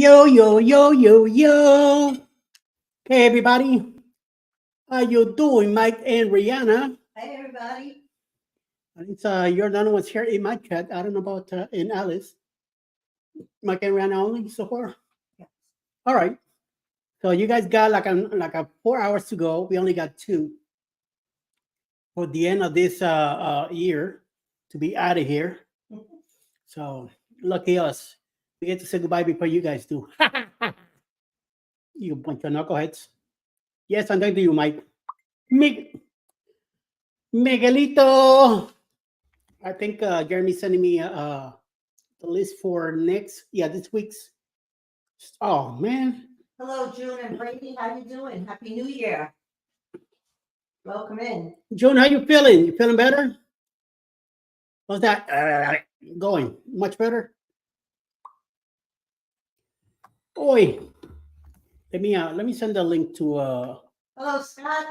Yo, yo, yo, yo, yo. Hey, everybody. How you doing, Mike and Rihanna? Hey, everybody. It's you're the only ones here in my chat. I don't know about in Alice. Mike and Rihanna only so far. Yes. All right. So you guys got like a 4 hours to go. We only got two for the end of this year to be out of here. So lucky us. We get to say goodbye before you guys do. You bunch of knuckleheads. Yes, I'm talking to you, Mike. Mig- Miguelito. I think Jeremy's sending me the list for this week's. Oh man, Hello, June and Brady. How you doing? Happy New Year. Welcome in. June, how you feeling? You feeling better? How's that going? Much better? Oi, let me send a link to. Hello, Scott.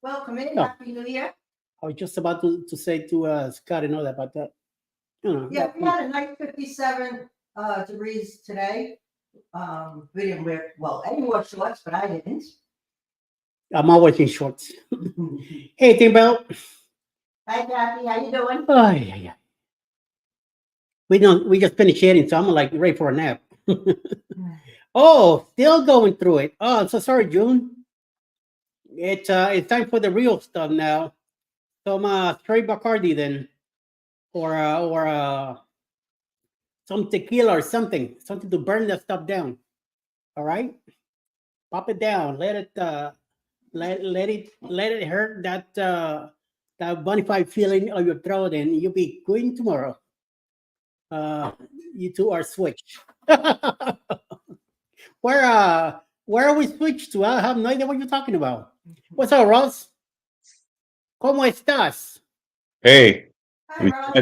Welcome in. Oh, Happy New Year. I was just about to say to Scott and all that about that. Yeah, we had a nice 57 degrees today. We didn't wear, well, any wore shorts, but I didn't. I'm always in shorts. Hey, Timbel. Hi, Kathy. How you doing? Oh, yeah. We just finished eating, so I'm like ready for a nap. Oh, still going through it. Oh, I'm so sorry, June. It's time for the real stuff now. Some straight Bacardi then, or some tequila or something to burn that stuff down. All right, pop it down. Let it hurt that bonafide feeling of your throat, and you'll be going tomorrow. Uh, you two are switched. Where where are we switched to? I have no idea what you're talking about. What's up, Ross? ¿Cómo estás? Hey, Hi, we Rob.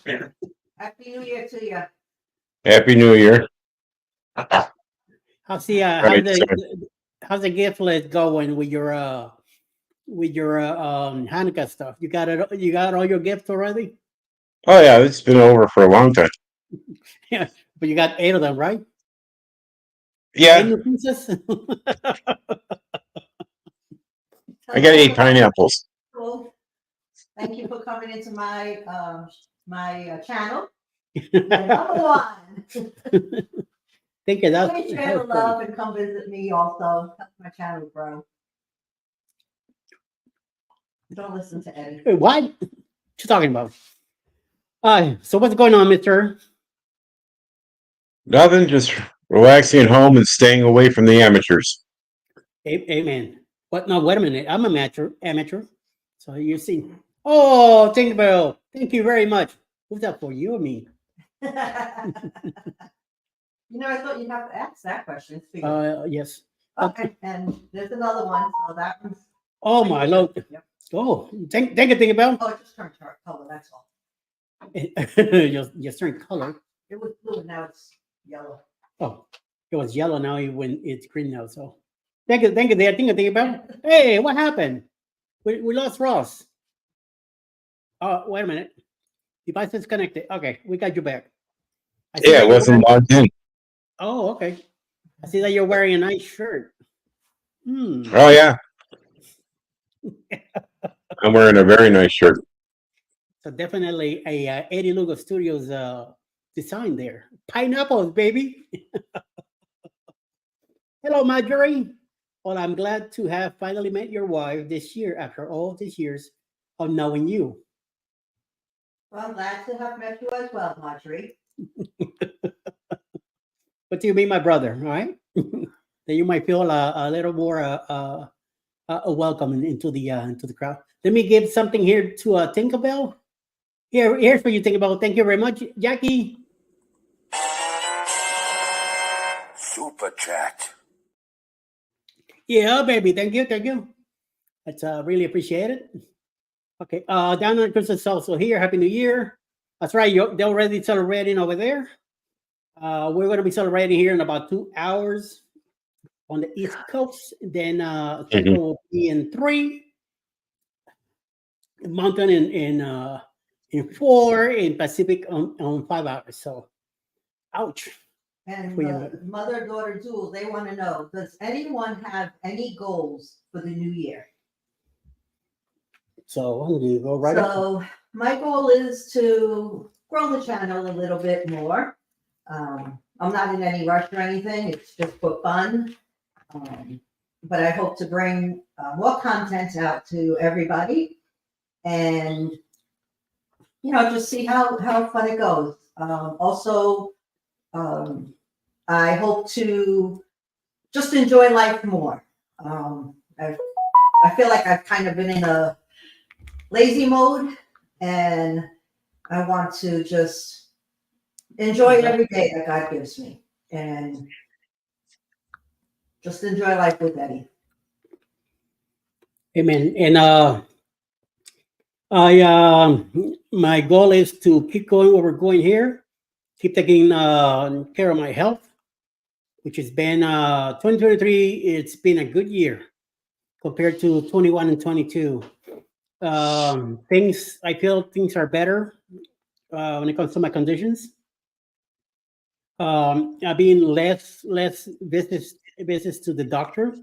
said, Happy New Year to you. Happy New Year. How's the Right, so, how's the gift list going with your Hanukkah stuff? You got it. You got all your gifts already. oh yeah, it's been over for a long time. Yeah, but you got 8 of them, right? 8 Yeah, new pieces. I got 8 pineapples. Cool. Thank you for coming into my channel. Number one. Think of that. Please share the love and come visit me also. Help my channel grow. Don't listen to Eddie. Wait, what? What you talking about? So what's going on, Mister? Nothing, just relaxing at home and staying away from the amateurs. Amen. What? No, wait a minute. I'm a amateur. So you see. Oh, Tinkerbell. Thank you very much. Who's that for? You or me? I thought you'd have to ask that question. Yes. Okay, and there's another one. So that one's. Oh my Lord. Yep. Oh, thank you, Tinkerbell. Oh, it just turned color. That's all. Just turned color. It was blue, and now it's yellow. Oh, it was yellow now. It's green now. So thank you, there. Tinkerbell. Hey, what happened? We lost Ross. Oh, wait a minute. Device is connected. Okay, we got you back. I see Yeah, that it you're wasn't wearing- logged in. Oh, okay. I see that you're wearing a nice shirt. Hmm. Oh yeah, I'm wearing a very nice shirt. So definitely a Eddie Lugo Studios design there. Pineapples, baby. Hello, Marjorie. Well, I'm glad to have finally met your wife this year after all these years of knowing you. Well, I'm glad to have met you as well, Marjorie. But you mean my brother, all right? Then you might feel a little more welcome into the crowd. Let me give something here to Tinkerbell. Here's for you, Tinkerbell. Thank you very much, Jackie. Super chat. Yeah, baby. Thank you. That's really appreciated. Okay, down on Christmas also here. Happy New Year. That's right. They're already celebrating over there. We're going to be celebrating here in about 2 hours on the East Coast. Then Central will be in 3, Mountain in 4, in Pacific on 5 hours. So Ouch. And We- the mother-daughter duel, they want to know, does anyone have any goals for the new year? So I'm gonna go right up. So my goal is to grow the channel a little bit more. I'm not in any rush or anything. It's just for fun. But I hope to bring more content out to everybody and, just see how fun it goes. Also, I hope to just enjoy life more. I feel like I've kind of been in a lazy mode, and I want to just enjoy every day that God gives me and just enjoy life with Eddie. Amen. And my goal is to keep going where we're going here, keep taking care of my health, which has been 2023. It's been a good year compared to 21 and 22. I feel things are better when it comes to my conditions. I've been less visits to the doctor.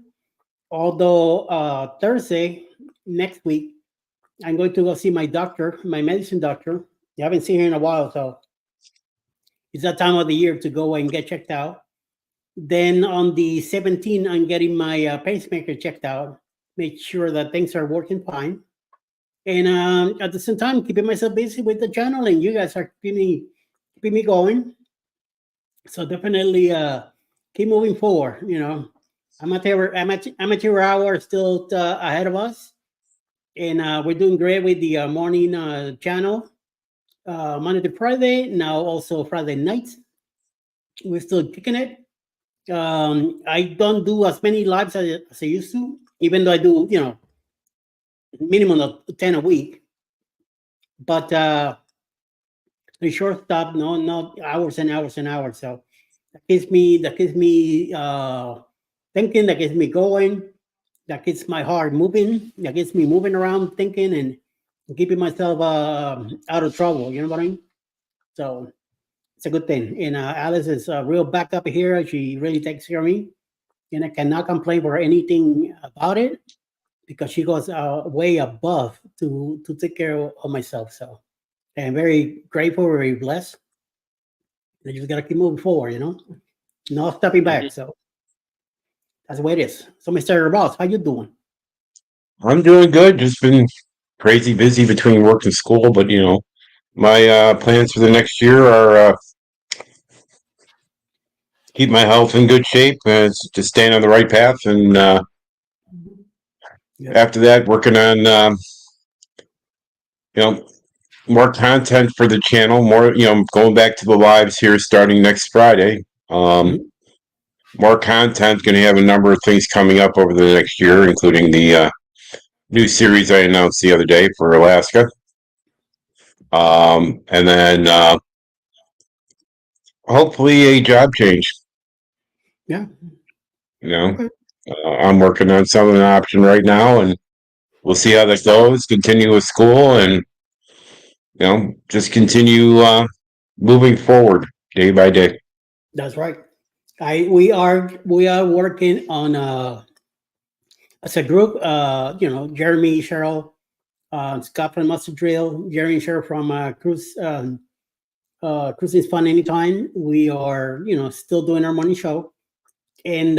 Although Thursday next week, I'm going to go see my doctor, my medicine doctor. I haven't seen her in a while, so it's that time of the year to go and get checked out. Then on the 17th, I'm getting my pacemaker checked out, make sure that things are working fine. And at the same time, keeping myself busy with the channel, and you guys are keeping me going. So definitely keep moving forward. Amateur hour still ahead of us, and we're doing great with the morning channel, Monday to Friday. Now also Friday nights, we're still kicking it. I don't do as many lives as I used to, even though I do, minimum of 10 a week. But the short stop, not hours and hours and hours. So that keeps me thinking, that gets me going, that gets my heart moving, that gets me moving around, thinking and keeping myself out of trouble. You know what I mean? So it's a good thing. And Alice is a real backup here. She really takes care of me, and I cannot complain for anything about it because she goes way above to take care of myself. So I'm very grateful, very blessed. I just gotta keep moving forward, no stepping back. So that's the way it is. So, Mr. Ross, how you doing? I'm doing good. Just been crazy busy between work and school, but my plans for the next year are keep my health in good shape, to staying on the right path, and after that, working on more content for the channel. More, going back to the lives here starting next Friday. More content. Going to have a number of things coming up over the next year, including the new series I announced the other day for Alaska. And then hopefully a job change. Yeah. I'm working on some of an option right now, and we'll see how that goes. Continue with school, and just continue moving forward day by day. That's right. We are working on as a group. Jeremy, Cheryl, Scott from Mustard Drill, Jerry and Cheryl from Cruising Fun Anytime. We are still doing our morning show, and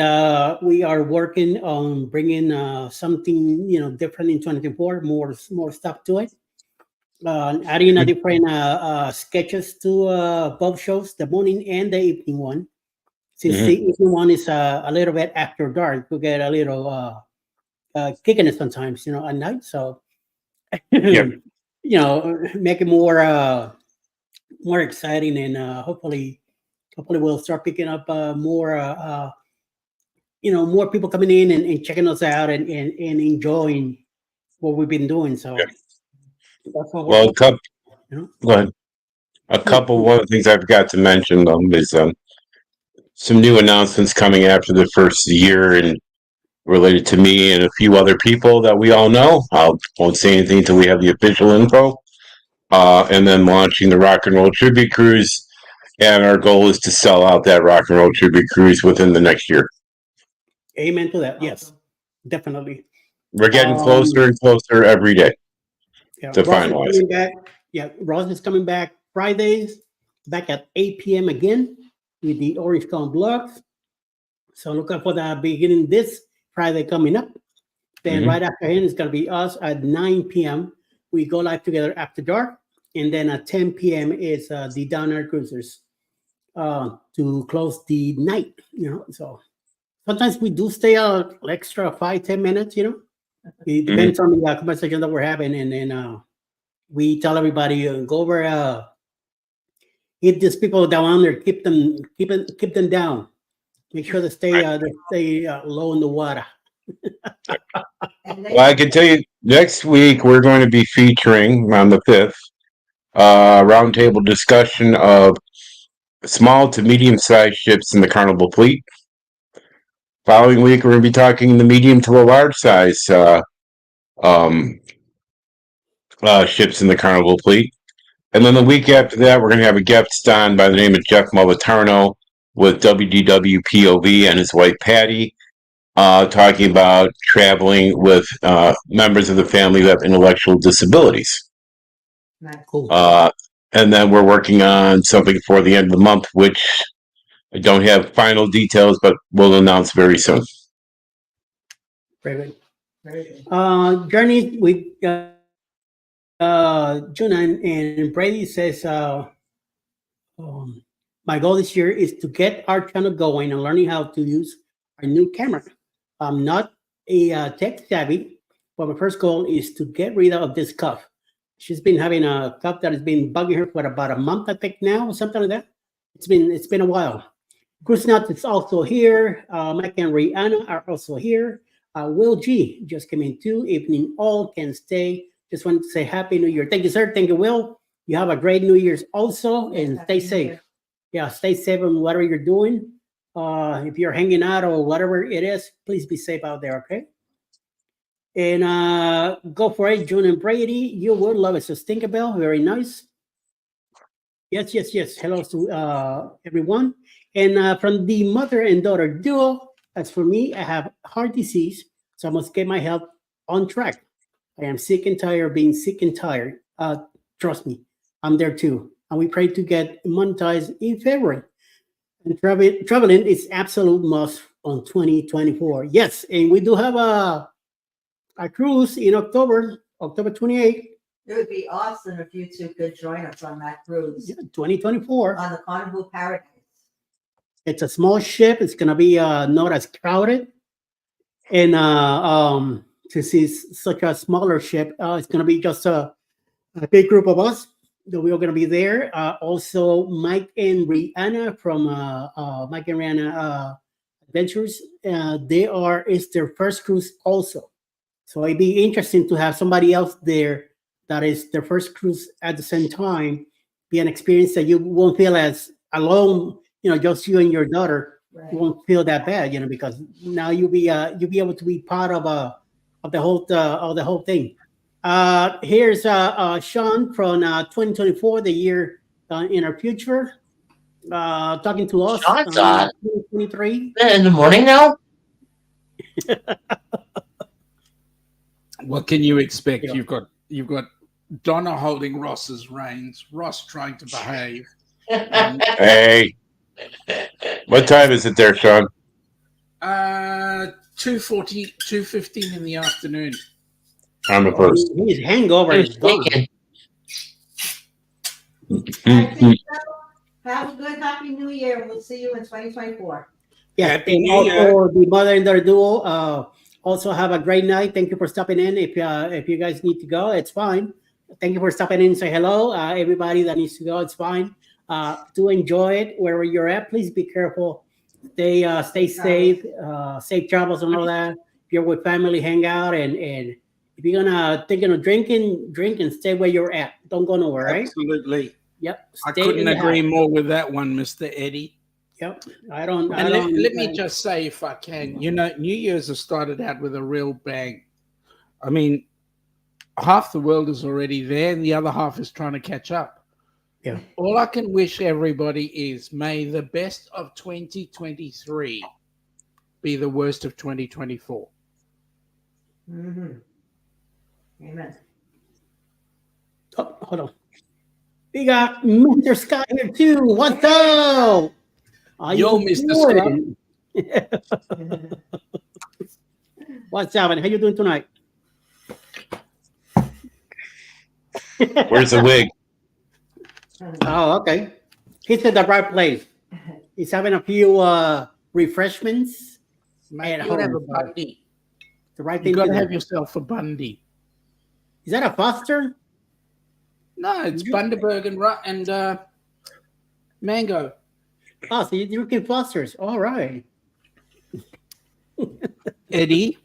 we are working on bringing something different in 2024. More stuff to it. Adding a different sketches to both shows, the morning and the evening one. Since the evening one is a little bit after dark, we get a little kicking it sometimes, at night. So, make it more exciting, and hopefully we'll start picking up more more people coming in and checking us out and enjoying what we've been doing. So. That's what Well, go ahead. A couple of other things I forgot to mention is some new announcements coming after the first year and related to me and a few other people that we all know. I won't say anything until we have the official info. And then launching the Rock and Roll Tribute Cruise And our goal is to sell out that Rock and Roll Tribute Cruise within the next year. Amen to that. Yes, definitely. We're getting closer and closer every day. Yeah, To Ross is finalize coming back. Yeah, Ross is coming back Fridays, back at 8 p.m. again with the Orange County Blogs. So look out for that beginning this Friday coming up. Then Mhm. right after him, it's going to be us at 9 p.m. We go live together after dark. And then at 10 p.m. is the Down Air Cruisers to close the night, So sometimes we do stay out extra 5-10 minutes, It depends on the conversation that we're having. And then we tell everybody, go over, hit these people down there, keep them down. Make sure they stay low in the water. And Well, I can tell you next week we're going to be featuring on the 5th roundtable discussion of small to medium-sized ships in the Carnival fleet. Following week, we're going to be talking the medium to the large size ships in the Carnival fleet. And then the week after that, we're going to have a guest on by the name of Jeff Molitano with WDW POV and his wife Patty, talking about traveling with members of the family who have intellectual disabilities. Nice. Cool. And then we're working on something for the end of the month, which I don't have final details, but we'll announce very soon. Very good. Very good. Journey with June and Brady says, my goal this year is to get our channel going and learning how to use our new camera. I'm not a tech savvy, but my first goal is to get rid of this cuff. She's been having a cuff that has been bugging her for about a month, I think now, or something like that. It's been a while. Chris Nutt is also here. Mike and Rihanna are also here. Will G just came in too. Evening all can stay. Just wanted to say Happy New Year. Thank you, sir. Thank you, Will. You have a great New Year's also, and stay Happy New safe. Year. Yeah, stay safe on whatever you're doing. If you're hanging out or whatever it is, please be safe out there, okay? And go for it, June and Brady. You would love it. So Tinkerbell, very nice. Yes. Hello to everyone. And from the mother and daughter duo, as for me, I have heart disease, so I must get my health on track. I am sick and tired of being sick and tired. Trust me, I'm there too. And we pray to get monetized in February. And traveling is absolute must on 2024. Yes, and we do have a cruise in October 28th, It would be awesome if you two could join us on that cruise 2024. on the Carnival Paradise. It's a small ship. It's gonna be not as crowded, and since it's such a smaller ship, it's gonna be just a big group of us that we are gonna be there. Also, Mike and Rihanna from Mike and Rihanna Adventures. It's their first cruise also, so it'd be interesting to have somebody else there that is their first cruise at the same time. Be an experience that you won't feel as alone. Just you and your daughter. Right. You won't feel that bad, because now you'll be able to be part of the whole thing. Here's Sean from 2024, the year in our future, talking to us. Sean's on. 2023. In the morning now? What can you expect? Yeah. You've got Donna holding Ross's reins, Ross trying to behave. Hey, what time is it there, Sean? 2:15 in the afternoon. On the first. His hangover is gone. Thinking. I think so. Have a good, happy New Year. We'll see you in 2024. Yeah, Happy and New Year. also the mother and daughter duo. Also have a great night. Thank you for stopping in. If you guys need to go, it's fine. Thank you for stopping in. Say hello, everybody that needs to go. It's fine. Do enjoy it wherever you're at. Please be careful. Stay safe. Safe travels and all that. If you're with family, hang out, and if you're gonna thinking of drinking, drink and stay where you're at. Don't go nowhere, right? Absolutely. Yep. I Stay couldn't in the agree house. more with that one, Mr. Eddie. Yep. I don't. Let me just say, if I can, New Year's has started out with a real bang. I mean, half the world is already there, and the other half is trying to catch up. Yeah. All I can wish everybody is may the best of 2023 be the worst of 2024. Mhm. Amen. Oh, hold on. We got Mr. Scott here too. What's up? How Yo, you Mr. Scott. doing? What's happening? How you doing tonight? Where's the wig? Oh, okay. He's in the right place. He's having a few refreshments. Mate, At you gotta have a home. Bundy. The right You thing to gotta do. have yourself a Bundy. Is that a Foster? No, it's Bundaberg and mango. Oh, so you're drinking Fosters. All right. Eddie,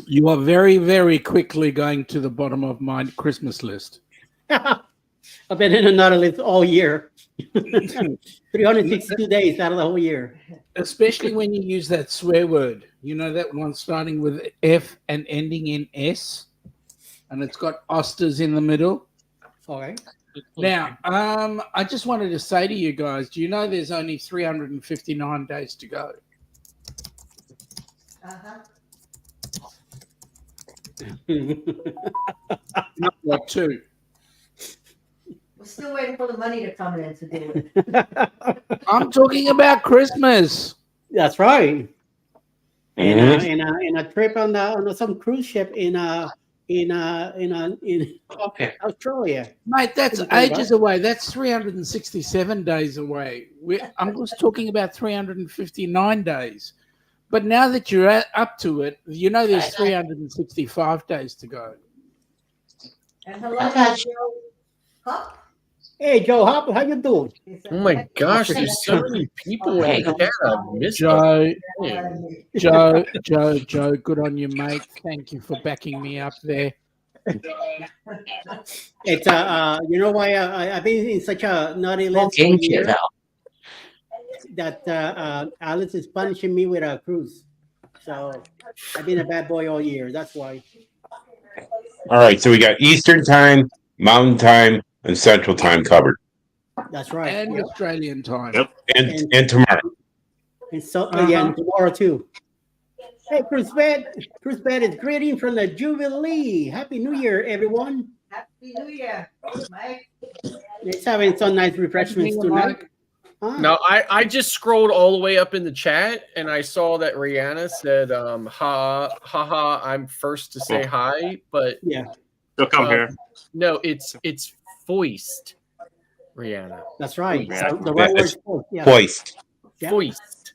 you are very, very quickly going to the bottom of my Christmas list. I've been in another list all year. 362 days out of the whole year. Especially when you use that swear word. You know that one starting with F and ending in S, and it's got osters in the middle. All right. Now, I just wanted to say to you guys, do you know there's only 359 days to go? Uh-huh. Not what, two? We're still waiting for the money to come in to do it. I'm talking about Christmas. That's right. Mhm. In a trip on some cruise ship in Australia. Mate, that's What are you talking ages away. That's 367 days away. I'm just talking about 359 days. But now that you're up to it, you know there's 365 days to go. And hello, Joe Hup. Hey, Joe Hop, how you doing? Oh my gosh, there's so many people in the chat. I missed Joe, good on you, mate. Thank you for backing me up there. It's you know why I've been in such a naughty list all year that Alice is punishing me with a cruise. So I've been a bad boy all year. That's why. All right, so we got Eastern time, Mountain time, and Central time covered, That's right. And Yep. Australian time. Yep. and tomorrow. And so again tomorrow too. Hey, Cruz Bed is greeting from the Jubilee. Happy New Year, everyone. Happy New Year, Mike. It's having some nice refreshments Happy New tonight. Year, Mike. Huh? No, I just scrolled all the way up in the chat and I saw that Rihanna said, ha, I'm first to say hi, but Yeah, They'll come here. no, it's foist, Rihanna. that's right. Yeah. So the right word. That's Yeah. Twice. Yeah. Foist.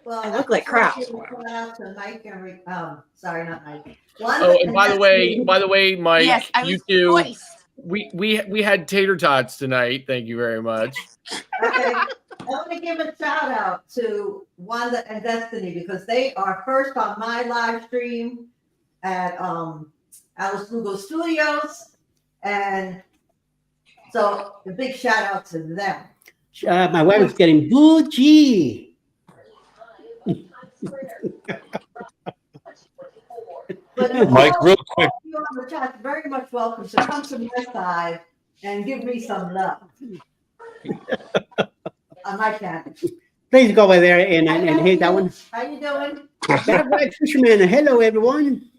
Well, I look like crap. Shout out to Mike and sorry, not Mike. One Oh, and by the way, Mike, Yes, I you was two, voice. we had tater tots tonight. Thank you very much. Okay. I want to give a shout out to Wanda and Destiny because they are first on my live stream at Alice Lugo Studios, and so a big shout out to them. My wife is getting bougie. But Mike, real quick. you on the chat, very much welcome to come to my side and give me some love on my channel. Please go over there and hit that one. How you doing? That Black Fisherman. Hello, everyone.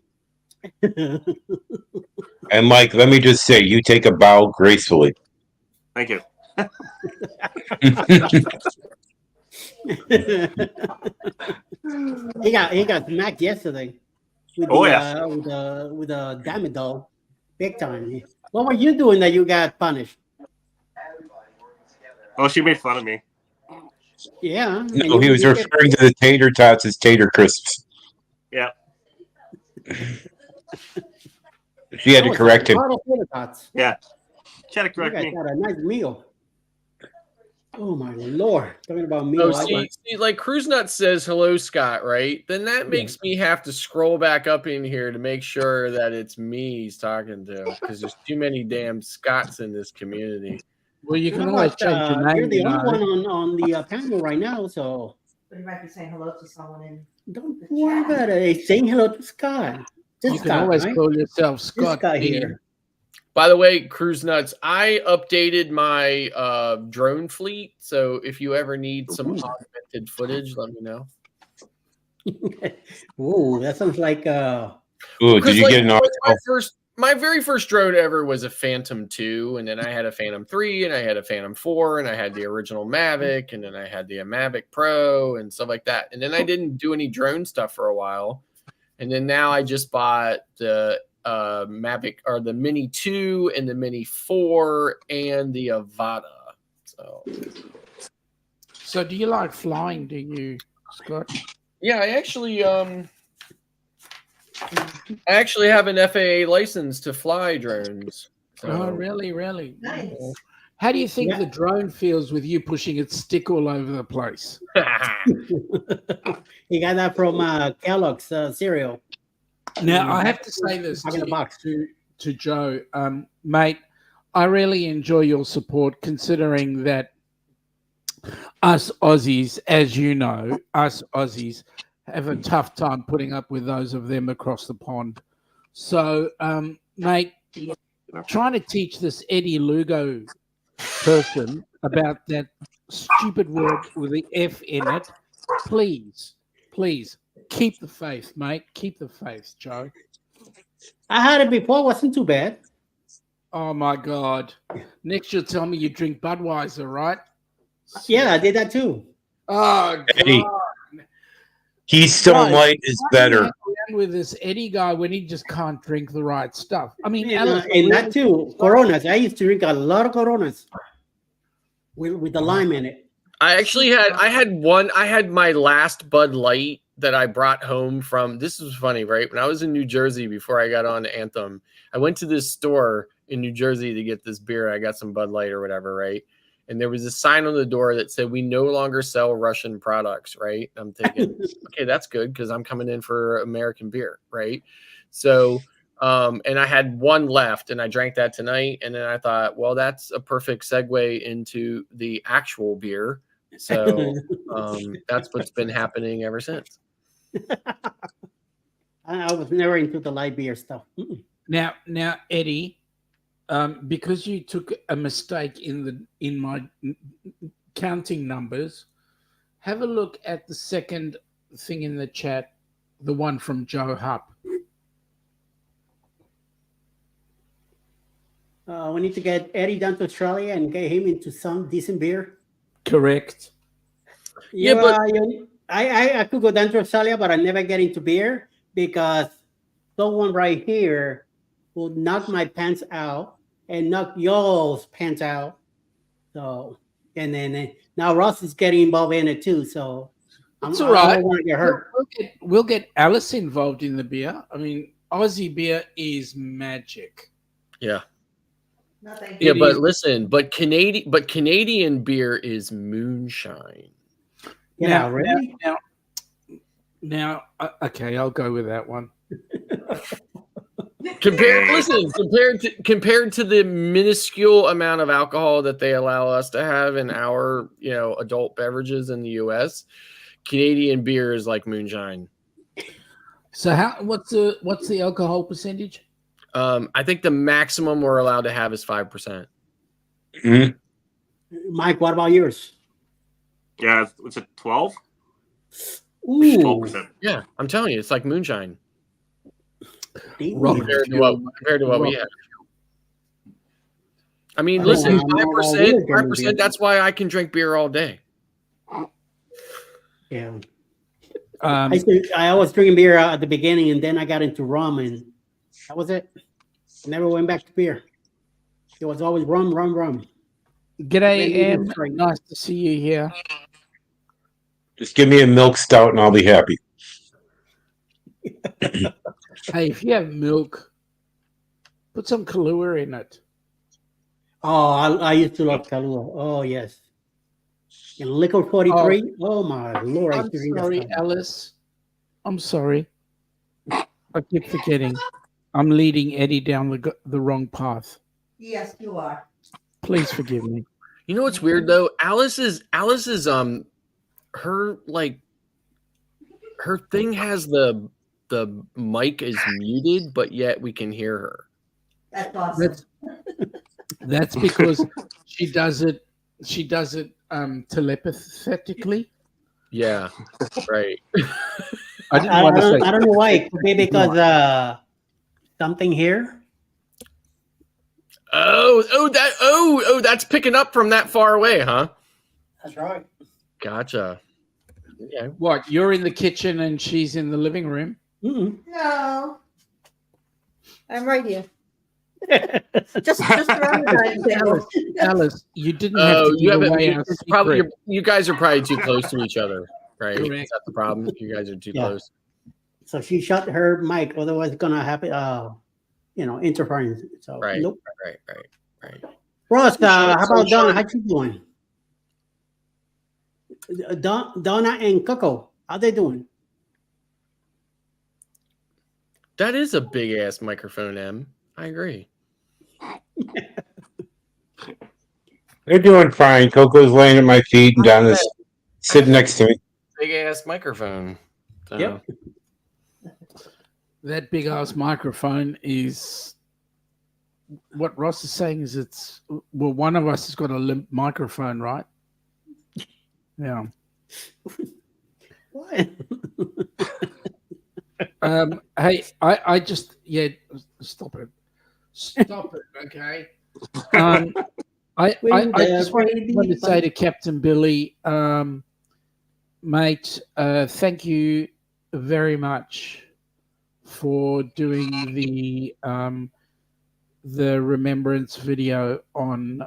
And Mike, let me just say, you take a bow gracefully. Thank you. he got smacked yesterday. With Oh, the, yeah. with the diamond doll, big time. What were you doing that you got punished? Oh, she made fun of me. Yeah. and No, he you- was you referring to the tater tots as tater crisps. Yeah. She had to Oh, correct him. a lot of tater tots. She had to You correct guys me. got a nice meal. Oh my lord! Talking about meal. Oh, I see, like Cruise Nut says hello, Scott, right? Then that makes me have to scroll back up in here to make sure that it's me he's talking to because there's too many damn Scots in this community. Well, you You can know always what, change your name. You're the you only know. one on the panel right now, so But you might be saying hello to someone in. don't worry about it. Saying hello to Scott. This You can Scott, always right? call yourself This Scott guy B. here. By the way, Cruise Nuts, I updated my drone fleet. So if you ever need some augmented footage, let me know. Ooh, that sounds like Ooh, did you get an my very first drone ever was a Phantom 2, and then I had a Phantom 3, and I had a Phantom 4, and I had the original Mavic, and then I had the Mavic Pro and stuff like that. And then I didn't do any drone stuff for a while. And then now I just bought the Mavic or the Mini 2 and the Mini 4 and the Avata. So do you like flying, do you, Scott? Yeah, I actually have an FAA license to fly drones. So. Oh, really? Nice. How do you think Yeah. the drone feels with you pushing its stick all over the place? he got that from Kellogg's cereal. Now, I have to say this Back in the box. to Joe. Mate, I really enjoy your support considering that us Aussies, as you know, us Aussies have a tough time putting up with those of them across the pond. So, mate, trying to teach this Eddie Lugo person about that stupid word with the F in it, please keep the faith, mate. Keep the faith, Joe. I had it before, it wasn't too bad. Oh my God! Next, you'll tell me you drink Budweiser, right? Yeah, I did that too. Oh Eddie. God! Keystone Right. Light is Why do you better. hang around with this Eddie guy when he just can't drink the right stuff? I mean, And, Alice, and that too, Coronas. I used to drink a lot of Coronas with the lime in it. I had my last Bud Light that I brought home from, this was funny, right? When I was in New Jersey before I got on to Anthem, I went to this store in New Jersey to get this beer. I got some Bud Light or whatever, right? And there was a sign on the door that said, "We no longer sell Russian products," right? I'm thinking, okay, that's good because I'm coming in for American beer, right? So, and I had one left and I drank that tonight. And then I thought, well, that's a perfect segue into the actual beer. So that's what's been happening ever since. I was never into the light beer stuff. Now, Eddie, because you took a mistake in my counting numbers, have a look at the second thing in the chat, the one from Joe Hupp. We need to get Eddie down to Australia and get him into some decent beer. Correct. Yeah, but- I could go down to Australia, but I never get into beer because someone right here will knock my pants out and knock y'all's pants out. So, and then now Ross is getting involved in it too. So, It's I all right. don't want to get hurt. We'll get Alice involved in the beer. I mean, Aussie beer is magic. Yeah. No, thank Yeah, you. but listen, but Canadian beer is moonshine. Yeah, really? Now, okay, I'll go with that one. Compared to the minuscule amount of alcohol that they allow us to have in our, adult beverages in the US, Canadian beer is like moonshine. So what's the alcohol percentage? I think the maximum we're allowed to have is 5%. Mhm. Mike, what about yours? Yeah, it's a 12? Ooh, 12%. Yeah, I'm telling you, it's like moonshine damn. Rock. compared to what we have. I mean, I listen, don't know. 5%, that's why I can drink beer all day. Yeah. Um, I was drinking beer at the beginning, and then I got into rum, and that was it. Never went back to beer. It was always rum. G'day, Em. That's right. Nice to see you here. Just give me a milk stout and I'll be happy. Hey, if you have milk, put some Kahlua in it. Oh, I used to love Kahlua. Oh, yes. And Liquor 43. Oh, my Lord. I I'm used to drink that sorry, stuff. Alice. I'm sorry. I keep forgetting. I'm leading Eddie down the wrong path. Yes, you are. Please forgive me. You know what's weird though? Alice's her thing has the mic is muted, but yet we can hear her. That's awesome. That's because she does it. She does it telepathically. Yeah, right. I didn't want to say. I don't know why. It could be because something here. Oh, that's picking up from that far away, huh? That's right. Gotcha. Yeah. What? You're in the kitchen and she's in the living room. Mm-mm. No. I'm right here. Just around the dining table. Alice, you didn't have Oh, to you give haven't. away our Probably secret. you guys are probably too close to each other, right? Correct. Is that the problem? You guys are too Yeah. close. So she shut her mic, otherwise it's gonna happen. Interference. So Right. nope. Right. Ross, how So about Donna? Sean- How you doing? Donna and Coco, how they doing? That is a big ass microphone, M. I agree. They're doing fine. Coco's laying at my feet, and Donna's sitting next to me. Big ass microphone. So, Yep. That big ass microphone is what Ross is saying. Is it's well, one of us has got a limp microphone, right? Yeah. What? Hey, I just stop it, okay. I just want to say to Captain Billy, mate, thank you very much for doing the remembrance video on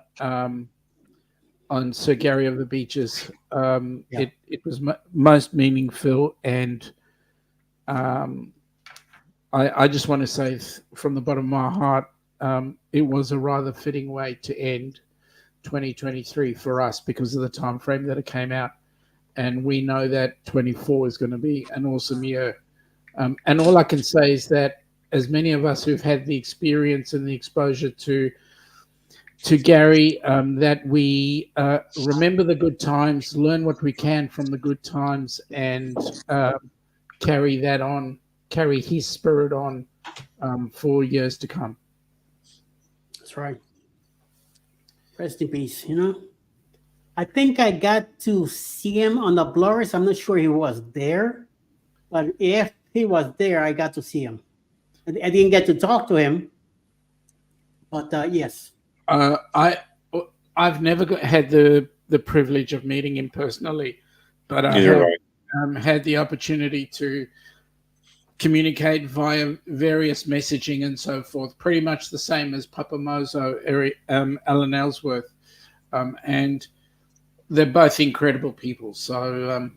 Sir Gary of the Beaches. It was most meaningful, and I just want to say from the bottom of my heart, it was a rather fitting way to end 2023 for us because of the time frame that it came out, and we know that 24 is going to be an awesome year. And all I can say is that as many of us who've had the experience and the exposure to Gary, that we remember the good times, learn what we can from the good times, and carry that on, carry his spirit on for years to come. That's right. Rest in peace. I think I got to see him on the blurs. I'm not sure he was there, but if he was there, I got to see him. I didn't get to talk to him, but yes. I've never had the privilege of meeting him personally, but I Neither have have I. had the opportunity to communicate via various messaging and so forth, pretty much the same as Papa Mozo, Alan Ellsworth, and they're both incredible people. So,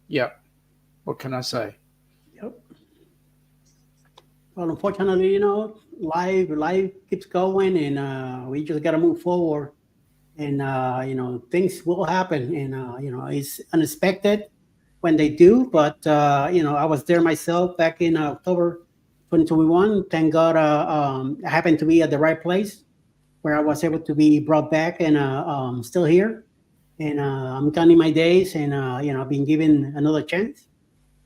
yeah, what can I say? Yep. Well, unfortunately, life keeps going, and we just got to move forward. And things will happen, and it's unexpected when they do. But I was there myself back in October 2021. Thank God, I happened to be at the right place where I was able to be brought back, and still here. And I'm counting my days, and I've been given another chance.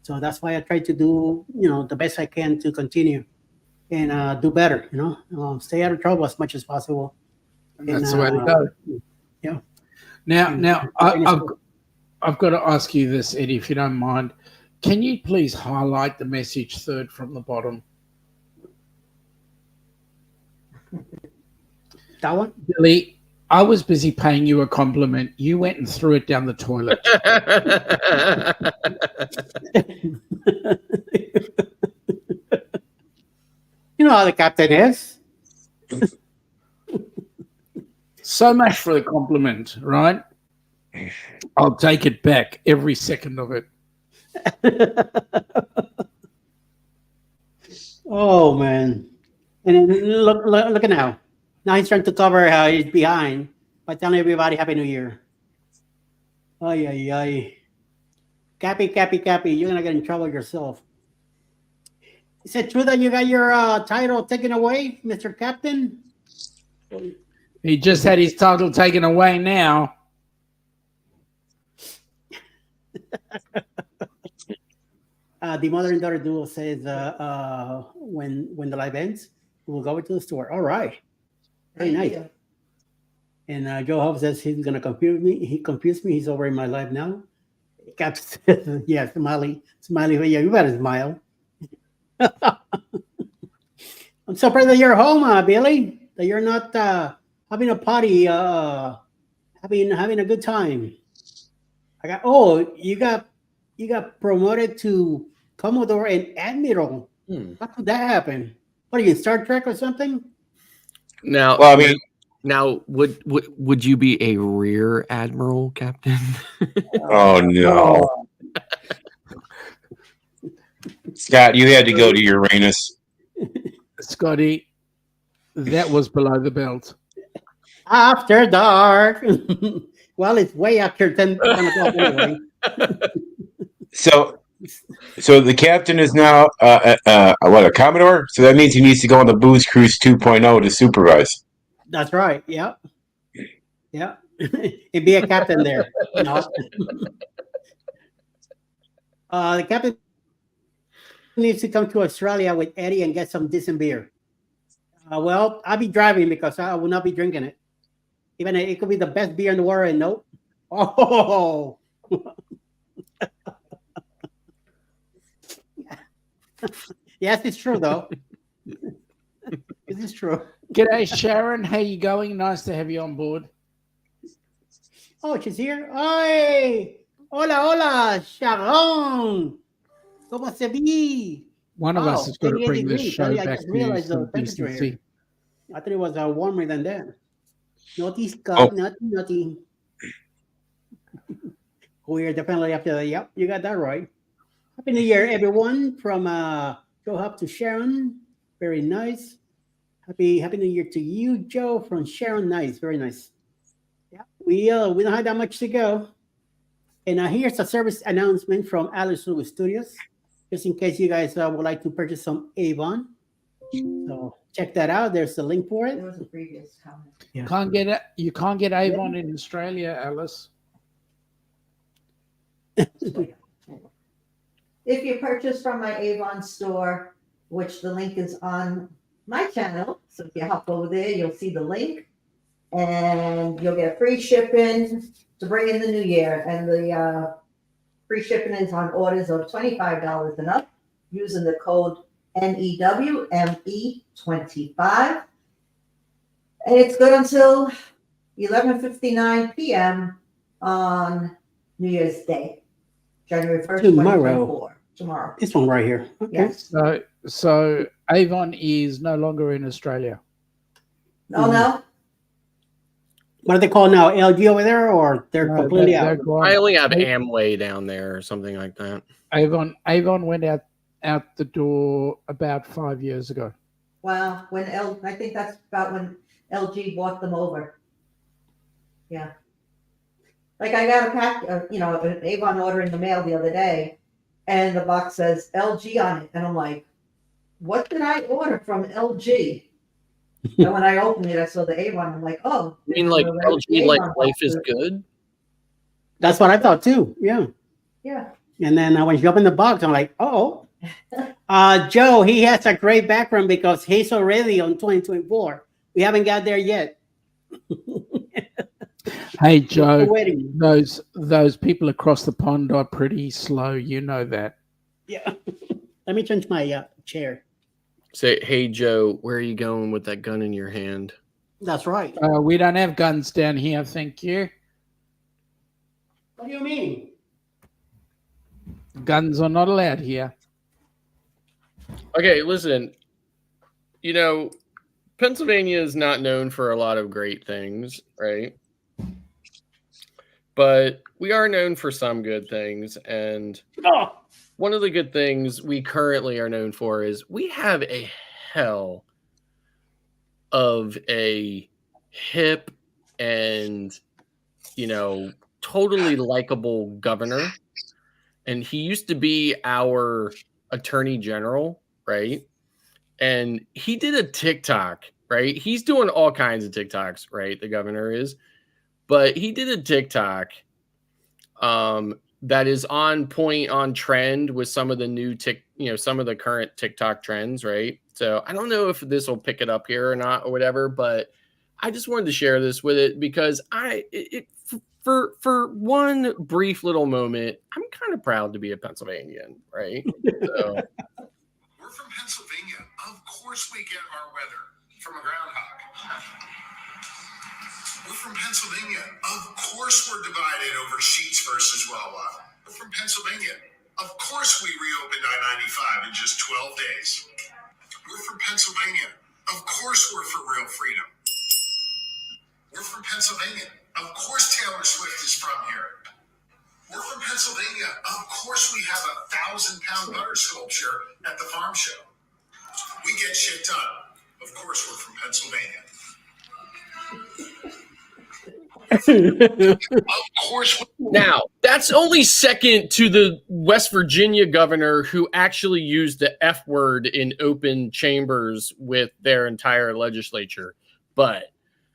So that's why I try to do the best I can to continue and do better. Stay out of trouble as much as possible. That's the way to go. Yeah. Now, I've got to ask you this, Eddie, if you don't mind. Can you please highlight the message third from the bottom? That one? Billy, I was busy paying you a compliment. You went and threw it down the toilet. You know how the captain is. So much for the compliment, right? I'll take it back, every second of it. Oh man! And then look at now. Now he's trying to cover how he's behind by telling everybody Happy New Year. Ay ay ay! Cappy, you're gonna get in trouble yourself. Is it true that you got your title taken away, Mr. Captain? He just had his title taken away now. The mother and daughter duo says when the live ends, We'll go to the store. All right. Very Thank nice. you. And Joe Hope says he's gonna confuse me. He confused me. He's over in my life now. Cap says, yeah, smiley. Yeah, you better smile. I'm so proud that you're home, Billy. That you're not having a party, having a good time. You got promoted to Commodore and Admiral. How could that happen? What are you in Star Trek or something? Now, Well, I mean, now, would you be a rear admiral, Captain? oh no, Scott, you had to go to Uranus. Scotty, that was below the belt. After dark. Well, it's way after 10 o'clock anyway. So the captain is now a Commodore. So that means he needs to go on the Booze Cruise 2.0 to supervise. That's right. Yeah. Yeah. And be a captain there. No. The captain needs to come to Australia with Eddie and get some decent beer. Well, I'll be driving because I will not be drinking it. Even it could be the best beer in the world, and nope. Oh. Yes, it's true though. It is true. G'day, Sharon. How you going? Nice to have you on board. Oh, she's here. Ay, hola, hola, Sharon. ¿Cómo se ve? One of us has got to 38 bring this degrees. show I back just to realized the some temperature decency. here. I thought it was warmer than that. Naughty Oh. Scott, naughty. We're definitely after that. Yep, you got that right. Happy New Year, everyone. From Joe Hop to Sharon. Very nice. Happy New Year to you, Joe. From Sharon, nice, very nice. Yeah, we don't have that much to go. And here's a service announcement from Alice Lewis Studios, just in case you guys would like to purchase some Avon. So check that out. There's the link for There it. was a previous comment. Yeah. You can't get Avon in Australia, Alice. If you purchase from my Avon store, which the link is on my channel, so if you hop over there, you'll see the link, and you'll get free shipping to bring in the new year. And the free shipping is on orders of $25 and up, using the code NEWME25, and it's good until 11:59 p.m. on New Year's Day, January 1st, Tomorrow. 2024. Tomorrow. This one right here. Okay. Yes. So Avon is no longer in Australia. Oh, no? What are they called now? LG over there, or they're No, completely they're out? gone. I only have Amway down there or something like that. Avon went out the door about 5 years ago. Wow. I think that's about when LG bought them over. Yeah. Like I got a pack, an Avon order in the mail the other day, and the box says LG on it. And I'm like, what did I order from LG? And when I opened it, I saw the Avon. I'm like, oh. I mean, like the LG, like Avon life is boxes. good. That's what I thought too. Yeah. Yeah. And then when you open the box, I'm like, oh. Joe, he has a great background because he's already on 2024. We haven't got there yet. Hey We're Joe, waiting. those people across the pond are pretty slow. You know that. Yeah. Let me change my chair. Say, hey Joe, where are you going with that gun in your hand? That's right. We don't have guns down here, thank you. What do you mean? Guns are not allowed here. Okay, listen. Pennsylvania is not known for a lot of great things, right? But we are known for some good things. And Oh, one of the good things we currently are known for is we have a hell of a hip and, totally likable governor. And he used to be our attorney general, right? And he did a TikTok, right? He's doing all kinds of TikToks, right? The governor is. But he did a TikTok that is on point, on trend with some of the new some of the current TikTok trends, right? So I don't know if this will pick it up here or not or whatever, but I just wanted to share this with it because for one brief little moment, I'm kind of proud to be a Pennsylvanian, right? So We're from Pennsylvania. Of course we get our weather from a groundhog. We're from Pennsylvania. Of course we're divided over Sheets versus Wawa. We're from Pennsylvania. Of course we reopened I-95 in just 12 days. We're from Pennsylvania. Of course we're for real freedom. We're from Pennsylvania. Of course Taylor Swift is from here. We're from Pennsylvania. Of course we have a 1,000-pound butter sculpture at the farm show. We get shit done. Of course we're from Pennsylvania. Of course. now that's only second to the West Virginia governor who actually used the F word in open chambers with their entire legislature. But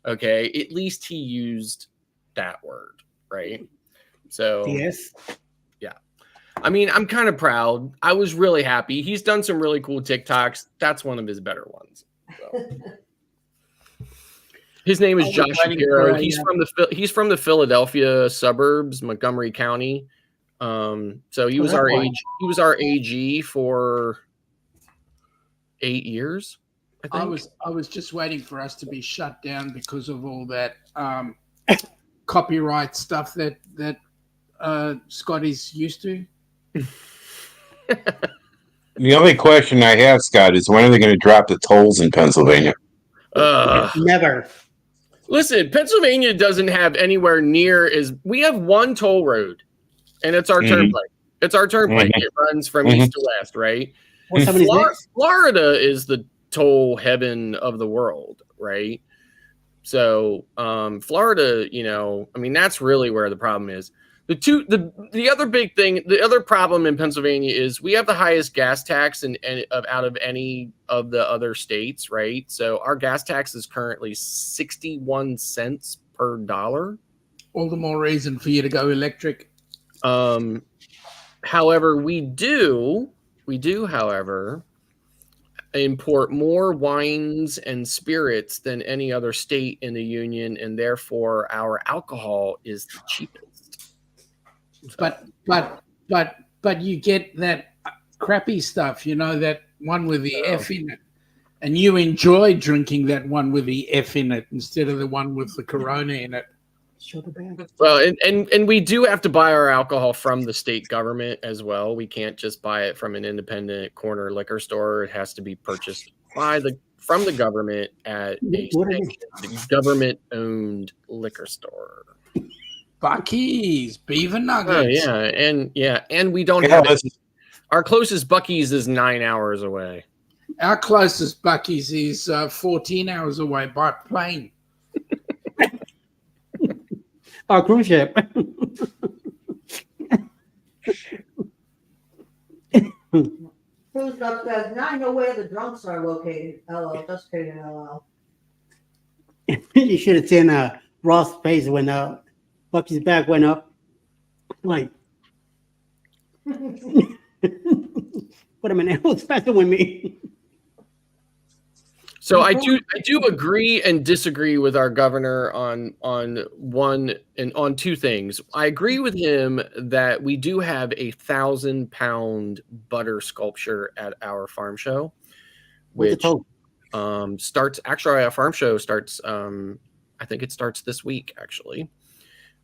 okay, at least he used that word, right? So Yes. I mean, I'm kind of proud. I was really happy. He's done some really cool TikToks. That's one of his better ones. So. His name is I was Josh waiting Shapiro. for a, He's from the Philadelphia suburbs, Montgomery County. So he was that's our fine. AG. He was our AG for 8 years. I think. I was just waiting for us to be shut down because of all that copyright stuff that Scotty's used to. The only question I have, Scott, is when are they going to drop the tolls in Pennsylvania? Never. Listen, Pennsylvania doesn't have anywhere near as we have one toll road, and it's our turnpike. It's our turnpike. It runs from east to west, right? What's somebody's next? Florida is the toll heaven of the world, right? So, Florida, I mean, that's really where the problem is. The other big thing, the other problem in Pennsylvania is we have the highest gas tax out of any of the other states, right? So our gas tax is currently 61 cents per dollar. All the more reason for you to go electric. However, we do, however, import more wines and spirits than any other state in the union, and therefore our alcohol is the cheapest. But you get that crappy stuff, that one with the F in it, and you enjoy drinking that one with the F in it instead of the one with the Corona in it. Well, and we do have to buy our alcohol from the state government as well. We can't just buy it from an independent corner liquor store. It has to be purchased from the government at a government-owned liquor store. Buc-ee's, beaver nuggets. Oh yeah, and we don't have it. Our closest Buc-ee's is 9 hours away. Our closest Buc-ee's is 14 hours away by plane. Our cruise ship. Who's up there? Now I know where the drunks are located. LL, just kidding, LL. You should have seen Ross' face when Bucky's back went up. Like, wait a minute, what's messing with me? So I do agree and disagree with our governor on two things. I agree with him that we do have a 1,000-pound butter sculpture at our farm show, which starts. Actually, our farm show starts. I think it starts this week. Actually,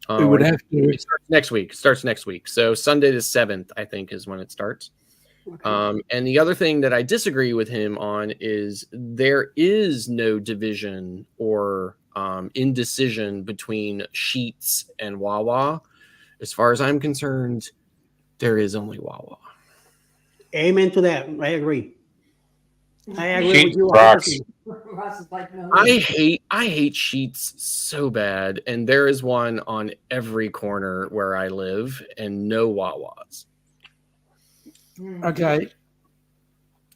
We would have to. it starts next week. Starts next week. So Sunday the 7th, I think, is when it starts. And the other thing that I disagree with him on is there is no division or indecision between Sheets and Wawa. As far as I'm concerned, there is only Wawa. Amen to that. I agree. I agree with Sheets you. rocks. Ross is like, no. I hate Sheets so bad, and there is one on every corner where I live, and no Wawas. Okay.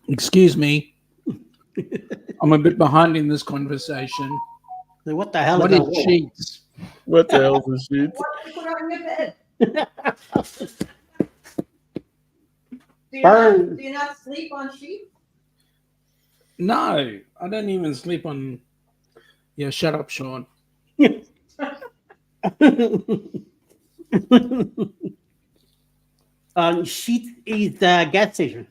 Excuse me. I'm a bit behind in this conversation. Like, what the hell What is is that? Sheets? What the hell is Sheets? What do you put on your bed? Burn. Do you not sleep on sheets? No, I don't even sleep on. Yeah, shut up, Sean. Sheets is the gas station.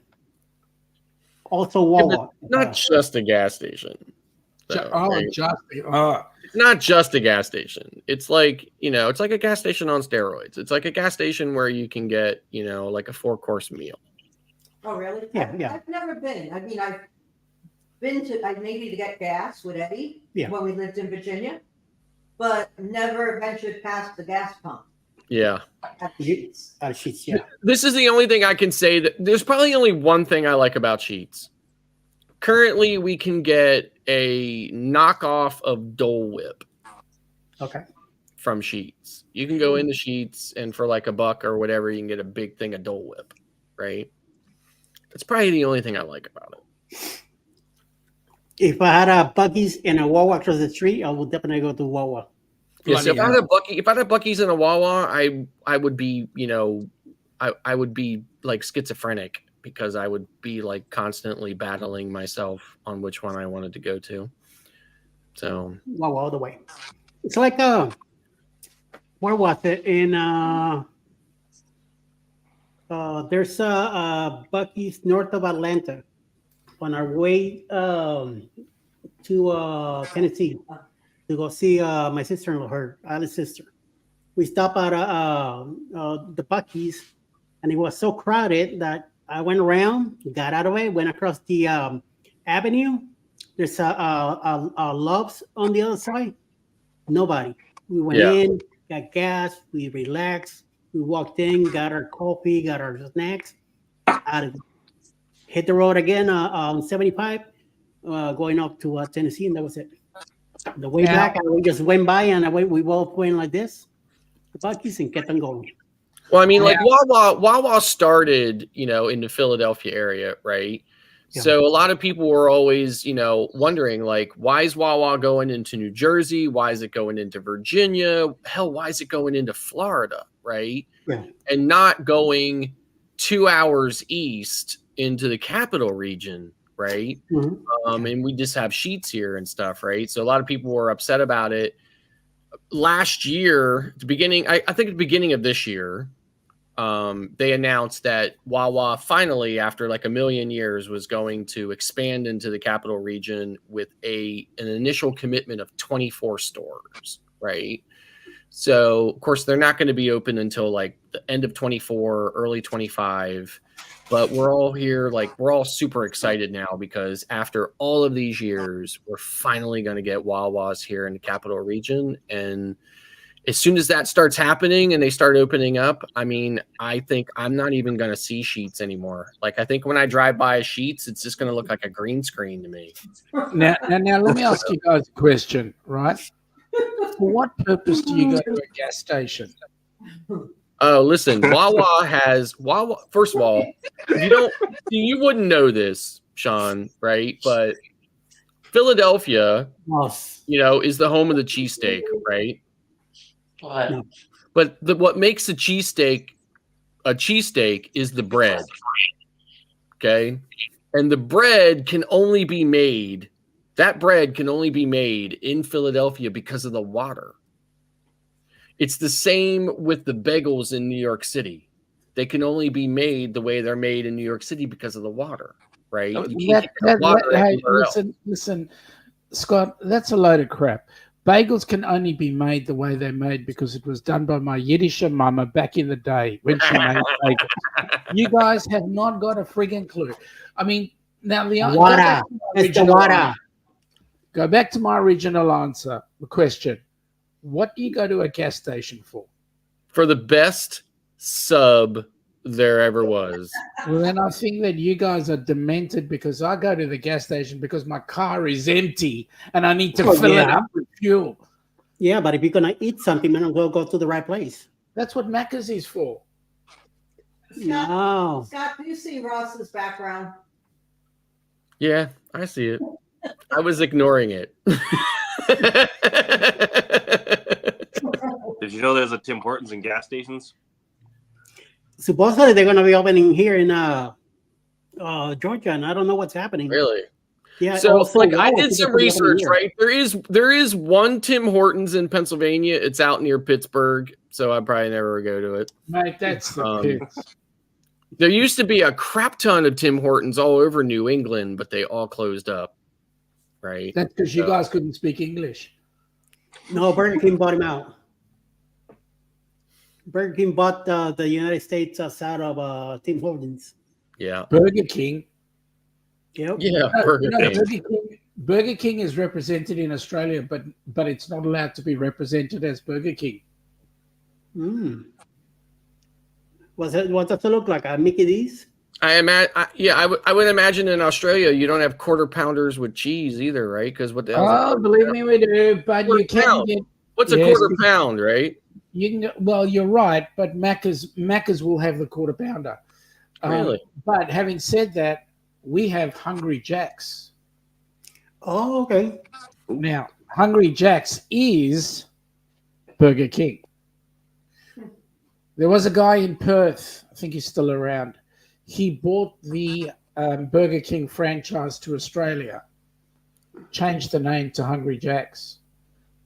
Also Yeah, but Wawa. not just a gas station. though, right? It's not just a gas station. It's like, it's like a gas station on steroids. It's like a gas station where you can get, like a 4-course meal. Oh, really? Yeah, yeah. I've never been. I mean, I've been to, maybe to get gas with Eddie Yeah. when we lived in Virginia, but never ventured past the gas pump Yeah. at Sheets. Sheets, yeah. This is the only thing I can say that there's probably only one thing I like about Sheets. Currently, we can get a knockoff of Dole Whip Okay. from Sheets. You can go into Sheets and for like $1 or whatever, you can get a big thing of Dole Whip, right? That's probably the only thing I like about it. If I had a Buc-ee's and a Wawa across the street, I would definitely go to Wawa. Yeah, so if Bloody I had a Buc-ee's and a Wawa, I would be, I would be like schizophrenic because I would be like constantly battling myself on which one I wanted to go to. So Wawa all the way. It's like where was it? In there's a Buc-ee's north of Atlanta on our way to Tennessee to go see my sister-in-law, her Alice's sister. We stopped at the Buc-ee's, and it was so crowded that I went around, got out of it, went across the avenue. There's a Love's on the other side. Nobody. We went in, got gas, we relaxed, we walked in, got our coffee, got our snacks, out of it. Hit the road again on 75, going up to Tennessee, and that was it. The way back, we just went by, and we both went like this, the Buc-ee's, and kept on going. well, I mean, like Wawa started, in the Philadelphia area, right? Yeah. So a lot of people were always, wondering, like, why is Wawa going into New Jersey? Why is it going into Virginia? Hell, why is it going into Florida, right? Yeah. And not going 2 hours east into the capital region, right? Mm-hmm. And we just have Sheets here and stuff, right? So a lot of people were upset about it. Last year, I think at the beginning of this year, they announced that Wawa finally, after like a million years, was going to expand into the capital region with an initial commitment of 24 stores, right? So, of course, they're not going to be open until like the end of 24, early 25. But we're all here, like, we're all super excited now because after all of these years, we're finally going to get Wawas here in the capital region. And as soon as that starts happening and they start opening up, I mean, I think I'm not even going to see Sheets anymore. Like, I think when I drive by Sheets, it's just going to look like a green screen to me. Now, let me ask you guys a question, right? For what purpose do you go to a gas station? Oh, listen, Wawa. First of all, you wouldn't know this, Sean, right? But Philadelphia, is the home of the cheesesteak, right? What? No. But what makes a cheesesteak is the bread. Okay. And the bread can only be made in Philadelphia because of the water. It's the same with the bagels in New York City. They can only be made the way they're made in New York City because of the water, right? Listen, Scott, that's a load of crap. Bagels can only be made the way they're made because it was done by my Yiddish mama back in the day when she made bagels. You guys have not got a friggin' clue. I mean, now Water. It's the water. Go back to my original answer. The question: what do you go to a gas station for? For the best sub there ever was. Well, then I think that you guys are demented because I go to the gas station because my car is empty and I need to fill it up with fuel. Yeah, but if you're gonna eat something, then we'll go to the right place. That's what Macca's is for. No. Scott, do you see Ross's background? Yeah, I see it. I was ignoring it. Did you know there's a Tim Hortons in gas stations? Supposedly they're gonna be opening here in Georgia, and I don't know what's happening. Really? Yeah. So, also, like, I Wawa did is some supposed to be opening research, here. right? There is one Tim Hortons in Pennsylvania. It's out near Pittsburgh, so I probably never go to it. Mate, that's the Um, pits. There used to be a crap ton of Tim Hortons all over New England, but they all closed up, right? That's because you guys couldn't speak English. No, Burger King bought him out. Burger King bought the United States outside of Tim Hortons. Yeah. Burger King. Yep. Yeah. No, Burger no, King. Burger King is represented in Australia, but it's not allowed to be represented as Burger King. Mm. What does it look like? A Mickey D's? I would imagine in Australia you don't have quarter pounders with cheese either, right? Because what the hell? Oh, believe me, we do. But Quarter you can pound. get. What's a Yes. quarter pound, right? You can. Well, you're right, but Macca's will have the quarter pounder. Really? But having said that, we have Hungry Jack's. Oh, okay. Now, Hungry Jack's is Burger King. There was a guy in Perth, I think he's still around. He bought the Burger King franchise to Australia, changed the name to Hungry Jack's.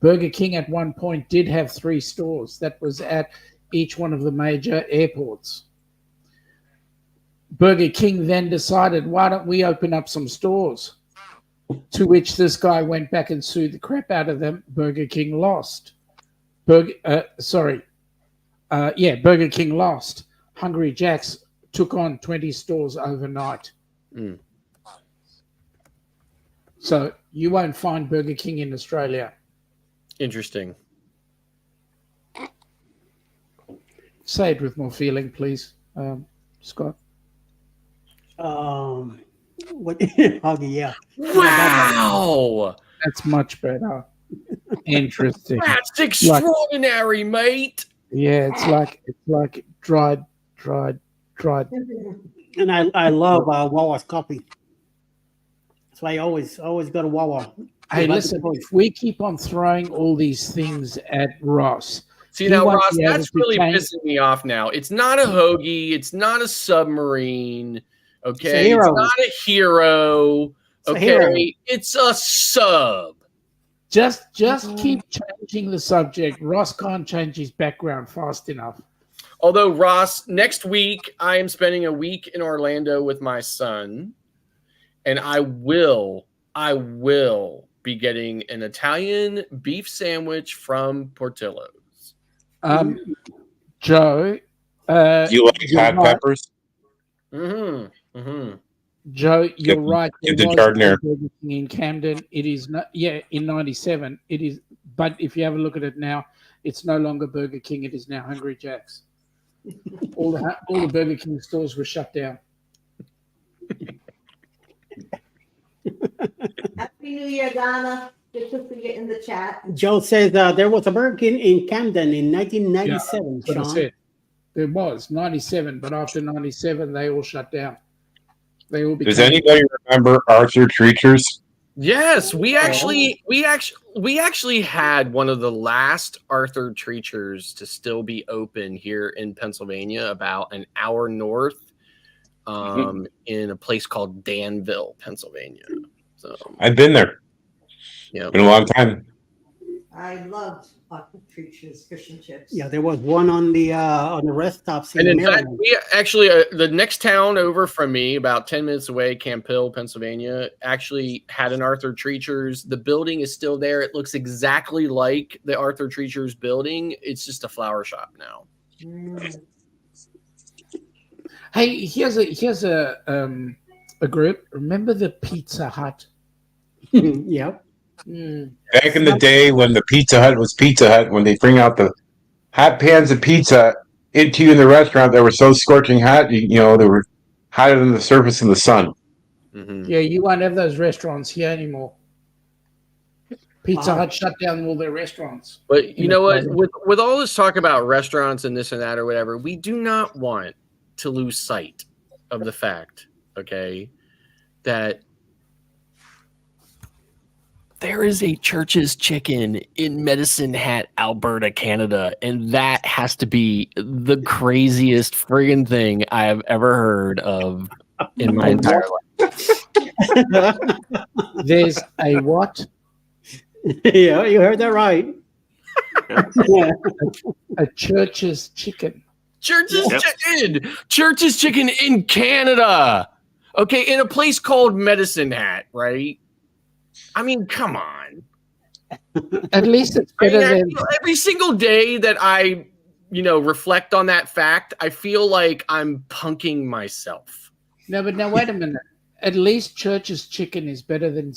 Burger King at one point did have 3 stores. That was at each one of the major airports. Burger King then decided, why don't we open up some stores? To which this guy went back and sued the crap out of them. Burger King lost. Burger King lost. Hungry Jack's took on 20 stores overnight. Mm. So you won't find Burger King in Australia. Interesting. Say it with more feeling, please, Scott. What? Huggy, yeah. Wow. That's much better. Interesting. That's extraordinary, mate. Yeah, it's like dried. And I love Wawa's coffee. That's why I always go to Wawa. Hey, I like listen, the if we keep on throwing all these things at Ross, See He now, won't Ross, be able that's to really change- pissing me off now. It's not a hoagie. It's not a submarine. Okay, hero. it's not a hero. It's a Okay, hero. it's a sub. just keep changing the subject. Ross can't change his background fast enough. Although Ross, next week I am spending a week in Orlando with my son, and I will be getting an Italian beef sandwich from Portillo's. Joe, Do you like you're hot right. peppers? Joe, you're Give- right. give There the was Jardinier. a Burger King in Camden. It is not. Yeah, in '97, it is. But if you have a look at it now, it's no longer Burger King. It is now Hungry Jack's. All the Burger King stores were shut down. Happy New Year, Donna. Good to see you in the chat. Joe says there was a Burger King in Camden in 1997. That's what I Sean. said. There was 97, but after 97, they all shut down. They all Does became. anybody remember Arthur Treacher's? Yes, we actually had one of the last Arthur Treachers to still be open here in Pennsylvania, about an hour north, in a place called Danville, Pennsylvania. So I've been there. yeah, Been a long time. I loved Arthur Treacher's fish and chips. Yeah, there was one on the rest stops and in in fact, Maryland. we actually the next town over from me, about 10 minutes away, Camp Hill, Pennsylvania, actually had an Arthur Treacher's. The building is still there. It looks exactly like the Arthur Treacher's building. It's just a flower shop now. Mm. Hey, here's a group. Remember the Pizza Hut? Yep. Back in the day when the Pizza Hut was Pizza Hut, when they bring out the hot pans of pizza into you in the restaurant that were so scorching hot, you know, they were hotter than the surface of the sun. Mhm. Yeah, you won't have those restaurants here anymore. Pizza Wow. Hut shut down all their restaurants. But you In know what? Australia. With all this talk about restaurants and this and that or whatever, we do not want to lose sight of the fact, okay, that there is a Church's Chicken in Medicine Hat, Alberta, Canada, and that has to be the craziest friggin' thing I have ever heard of in my entire life. There's a what? Yeah, you heard that right. Yeah. A Church's chicken. Church's Yep. chicken. Church's chicken in Canada. Okay, in a place called Medicine Hat, right? I mean, come on. At least it's I mean, better than. every single day that I, reflect on that fact, I feel like I'm punking myself. No, but now wait a minute. At least Church's chicken is better than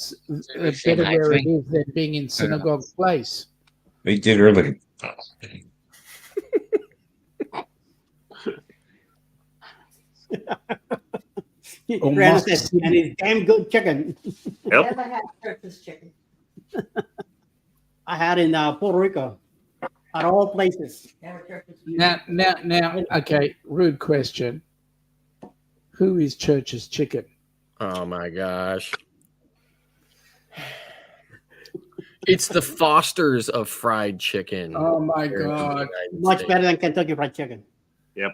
better where it is than being in Synagogue Place. They did earlier. Brandon says, and it's damn good chicken. Never had Church's chicken. I had in Puerto Rico, at all places. Never Church's chicken. Now, okay, rude question. Who is Church's chicken? Oh my gosh. It's the Fosters of fried chicken. Oh my here in the God. United Much States. better than Kentucky Fried Chicken. Yep.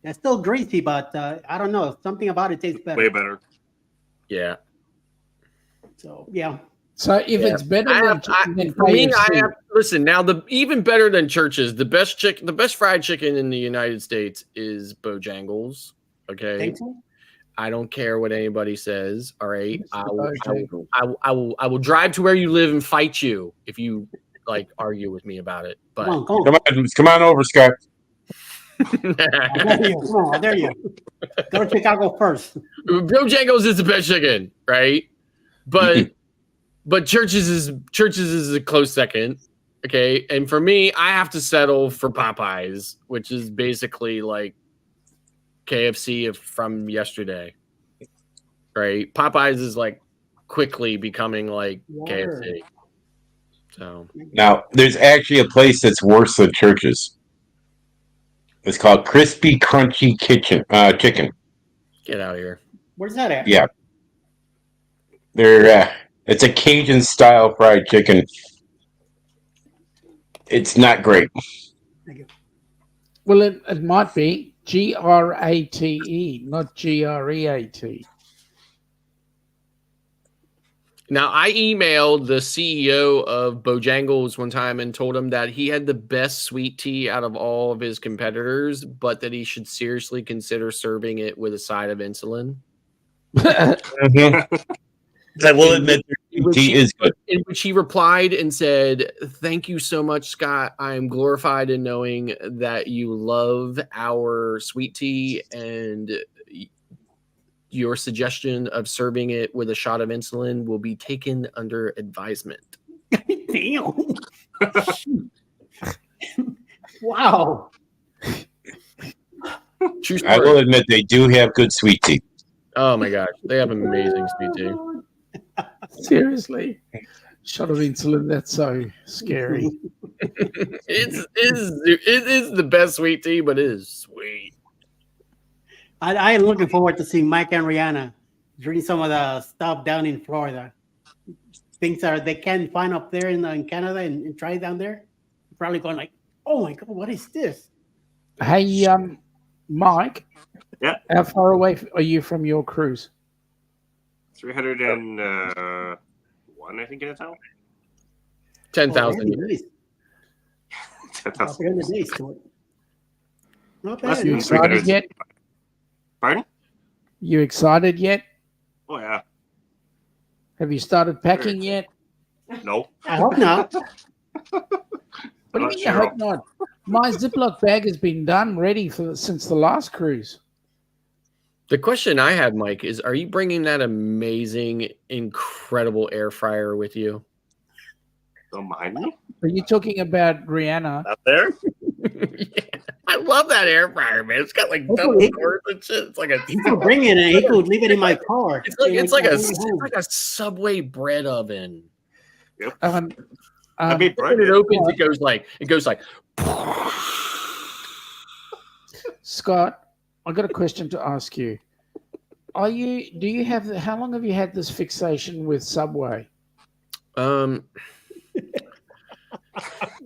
It's still greasy, but I don't know. Something about it tastes better. Way better. Yeah. So, yeah. So if it's better than chicken than For me, KFC, listen. Now, the even better than Church's, the best fried chicken in the United States is Bojangles. Okay, Think so? I don't care what anybody says. All right, I Bojangles. will drive to where you live and fight you if you argue with me about it. But Come on. Come on over, Scott. There you. Come on, there you. Go to Chicago first. Bojangles is the best chicken, right? But Church's is a close second. Okay, and for me, I have to settle for Popeyes, which is basically like KFC from yesterday, right? Popeyes is like quickly becoming like Water. KFC. So Now, there's actually a place that's worse than Church's. It's called Crispy Crunchy Chicken. get out of here. Where's that at? Yeah. It's a Cajun style fried chicken. It's not great. well, it might be GRATE, not GREAT. Now, I emailed the CEO of Bojangles one time and told him that he had the best sweet tea out of all of his competitors, but that he should seriously consider serving it with a side of insulin. I will admit, tea is good. In which he replied and said, "Thank you so much, Scott. I am glorified in knowing that you love our sweet tea, and your suggestion of serving it with a shot of insulin will be taken under advisement." Damn. Wow. True I story. will admit they do have good sweet tea. Oh my gosh, they have amazing sweet tea. Seriously. Shot of insulin, that's so scary. It is the best sweet tea, but it is sweet. I am looking forward to seeing Mike and Rihanna drink some of the stuff down in Florida. Things that they can't find up there in Canada and try it down there. Probably going like, oh my God, what is this? Hey, Mike. Yeah. How far away are you from your cruise? 301, I think, in a town. 10,000. Oh, nice. 10,000. 300 days to it. Not Less bad. You than not excited 300. yet? Pardon? You excited yet? Oh, yeah. Have you started packing yet? No. I hope not. What do you Not mean you sure. hope not? My Ziploc bag has been done, ready since the last cruise. The question I have, Mike, is: are you bringing that amazing, incredible air fryer with you? Don't mind me. Are you talking about Rihanna? Out there? Yeah, I love that air fryer, man. It's got like That's double what he- doors and shit. It's like a He could bring it and he could leave it in my car. it's like a Subway bread oven. Um, I mean, When it opens, it goes like Scott, I got a question to ask you. How long have you had this fixation with Subway?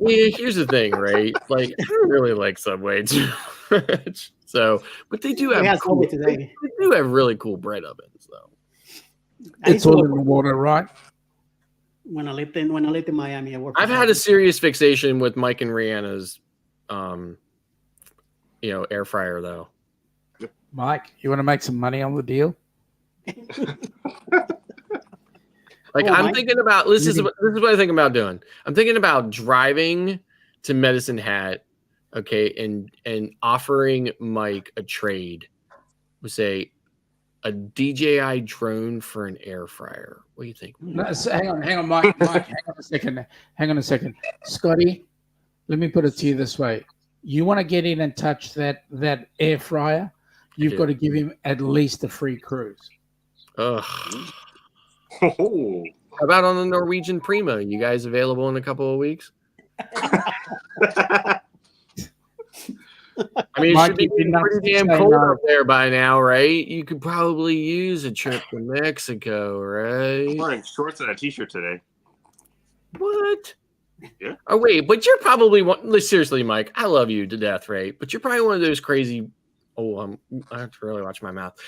Yeah, here's the thing, right? Like, I don't really like Subway too much. So, but they do have We had cool, Subway today. they do have really cool bread ovens, though. It's all in the water, right? When I lived in Miami, I worked. I've had a serious fixation with Mike and Rihanna's, air fryer though. Mike, you want to make some money on the deal? Like Oh, I'm Mike. thinking about this is what I'm thinking about doing. I'm thinking about driving to Medicine Hat, okay, and offering Mike a trade. We say a DJI drone for an air fryer. What do you think? No, so hang on, Mike, hang on a second. Scotty, let me put it to you this way. You want to get in and touch that air fryer, you've do. got to give him at least a free cruise. Ugh. Oh. How about on the Norwegian Prima? You guys available in a couple of weeks? I mean, it Mike, should be you've been pretty nuts to damn say cold no. up there by now, right? You could probably use a trip to Mexico, right? I'm wearing shorts and a t-shirt today. What? Yeah. Oh wait, but you're probably one. Seriously, Mike, I love you to death, right? But you're probably one of those crazy. Oh, I have to really watch my mouth.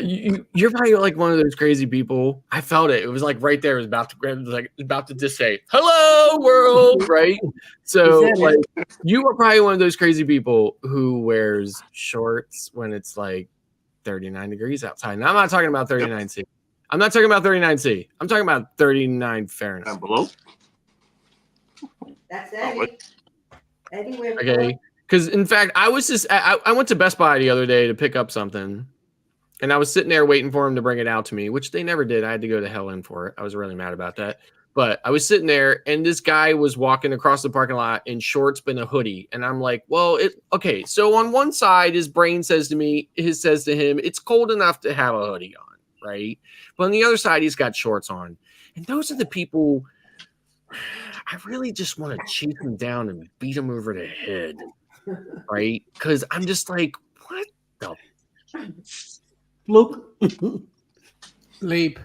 You're probably like one of those crazy people. I felt it. It was like right there. It was about to just say "Hello, world," right? So You said like, it. you are probably one of those crazy people who wears shorts when it's like 39 degrees outside. And I'm not talking about 39C. I'm not talking about 39C. I'm talking about 39 Fahrenheit. Down below. That's Oh, what? Eddie. We're Okay. Because in fact, I went to Best Buy the other day to pick up something, and I was sitting there waiting for them to bring it out to me, which they never did. I had to go to hell in for it. I was really mad about that. But I was sitting there, and this guy was walking across the parking lot in shorts but a hoodie, and I'm like, "Well, okay." So on one side, his brain says to him, "It's cold enough to have a hoodie on, right?" But on the other side, he's got shorts on, and those are the people. I really just want to chase them down and beat them over the head. Right? Because I'm just like, what the? Luke. Leap.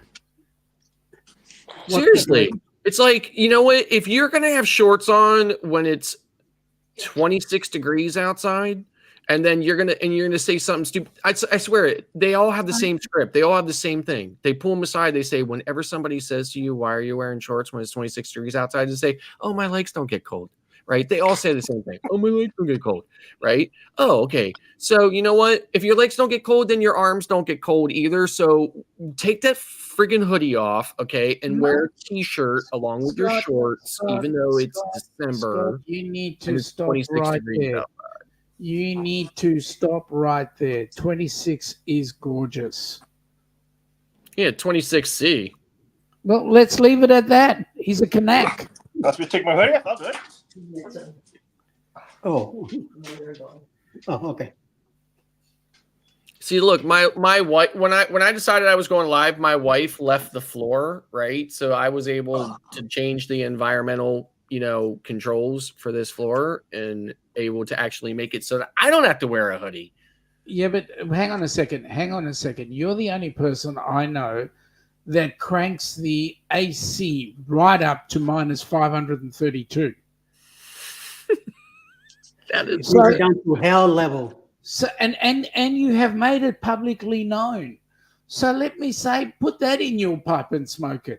Seriously. It's like, you know what? If you're going to have shorts on when it's 26 degrees outside, and then you're going to say something stupid, I swear it, they all have the same script. They all have the same thing. They pull them aside. They say, whenever somebody says to you, why are you wearing shorts when it's 26 degrees outside? Just say, oh, my legs don't get cold. Right? They all say the same thing. Oh, my legs don't get cold. Right? Oh, okay. So you know what? If your legs don't get cold, then your arms don't get cold either. So take that friggin' hoodie off, okay, and wear a t-shirt along with your shorts, even though it's December. You need and to it's stop 26 right degrees there. out. You need to stop right there. 26 is gorgeous. Yeah, 26C. Well, let's leave it at that. He's a Kanak. Let's me take my hoodie off. I'll do it. Oh. Oh, okay. See, look, my wife when I decided I was going live, my wife left the floor, right? So I was able to change the environmental, controls for this floor and able to actually make it so that I don't have to wear a hoodie. Yeah, but hang on a second. You're the only person I know that cranks the AC right up to minus 532. That is So- We're down to hell level. So and you have made it publicly known. So let me say, put that in your pipe and smoke it.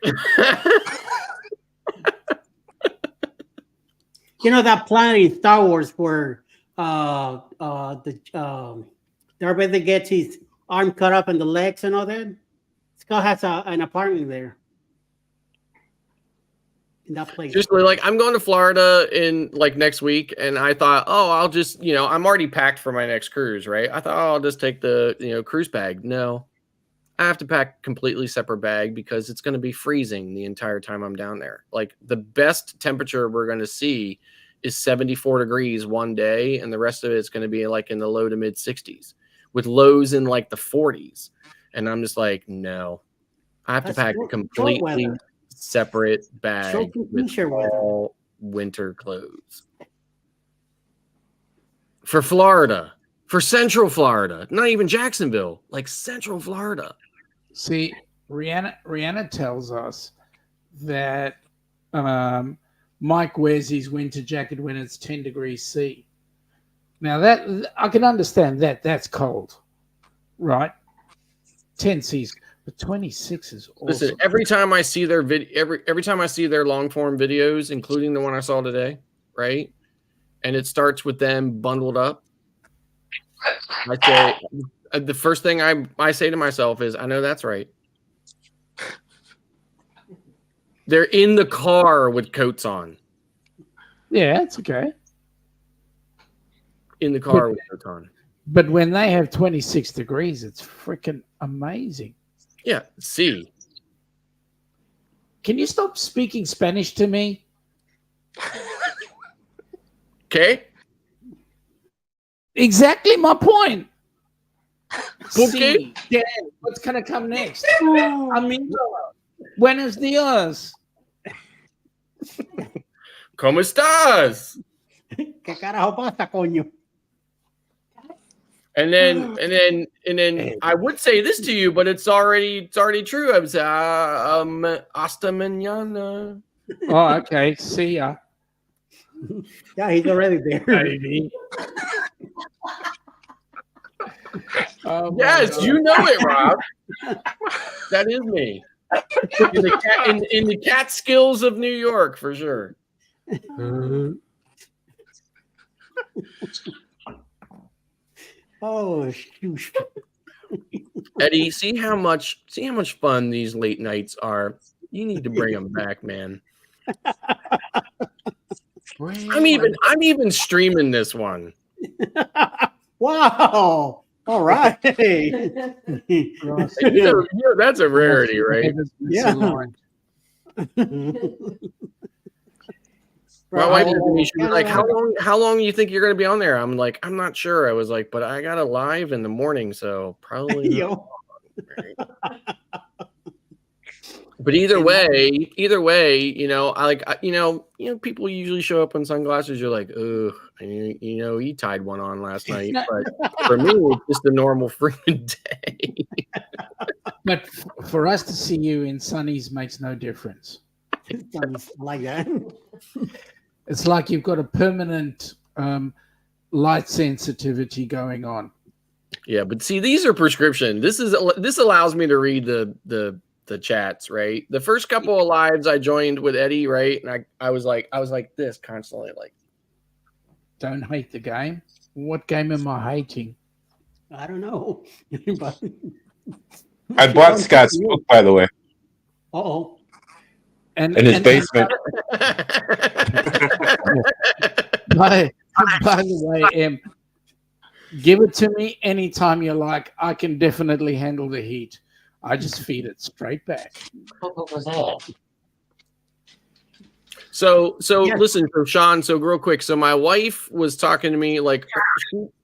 You know that planet in Star Wars where Darth Vader gets his arm cut up and the legs and all that? Scott has an apartment there. In that place. Seriously, like I'm going to Florida in like next week, and I thought, oh, I'll just, I'm already packed for my next cruise, right? I thought, oh, I'll just take the, cruise bag. No, I have to pack a completely separate bag because it's going to be freezing the entire time I'm down there. Like the best temperature we're going to see is 74 degrees one day, and the rest of it's going to be like in the low to mid 60s with lows in like the 40s. And I'm just like, no, I have to pack a completely separate bag with all winter clothes for Florida, for Central Florida, not even Jacksonville, like Central Florida. See, Rihanna tells us that Mike wears his winter jacket when it's 10 degrees C. Now that I can understand that's cold, right? 10 C's. But 26 is awesome. Listen, every time I see their every time I see their long form videos, including the one I saw today, right? And it starts with them bundled up. I say the first thing I say to myself is, I know that's right. They're in the car with coats on. Yeah, it's okay. In the car with coats on. But when they have 26 degrees, it's freaking amazing. Yeah, see. Can you stop speaking Spanish to me? Okay. Exactly my point. Okay. Sí, Dan, what's going to come next? Amigo, buenos dias. ¿Cómo estás? ¿Qué carajo pasa, coño? And then I would say this to you, but it's already true. I would say hasta mañana. Oh, okay. See ya. Yeah, he's already there. Baby. Oh, my Yes, God. you know it, Rob. That is me. In the Catskills of New York, for sure. Oh, shoot. Eddie, see how much fun these late nights are. You need to bring them back, man. I'm even streaming this one. Wow. All right. That's a rarity, right? Yeah. My wife looked at me, she was like, how long do you think you're gonna be on there? I'm like, I'm not sure. I was like, but I got a live in the morning, so probably not. Yo. But either way, people usually show up in sunglasses. You're like, ugh, he tied one on last night. But for me, it's just a normal freaking day. But for us to see you in sunnies makes no difference. Sounds like that. It's like you've got a permanent light sensitivity going on. Yeah, but see, these are prescription. This allows me to read the chats, right? The first couple of lives I joined with Eddie, right? And I was like this constantly, like, Don't hate the game. What game am I hating? I don't know. But I bought Scott's book, by the way, uh-oh. And in his and- basement. By the way, give it to me anytime you like. I can definitely handle the heat. I just feed it straight back. What was that? So Yes. listen, so Sean, so real quick. So my wife was talking to me, like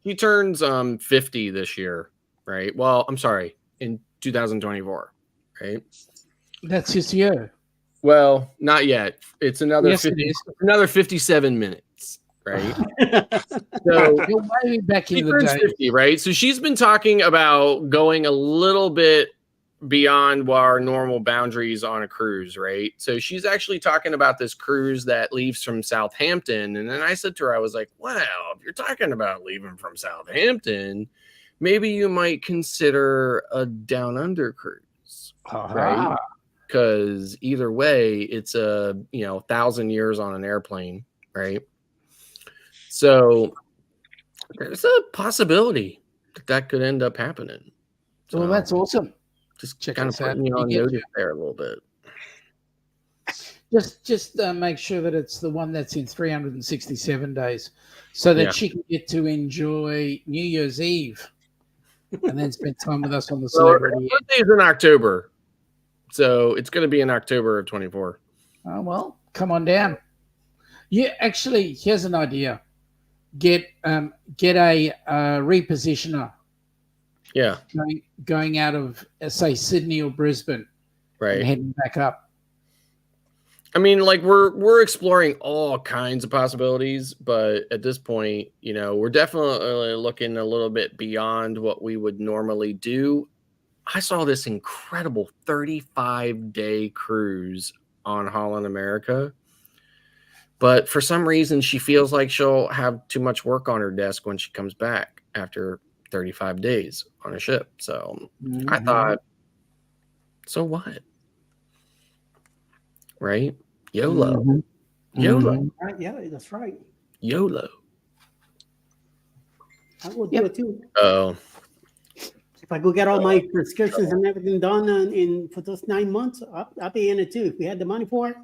she turns 50 this year, right? Well, I'm sorry, in 2024, right? That's just you. Well, not yet. It's another Yes, it 50, is. another 57 minutes, right? So You're way back she in the turns day. 50, right? So she's been talking about going a little bit beyond our normal boundaries on a cruise, right? So she's actually talking about this cruise that leaves from Southampton. And then I said to her, I was like, well, if you're talking about leaving from Southampton, maybe you might consider a down under cruise, right? Because either way, it's 1,000 years on an airplane, right? So there's a possibility that could end up happening. So Well, that's awesome. just check kind of us out. putting you on You get- notice there a little bit. Just make sure that it's the one that's in 367 days so that Yeah. she can get to enjoy New Year's Eve and then spend time with us on the So her celebrity. birthday's in October, so it's going to be in October of 24. Oh, well, come on down. Yeah, actually, here's an idea. Get a repositioner Yeah, going out of, say, Sydney or Brisbane and right. heading back up. I mean, like we're exploring all kinds of possibilities, but at this point, we're definitely looking a little bit beyond what we would normally do. I saw this incredible 35-day cruise on Holland America, but for some reason, she feels like she'll have too much work on her desk when she comes back after 35 days on a ship. So I thought, So what? Right? YOLO. Mhm. YOLO. Mhm. Right? Yeah, that's right. YOLO. I will do Yep. it too. Oh, If I go get all my prescriptions and everything done for those 9 months, I'll be in it too. If we had the money for it,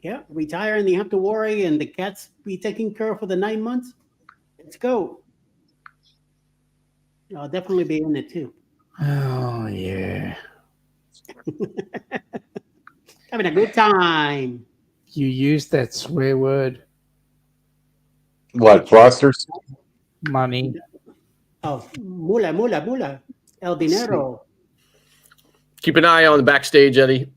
yeah, retire and you have to worry, and the cats be taken care of for the 9 months. Let's go. I'll definitely be in it too. Oh yeah. Having a good time. You used that swear word, What, Frosters? money. Oh, mula, el dinero. keep an eye on the backstage, Eddie.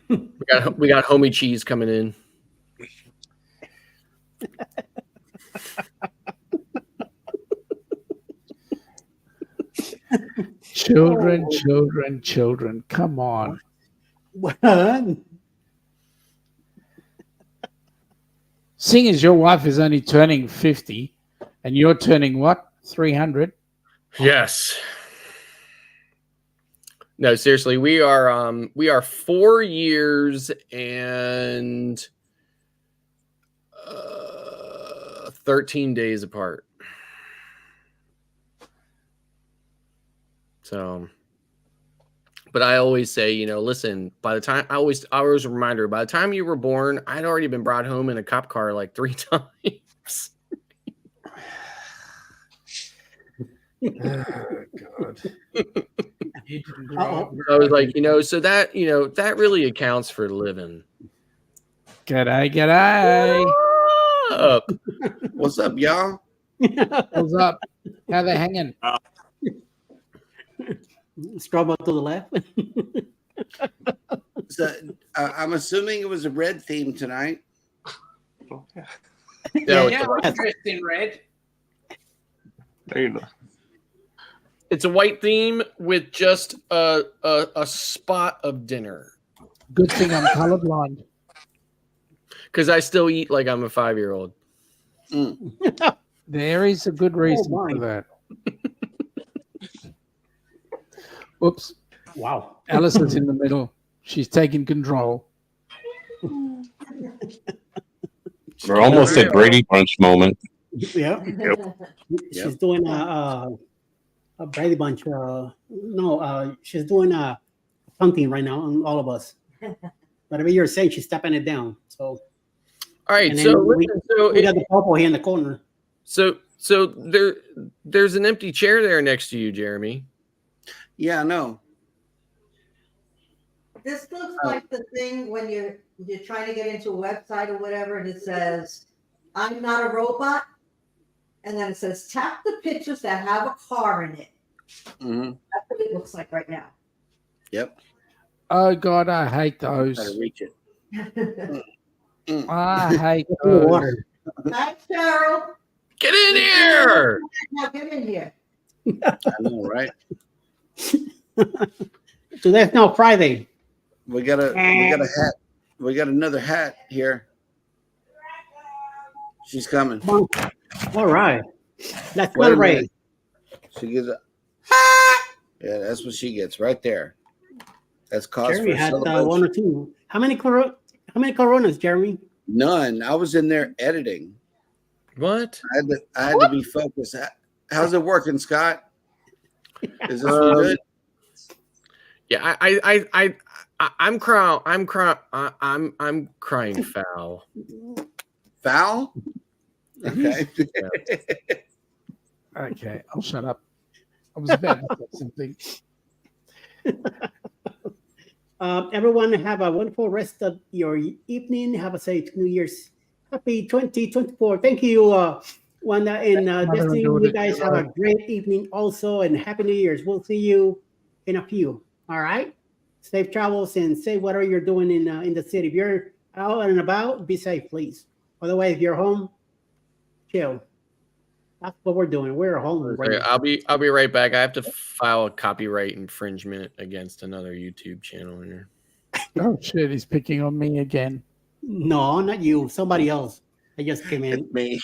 We got homie cheese coming in. Children, Oh. children, children. Come on. What? Seeing as your wife is only turning 50 and you're turning what? 300? Yes. No, seriously, we are 4 years and 13 days apart. So, but I always say, you know, listen, by the time I always a reminder, by the time you were born, I'd already been brought home in a cop car like 3 times. Oh, God. You didn't grow up. I was like, you know, so that, you know, that really accounts for living. G'day, g'day. Up. What's up, y'all? What's up? How they hanging? Scrub up to the left. So, I'm assuming it was a red theme tonight. Oh, yeah. No, Yeah, I'm dressed in red. There you go. it's a white theme with just a spot of dinner. Good thing I'm colorblind. Because I still eat like I'm a 5-year-old. There is a good reason my. for that. Oops. Wow. Alice is in the middle. She's taking control. We're almost at Brady Bunch moment. Yeah. Yep. She's doing a Brady Bunch. She's doing something right now on all of us. Whatever you're saying, she's stepping it down. So, All right, and then so we listen, got the purple here in the corner. so there's an empty chair there next to you, Jeremy. Yeah, no. This looks like the thing when you're trying to get into a website or whatever, and it says, "I'm not a robot," and then it says, "Tap the pictures that have a car in it." Hmm. That's what it looks like right now. Yep. Oh, God, I hate Gotta those. reach it. I hate The those. water. Hi, Cheryl. Get in here! Now get in here. I know, right? So that's now Friday. We got a hat. We got another hat here. She's coming. All right. Let's Wait a celebrate. minute. She gets a. Yeah, that's what she gets right there. That's cause Jeremy for had celebration. one or two. How many coronas, Jeremy? None. I was in there editing. What? I had to be focused. How's it working, Scott? Is this one good? Yeah, I'm crying foul. Foul? Okay. Okay, I'll shut up. I was about to say something. Everyone have a wonderful rest of your evening. Have a safe New Year's. Happy 2024. Thank you, Wanda and Destiny. You guys have a great evening also, and Happy New Year's. We'll see you in a few. All right? Safe travels and say whatever you're doing in the city. If you're out and about, be safe, please. Otherwise, if you're home, chill. That's what we're doing. We're home right Okay, now. I'll be right back. I have to file a copyright infringement against another YouTube channel here. Oh, shit, he's picking on me again. No, not you. Somebody else. I just came in. Me.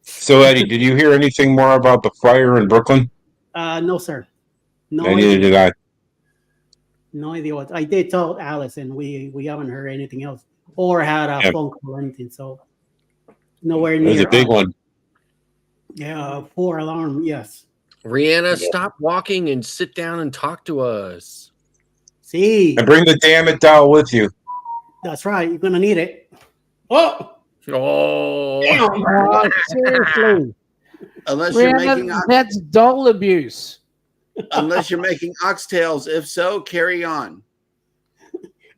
So Eddie, did you hear anything more about the fire in Brooklyn? No, sir. No Neither idea. did I. No idea what I did tell Alice, and we haven't heard anything else or had a Yeah. phone call or anything. So nowhere It near. was a big us. one. Yeah, 4 alarm. Yes. Rihanna, stop walking and sit down and talk to us. See, And bring the damn it doll with you. that's right. You're gonna need it. Oh, Oh, Oh, seriously. Unless you're making Rihanna, that's doll abuse. oxtails. If so, carry on.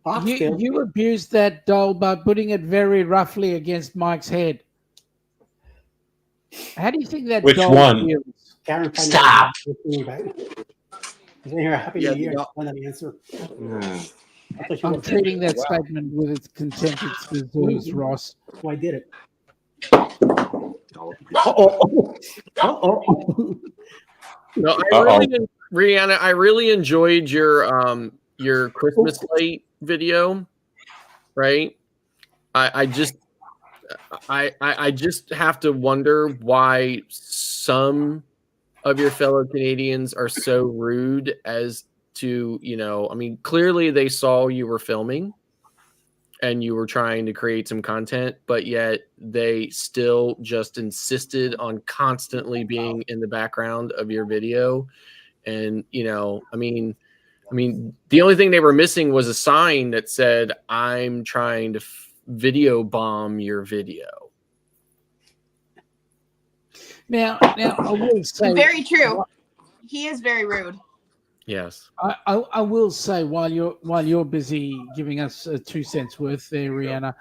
oxtail. You abused that doll by putting it very roughly against Mike's head. How do you think that Which doll one? feels? Karen, find Stop. out. Is in here? Happy Yeah, New Year. the doll- One of the answer. I thought you I'm were- treating that Wow. statement with its contempt it deserves, Ross. So I did it. Oh. no, Uh-oh. Rihanna, I really enjoyed your Christmas light video, right? I just have to wonder why some of your fellow Canadians are so rude as to, I mean, clearly they saw you were filming and you were trying to create some content, but yet they still just insisted on constantly being in the background of your video. And, I mean, the only thing they were missing was a sign that said, "I'm trying to video bomb your video." Now, I will say Very true. He is very rude. Yes. I will say while you're busy giving us 2 cents worth there, Rihanna,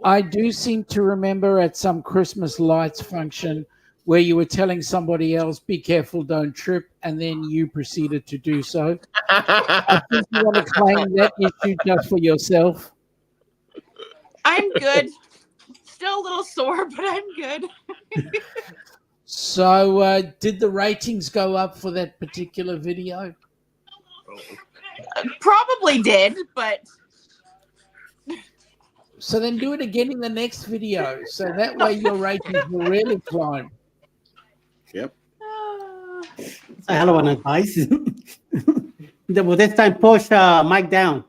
I do seem to remember at some Christmas lights function where you were telling somebody else, "Be careful, don't trip," and then you proceeded to do so. I think you want to claim that issue just for yourself. I'm good. Still a little sore, but I'm good. So, did the ratings go up for that particular video? Probably did, but So then do it again in the next video, so that way your ratings will really climb. It's a hell of an advice. Well, this time push Mike down.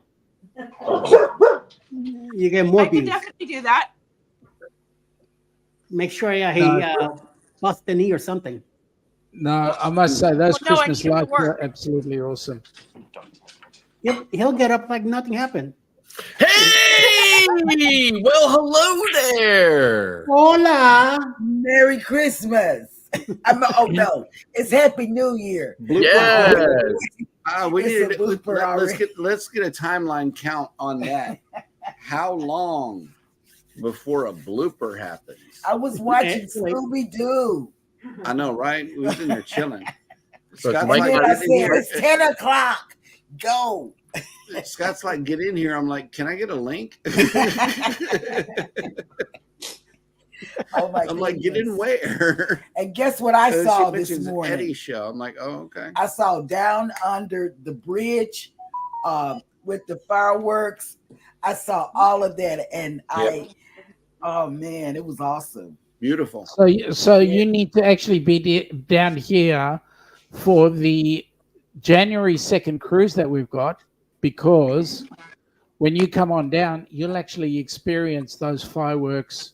You get more I could views. definitely do that. Make sure he busts the knee or something. No, I must say those Well, no, I Christmas need it to lights work. are absolutely awesome. He'll get up like nothing happened. Hey! Well, hello there. Hola. Merry Christmas. Oh no, it's Happy New Year. Yes. We It's need a blooper already. let's get a timeline count on that. How long before a blooper happens? I was watching Excellent. Scooby Doo. I know, right? We was in there chilling. So Scott's Mike like, And I get said, in here. it's 10 o'clock. Go. Scott's like, get in here. I'm like, can I get a link? Oh my I'm like, get in goodness. where? And guess what I And saw she this mentions morning? Eddie's show. I'm like, oh, okay. I saw Down Under the Bridge with the fireworks. I saw all of that, and oh man, it was awesome. Beautiful. So you need to actually be down here for the January 2nd cruise that we've got, because when you come on down, you'll actually experience those fireworks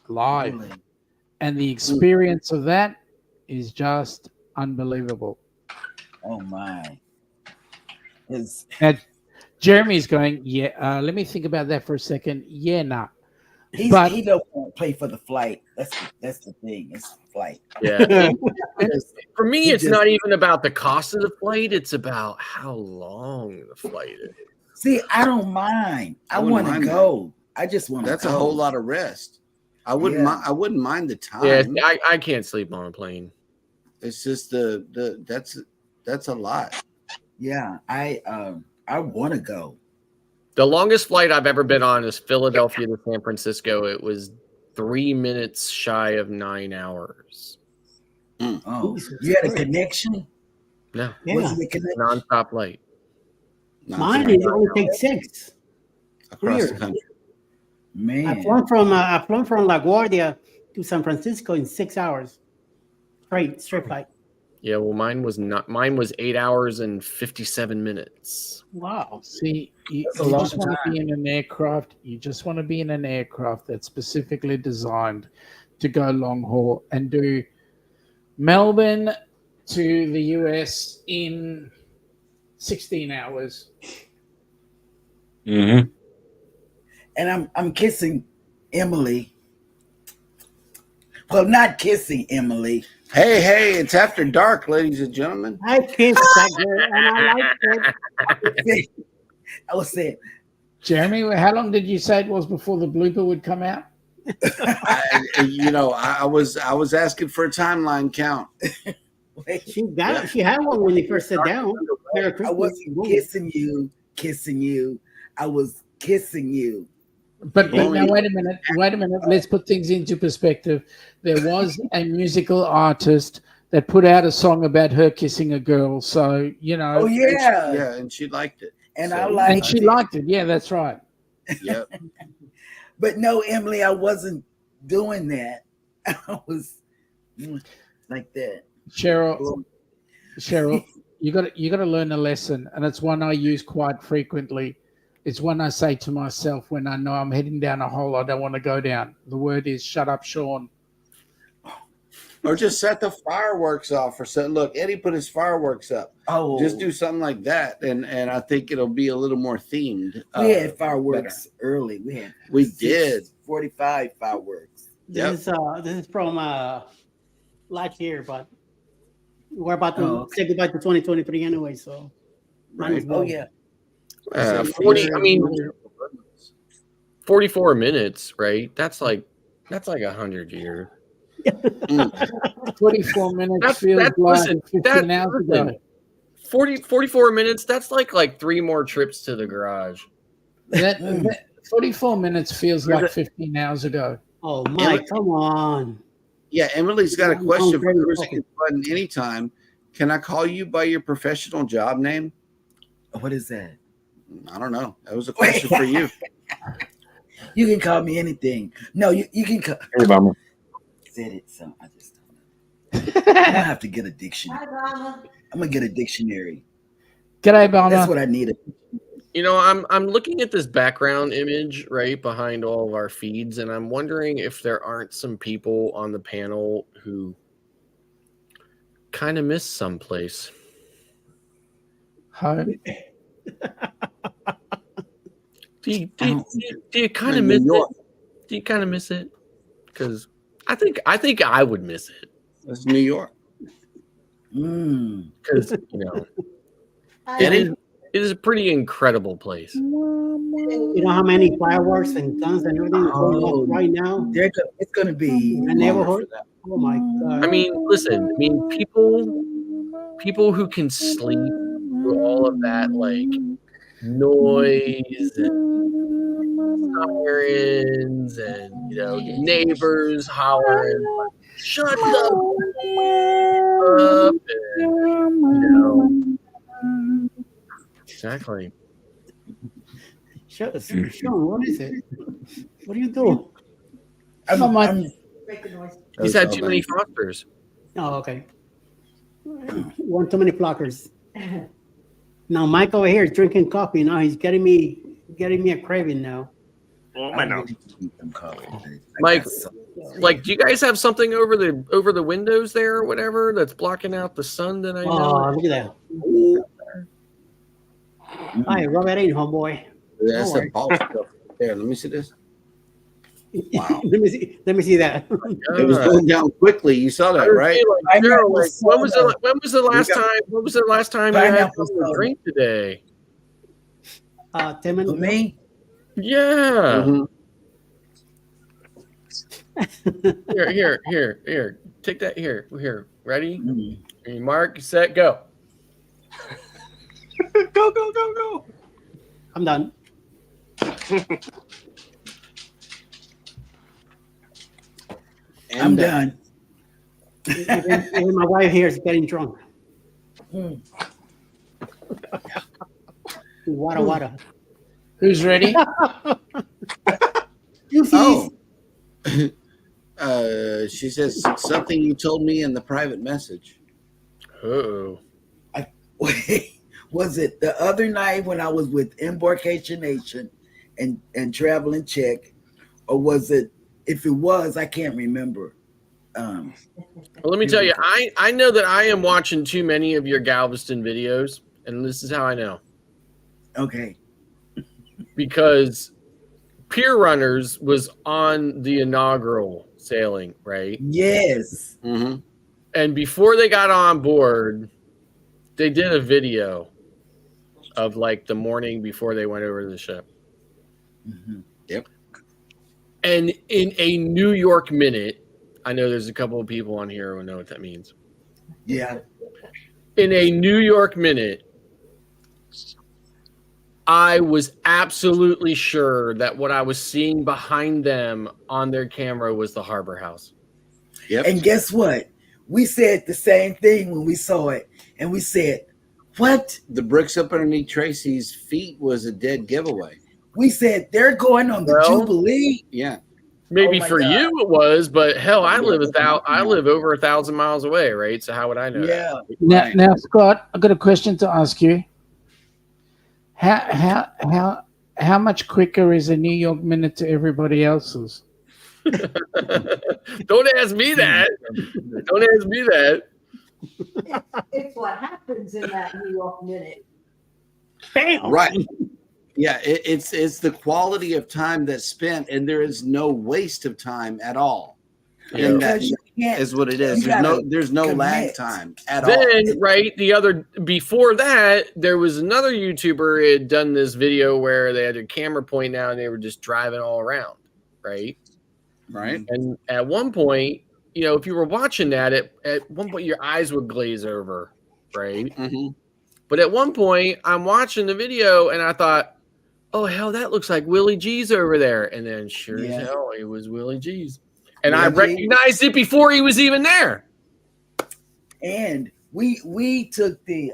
live. Really. And the experience of that is just unbelievable. Oh my. It's, Now, Jeremy's going, yeah, let me think about that for a second. Yeah, nah. he don't want to play for the flight. That's the thing. It's the flight. Yeah. For me, He it's just- not even about the cost of the flight. It's about how long the flight is. See, I don't mind. I wouldn't want to mind go. I just want to. That's a whole lot of rest. I wouldn't Yeah. mind. I wouldn't mind the time. Yeah, I can't sleep on a plane. It's just that's a lot. Yeah, I want to go. The longest flight I've ever been on is Philadelphia to San Francisco. It was 3 minutes shy of 9 hours. Oh, Jesus you had a Christ. connection? No, Yeah. Was it a connection? non-stop flight. Mine is only take 6. across the Weird. country. Man. I flown from LaGuardia to San Francisco in 6 hours. Straight flight. Yeah, well, mine was 8 hours and 57 minutes. Wow. See, you That's a long just want to be in an aircraft. You just want to be in an aircraft that's specifically designed to go long haul and do Melbourne to the US in 16 hours. Mm-hmm. And I'm kissing Emily. Well, not kissing Emily. Hey, it's after dark, ladies and gentlemen. I kissed that girl and I liked it. I was saying, Jeremy, how long did you say it was before the blooper would come out? I was asking for a timeline count. She had one when they first sat down. I wasn't kissing you. I was kissing you. But now, wait a minute. Let's put things into perspective. There was a musical artist that put out a song about her kissing a girl. So, Oh yeah. Yeah, and she liked it. And So- I liked and she liked it. Yeah, that's right. Yep. But no, Emily, I wasn't doing that. I was like that. Cheryl, you got to learn a lesson, and it's one I use quite frequently. It's one I say to myself when I know I'm heading down a hole I don't want to go down. The word is "shut up, Sean." Or just set the fireworks off or something. Look, Eddie put his fireworks up. Oh, Just do something like that, and I think it'll be a little more themed. we had fireworks early. We did 45 fireworks. This is from last year, but we're about to say goodbye to 2023 anyway. So, might as well. Oh yeah. 40. I mean, 44 minutes, right? That's like 100 years. 44 minutes That's- feels that's- like listen, 15 hours ago. listen. 44 minutes. That's like 3 more trips to the garage. That 44 minutes feels like 15 hours ago. Oh, Mike, come on. Yeah, Emily's got a I'm question for very Cruising Button anytime. Can I call you by your professional job name? What is that? I don't know. That was a question for you. You can call me anything. No, you can call. Hey, Mama. Said it, so I just don't know. I'm gonna have to get a dictionary. Hi, Mama. I'm gonna get a dictionary. G'day, Bomber. That's what I needed. I'm looking at this background image right behind all of our feeds, and I'm wondering if there aren't some people on the panel who kind of miss someplace. Home. Do you kind of miss it? Do you kind of miss it? Because I think I would miss it. That's New York. Because Hi, it is a pretty incredible place. You know how many fireworks and guns and everything is going off right now It's gonna be in the neighborhood? Oh my God. I mean, listen. I mean, people who can sleep through all of that like noise and sirens and neighbors hollering, shut up, and, exactly. Sean, what is it? What do you do? Make the noise. He's had too many Fosters. Oh, okay. One too many blockers. Now Mike over here is drinking coffee. Now he's getting me a craving now. Oh, I know. Mike, like, do you guys have something over the windows there or whatever that's blocking out the sun that I know? Oh, look at that. Hi, rub it in, homeboy. That's Don't the worry. ball stuff. There, let me see this. Wow. Let me see that. It was going down quickly. You saw that, right? Like, Daryl, like, when was the last time you had Pineapple something to soda. drink today? 10 minutes. me. Yeah. Mhm. Here. Take that here. Here. Ready? Ready, Mark, set, go. Go. I'm done. I'm done. Even my wife here is getting drunk. Wada. Who's ready? Oh. She says something you told me in the private message. Oh. Was it the other night when I was with Embarkation Nation and Traveling Check, or was it? If it was, I can't remember. Well, let me tell you, I know that I am watching too many of your Galveston videos, and this is how I know. Okay. Because Pier Runners was on the inaugural sailing, right? Yes. Mm-hmm. And before they got on board, they did a video of like the morning before they went over to the ship. Mm-hmm. Yep. And in a New York minute, I know there's a couple of people on here who know what that means. Yeah. In a New York minute, I was absolutely sure that what I was seeing behind them on their camera was the Harbor House. Yep. And guess what? We said the same thing when we saw it, and we said, "What?" The bricks up underneath Tracy's feet was a dead giveaway. We said they're going on the Well, Jubilee. Yeah. Maybe Oh my for God. you it was, but hell, I live over 1,000 miles away, right? So how would I know? Yeah. that? Now, Scott, I've got a question to ask you. How much quicker is a New York minute to everybody else's? Don't ask me that. Don't ask me that. It's what happens in that New York minute. Bam. Right. Yeah, it's the quality of time that's spent, and there is no waste of time at all. And that Because you can't- is what it is. you gotta There's no lag commit. time at all. Then, right, before that, there was another YouTuber who had done this video where they had a camera point out and they were just driving all around, right? Right. And at one point, you know, if you were watching that, at one point your eyes would glaze over, right? Mm-hmm. But at one point, I'm watching the video and I thought, oh, hell, that looks like Willie G's over there. And then sure Yeah. as hell, it was Willie G's. And I Willie G. recognized it before he was even there. And we took the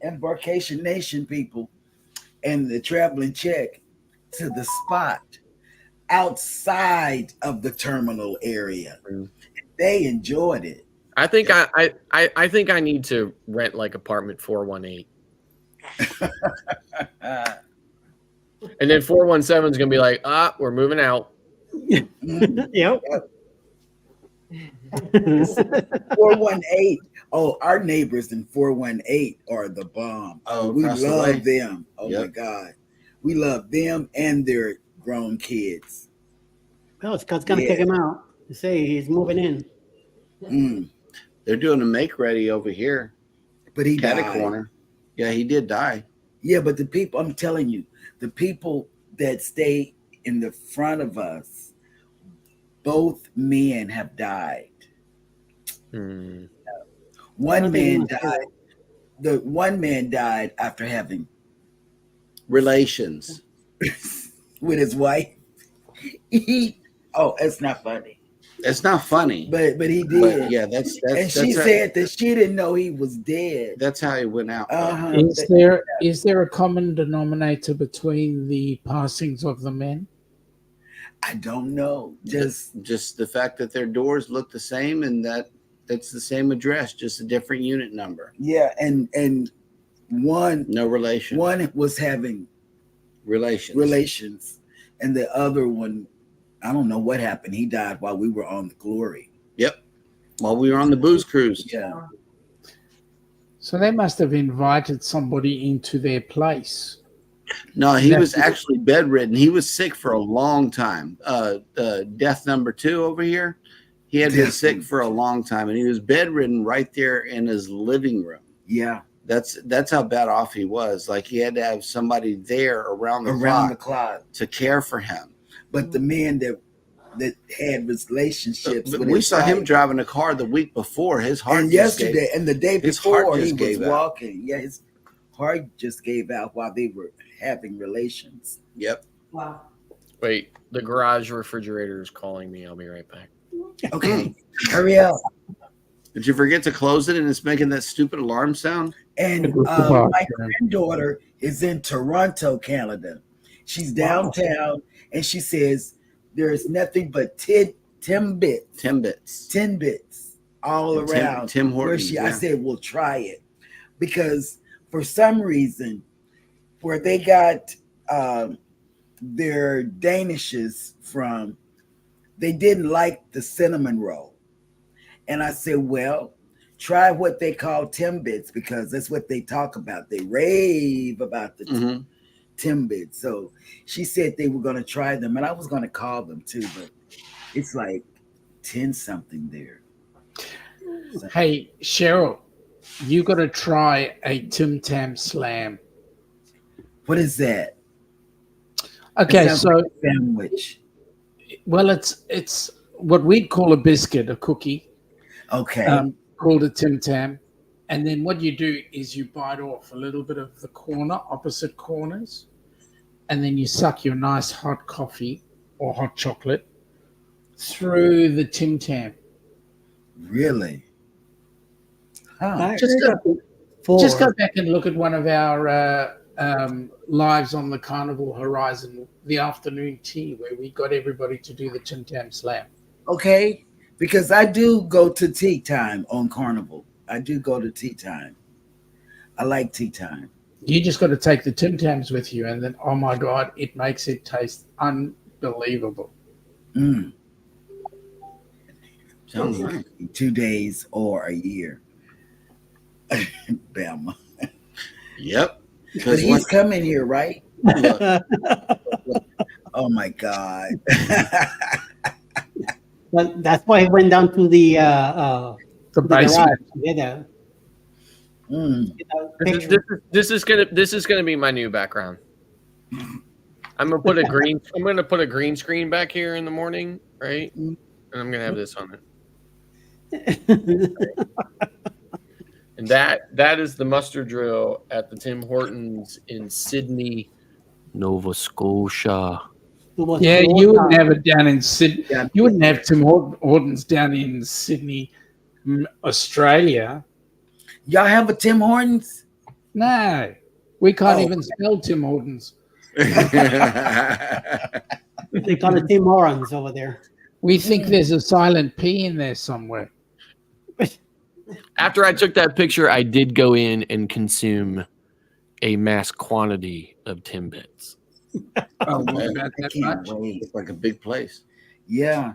Embarkation Nation people and the Traveling Check to the spot outside of the terminal area. Mm. They enjoyed it. I think I think I need to rent like apartment 418. And then 417 is going to be like, we're moving out. Yep. 418. Oh, our neighbors in 418 are the bomb. Oh, we across the way. love them. Oh my Yep. God. We love them and their grown kids. Well, Scott's gonna Yeah. kick him out. To say he's moving in. Mm. They're doing a make ready over here. But he Catty died. corner. Yeah, he did die. Yeah, but the people, I'm telling you, the people that stay in the front of us, both men have died. Hmm. One I think man he died. The one man died after having Relations. with his wife. It's not funny, It's not funny. but he did. But yeah, that's and she how- said that she didn't know he was dead. that's how he went out. Uh-huh. Is there a common denominator between the passings of the men? I don't know. Just the fact that their doors look the same and that it's the same address, just a different unit number. Yeah, and one No relation. one was having relations, and the other one, I don't know what happened. He died while we were on the Glory. Yep. While we were on the booze cruise. Yeah. So they must have invited somebody into their place. No, he That's- was actually bedridden. He was sick for a long time. Death number 2 over here. He had been Death sick number for a long time, and he was bedridden right there in his living room. Yeah. That's how bad off he was. Like he had to have somebody there around the Around the clock clock. to care for him. But the men that had relationships But with we his saw him wife, driving a car the week before. His heart and just yesterday gave- and the day his heart before he just was gave out. walking. Yeah, his heart just gave out while they were having relations. Yep. Wow. Wait, the garage refrigerator is calling me. I'll be right back. Okay, hurry up. Did you forget to close it and it's making that stupid alarm sound? And It was the my box, yeah. granddaughter is in Toronto, Canada, She's Wow. downtown, and she says there is nothing but Timbits, Timbits. all And Tim- around. Tim where Hortons, she, I yeah. said, "We'll try it," because for some reason, where they got their Danishes from, they didn't like the cinnamon roll, and I said, "Well, try what they call Timbits because that's what they talk about. They rave about the Mhm. Timbits." So she said they were going to try them, and I was going to call them too, but it's like 10 something there. So, Hey, Cheryl, you got to try a Tim Tam Slam. what is that? Okay, It sounds so like a sandwich. well, it's what we'd call a biscuit, a cookie, Okay. called a Tim Tam, and then what you do is you bite off a little bit of the opposite corners, and then you suck your nice hot coffee or hot chocolate through the Tim Tam. Really? Huh. I Just heard go- of before. Just go back and look at one of our lives on the Carnival Horizon, the afternoon tea, where we got everybody to do the Tim Tam Slam. Okay. Because I do go to tea time on Carnival. I do go to tea time. I like tea time. You just got to take the Tim Tams with you, and then, oh my God, it makes it taste unbelievable. Mm. Sounds nice. 2 days or a year. Bama. Yep. But Because he's coming here, right? look, Oh my God. But that's why he went down to the The the basic. garage. Yeah, Mm. This is gonna be my new background. I'm gonna put a green screen back here in the morning, right? And I'm gonna have this on it. And that is the muster drill at the Tim Hortons in Sydney, Nova Scotia. Yeah, you wouldn't have it down in Sydney. Yeah. You wouldn't have Tim Hortons down in Sydney, Australia. Y'all have a Tim Hortons? No, we can't Oh. even spell Tim Hortons. They call it Tim Hortons over there. We think there's a silent P in there somewhere. After I took that picture, I did go in and consume a mass quantity of Timbits. Oh, what Okay. about I that can't much? wait. it's like a big place. Yeah.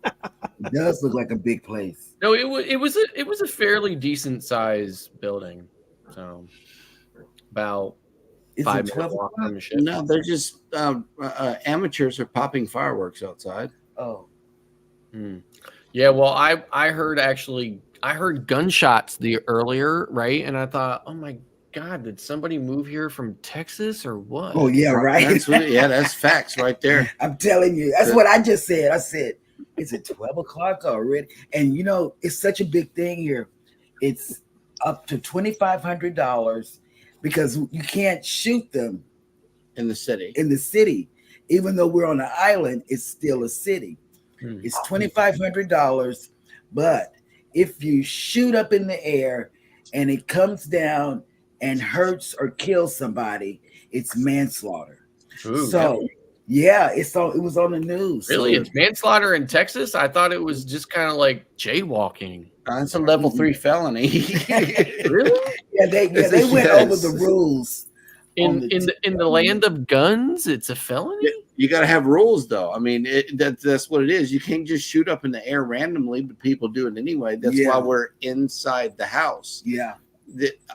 It does look like a big place. No, it was a fairly decent size building. So about Is 5 it minute 12 walk o'clock? from the ship. No, they're just amateurs are popping fireworks outside. Oh. Hmm. Yeah, well, I heard gunshots the earlier, right? And I thought, oh my God, did somebody move here from Texas or what? Oh, yeah, right. That's facts right there. I'm telling you. That's what I just said. I said, is it 12 o'clock already? And, you know, it's such a big thing here. It's up to $2,500 because you can't shoot them In the city. in the city. Even though we're on an island, it's still a city. Hmm. It's $2,500. But if you shoot up in the air and it comes down and hurts or kills somebody, it's manslaughter. Ooh, So yeah, it was on the news. really, So, it's manslaughter in Texas? I thought it was just kind of like jaywalking. It's a level 3 felony. Really? yeah, they Yes. went over the rules. on In the land of guns, it's a felony? You got to have rules, though. I mean, that's what it is. You can't just shoot up in the air randomly, but people do it anyway. That's Yeah. why we're inside the house. Yeah.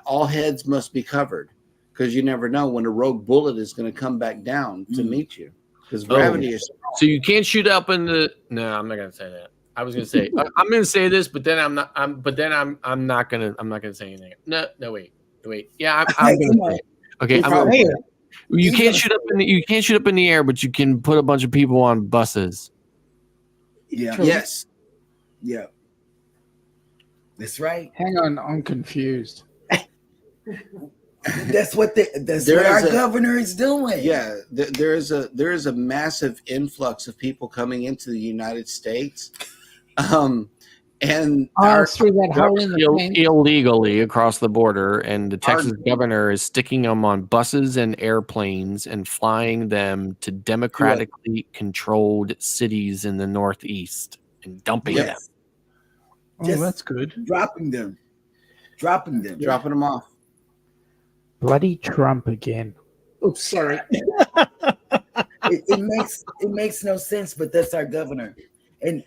All heads must be covered because you never know when a rogue bullet is going to come back down to meet you because gravity is. So you can't shoot up in the. No, I'm not gonna say that. I was gonna say I'm gonna say this, but then I'm not. I'm not gonna say anything. No, wait. Yeah, I'm Come gonna on. say it. Okay, I'm Hey, gonna, you can't shoot up in the air, but you can put a bunch of people on buses. Yeah. Yes. Yeah. That's right. Hang on, I'm confused. That's what that's There what our is a- governor is doing. Yeah, there is a massive influx of people coming into the United States, and through that hole in the fence. illegally across the border, and the Our- Texas governor is sticking them on buses and airplanes and flying them to democratically controlled cities in the Northeast and dumping Yep. them. Oh, Just that's good. dropping them. dropping them off. Bloody Trump again. Oops, sorry. It makes no sense, but that's our governor, and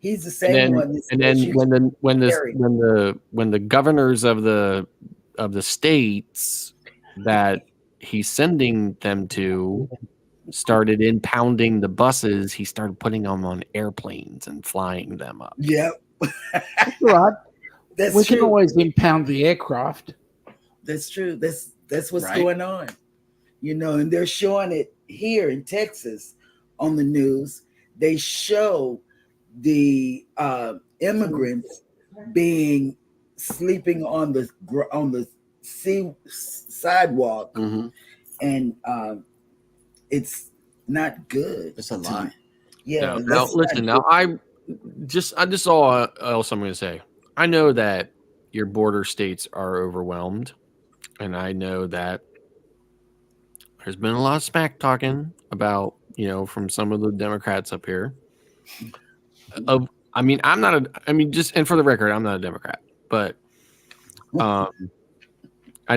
he's the same one. And then when the governors of the states that he's sending them to started impounding the buses, he started putting them on airplanes and flying them up. Yep, That's right. that's We true. can always impound the aircraft. That's true. That's what's Right. going on. And they're showing it here in Texas on the news. They show the immigrants sleeping on the sidewalk, Mhm. and it's not good. It's a lie. Yeah. Now, that's not listen. Now, I just all else I'm going to say. I know that your border states are overwhelmed, and I know that there's been a lot of smack talking about, from some of the Democrats up here. And for the record, I'm not a Democrat, but I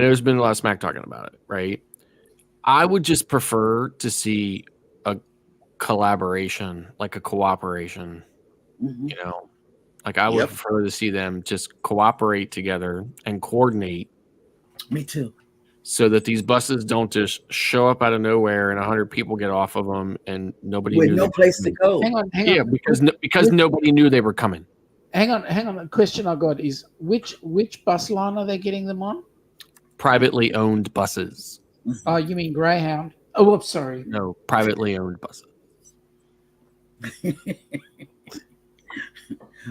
know there's been a lot of smack talking about it, right? I would just prefer to see a collaboration, like a cooperation, Mhm. like I would Yep. prefer to see them just cooperate together and coordinate Me too. so that these buses don't just show up out of nowhere and 100 people get off of them and nobody With knew no they were place to coming. go. Hang on. Yeah, because nobody knew they were coming. Hang on. The question I got is which bus line are they getting them on? Privately owned buses. Oh, you mean Greyhound? Oh, whoops, sorry. No, privately owned buses.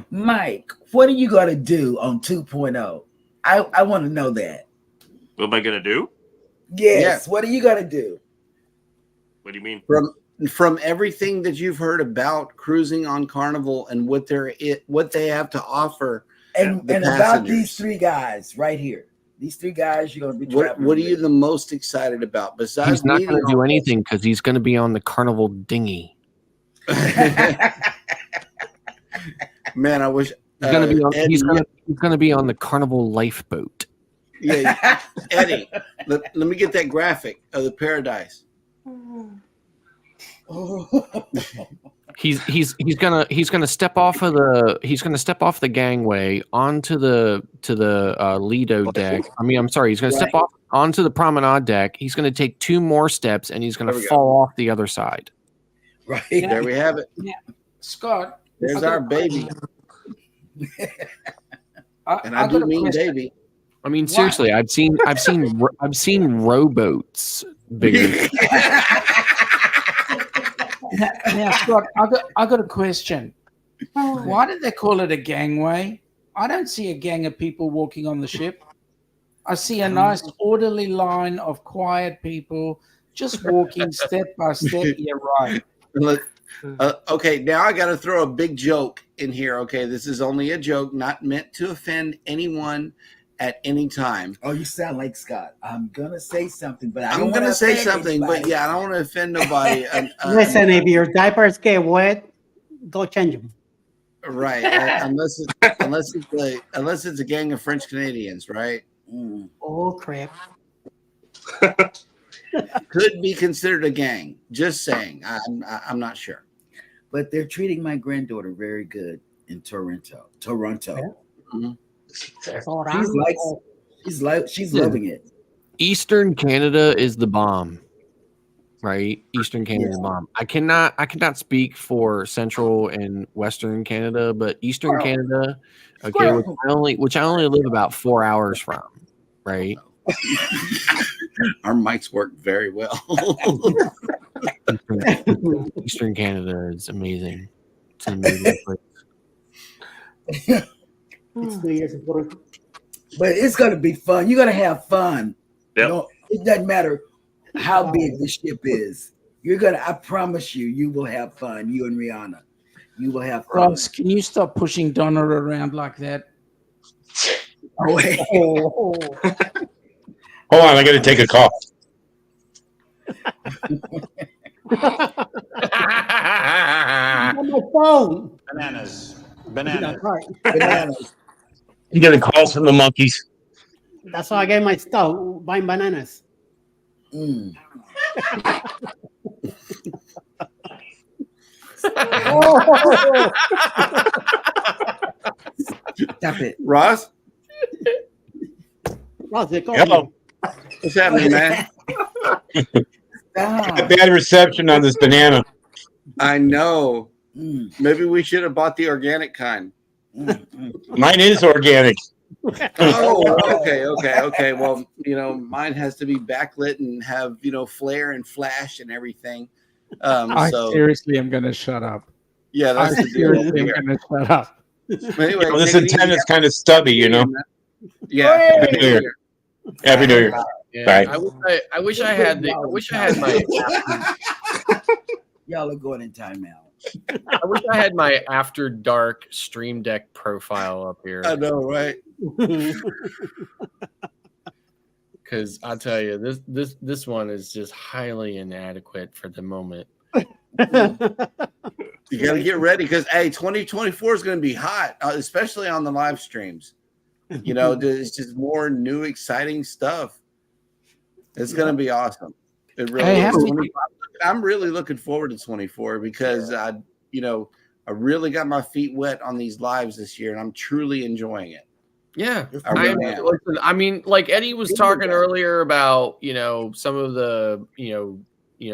Mike, what are you going to do on 2.0? I want to know that. What am I gonna do? Yes. What are you going to do? What do you mean? From everything that you've heard about cruising on Carnival and what they have to offer, And the about passengers. these three guys right here. These three guys you're going to be traveling what are you with. the most excited about besides He's not meeting going to do all anything because he's going to be on the Carnival dinghy. Man, I wish He's going to be on. Eddie, He's going to be on the Carnival lifeboat. yeah, Eddie, let me get that graphic of the paradise. He's gonna step off of the gangway onto the Lido deck. I'm sorry. He's gonna step off onto the promenade deck. He's gonna take 2 more steps and he's gonna There we go. fall off the other side. Right. There we have it. Scott. There's our baby, and I got do a mean question. baby. I mean, seriously, I've seen rowboats bigger. Now, Scott, I got a question. Why did they call it a gangway? I don't see a gang of people walking on the ship. I see a nice orderly line of quiet people just walking step by step. You're right. Look, okay, now I got to throw a big joke in here. Okay, this is only a joke, not meant to offend anyone at any time. Oh, you sound like Scott. I'm going to say something, but I I'm don't going to wanna say offend something, but anybody. yeah, I don't want to offend nobody. Listen, if your diapers get wet, go change them. Right? Unless it's a gang of French Canadians, right? Mm. Oh crap! Could be considered a gang. Just saying. I'm not sure. But they're treating my granddaughter very good in Toronto. Mhm. She's loving it. Eastern Canada is the bomb, right? Eastern Canada is the bomb. I cannot speak for Central and Western Canada, but Eastern Canada, okay, which I only live about 4 hours from, right? Our mics work very well. Eastern Canada is amazing. It's an amazing place. It's 2 years ago. But it's going to be fun. You're going to have fun. Yep. It doesn't matter how big the ship is. I promise you will have fun, you and Rihanna. you will have fun. Ross, can you stop pushing Donna around like that? Oh, wait. Hold on, I got to take a call. On my phone. Bananas. That's right. Bananas. You get a call from the monkeys. That's how I get my stuff, buying bananas. Mm. Oh, Stop it. Ross, Ross, they call Hello. me. what's happening, man? Stop. Bad reception on this banana. I know. Mm, Maybe we should have bought the organic kind. Mine is organic. Oh, okay. Well, mine has to be backlit and have, flare and flash and everything. I So seriously am going to shut up. yeah, I that's the deal. seriously am going to shut up. Anyway, This take it antenna easy. is kind of stubby, you know. Yeah. Happy New Year. Happy New Year. Yeah, Right. I wish I had my y'all are going in timeout. I wish I had my After Dark Stream Deck profile up here, I know, right? because I'll tell you this one is just highly inadequate for the moment. You got to get ready because 2024 is going to be hot, especially on the live streams. There's just more new, exciting stuff. It's going to be awesome. It really Hey, is. how many- I'm really looking forward to 24 because I really got my feet wet on these lives this year, and I'm truly enjoying it. Yeah, I really am. listen, I mean, like Eddie was talking earlier about some of the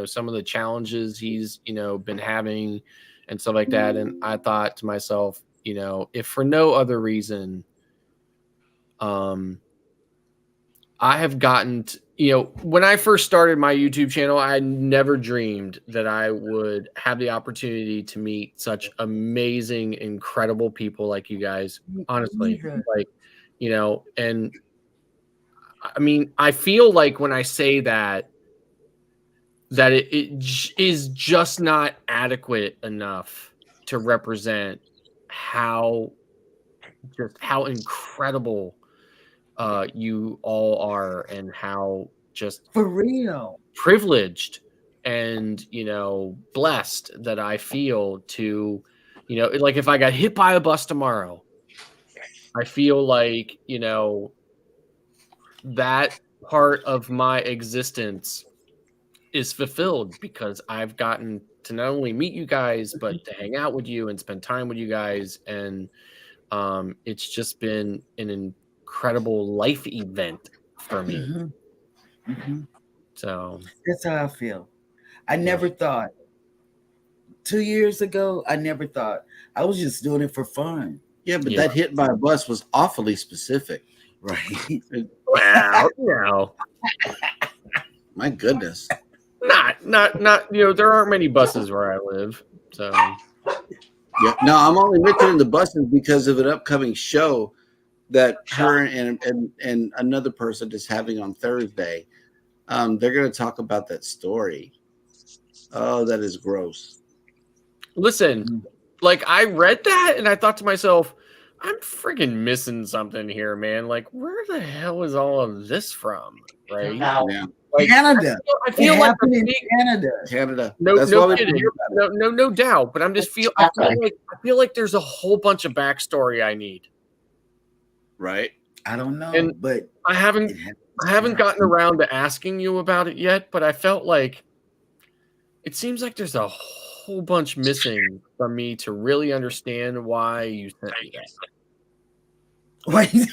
some of the challenges he's been having and stuff like that, and I thought to myself, if for no other reason, I have gotten when I first started my YouTube channel, I never dreamed that I would have the opportunity to meet such amazing, incredible people like you guys. Honestly, like, and I mean, I feel like when I say that it is just not adequate enough to represent how incredible you all are and how just For real. privileged and blessed that I feel to like if I got hit by a bus tomorrow, I feel like that part of my existence is fulfilled because I've gotten to not only meet you guys but to hang out with you and spend time with you guys, and it's just been an incredible life event for me. Mm-hmm. Mm-hmm. So That's how I feel. I never thought 2 years ago, I never thought. I was just doing it for fun. Yeah, but that hit by a bus was awfully specific. Right. wow, My goodness. not there aren't many buses where I live, so Yeah. No, I'm only mentioning the buses because of an upcoming show that her and another person is having on Thursday. They're going to talk about that story. Oh, that is gross. listen, like I read that and I thought to myself, I'm friggin' missing something here, man. Like, where the hell is all of this from? Right? Yeah. Like, Canada. I feel It like happened the in big- Canada. Canada. no That's why we kidding. No doubt. But I'm just I feel like there's a whole bunch of backstory I need. Right. I don't know, And but I haven't it happened. gotten around to asking you about it yet, but I felt like it seems like there's a whole bunch missing from me to really understand why you sent me that. Wait.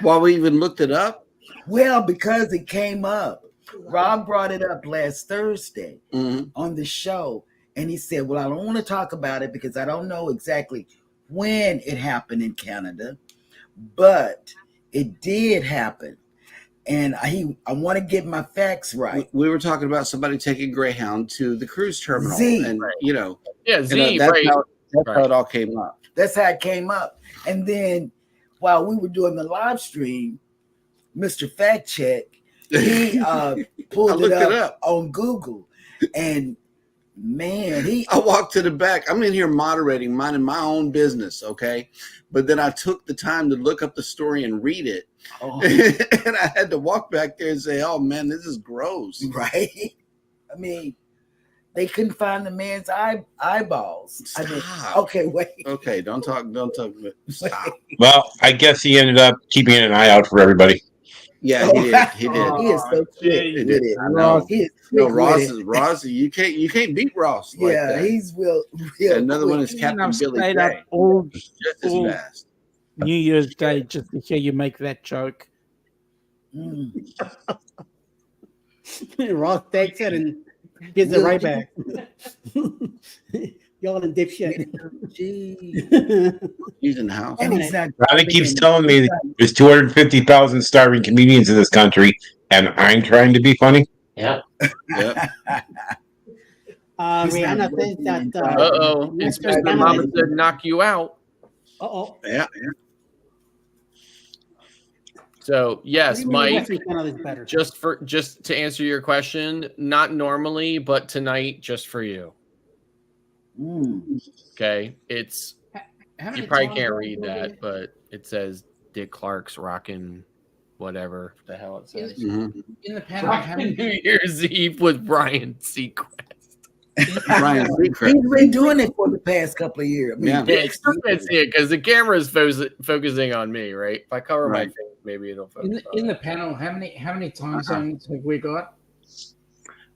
While we even looked it up. Well, because it came up. Rob brought it up last Thursday on the show, and he said, well, I don't want to talk about it because I don't know exactly when it happened in Canada, but it did happen. And I want to get my facts right. We were talking about somebody taking Greyhound to the cruise terminal. Z. And, Yeah, Z, that's right. how it all came up. That's how it came up. And then while we were doing the live stream, Mr. Fact Check, he pulled it up on Google. And Man, he I walked to the back. I'm in here moderating, minding my own business, okay? But then I took the time to look up the story and read it. oh, And I had to walk back there and say, oh, man, this is gross. right. I mean, they couldn't find the man's eyeballs. I mean, Stop. okay, wait. Okay, don't talk. Stop. Well, I guess he ended up keeping an eye out for everybody. Yeah, he did. He did. He is so quick He with did. it. I know. He is No, quick Ross with it. is Ross. You can't beat Ross. Like Yeah, that. he's real. Another one is And Captain I've Billy stayed up Gray. all Just as all- fast. New Year's Day just to hear you make that joke. Mm. Ross takes it and gives it right back. Y'all in dipshit. Gee. He's in the house. And he's not. Ronnie keeps telling me that there's 250,000 starving comedians in this country, and I'm trying to be funny. Yep. He's Rihanna not says that. working Uh-oh. It's Mr. Mr. Canada- Mama said knock you out. Uh-oh. Yeah. So yes, What do you mean Mike, Western Canada's better? just to answer your question, not normally, but tonight just for you. Mm. Okay. It's How many you probably times can't have read we- that, but it says Dick Clark's rocking whatever the hell it says. Mhm. In the panel, how Rocking many, New Year's Eve with Brian Seacrest. Ryan Seacrest. He's been doing it for the past couple of years. I mean, Yeah. Yeah, you still can't see it because the camera is focusing on me, right? If I cover my Right. face, maybe it'll focus. in the, on in it. the panel, how many time zones have we got?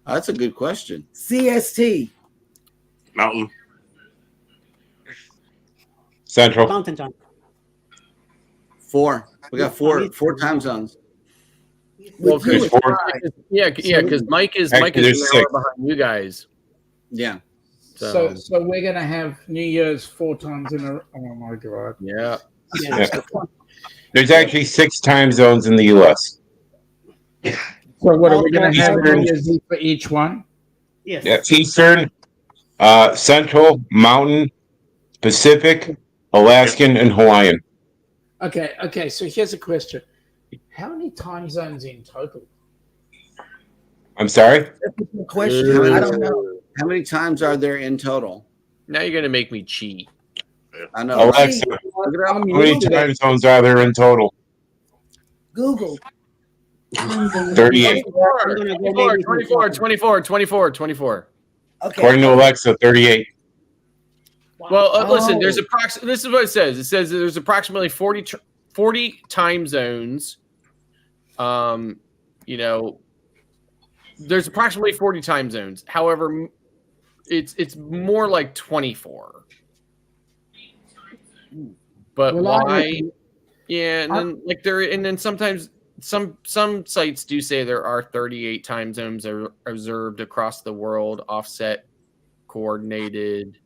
That's a good question. CST. Mountain. Central. Mountain Time. 4. We got four time zones. Well, With you, Chris, it's Four. five. yeah, because Mike is Actually, there's an hour 6. behind you guys. Yeah. So, So we're gonna have New Year's 4 times in a. Oh my god! yeah. Yeah. There's actually 6 time zones in the U.S. So what are we gonna Okay. have New Year's Eve for each one? Yes. Yeah, Eastern, Central, Mountain, Pacific, Alaskan, and Hawaiian. Okay. So here's a question: how many time zones in total? I'm sorry? That's a good question. I don't know. How many times are there in total? Now you're gonna make me cheat. I know. Alexa, Look it up. how many time zones are there in total? Google. 38. 24. Okay. According to Alexa, 38. Well, listen, there's Oh. this is what it says. It says that there's approximately 40 time zones. There's approximately 40 time zones. However, it's more like 24. But Well, why? Yeah, and then sometimes some sites do say there are 38 time zones are observed across the world, offset, coordinated,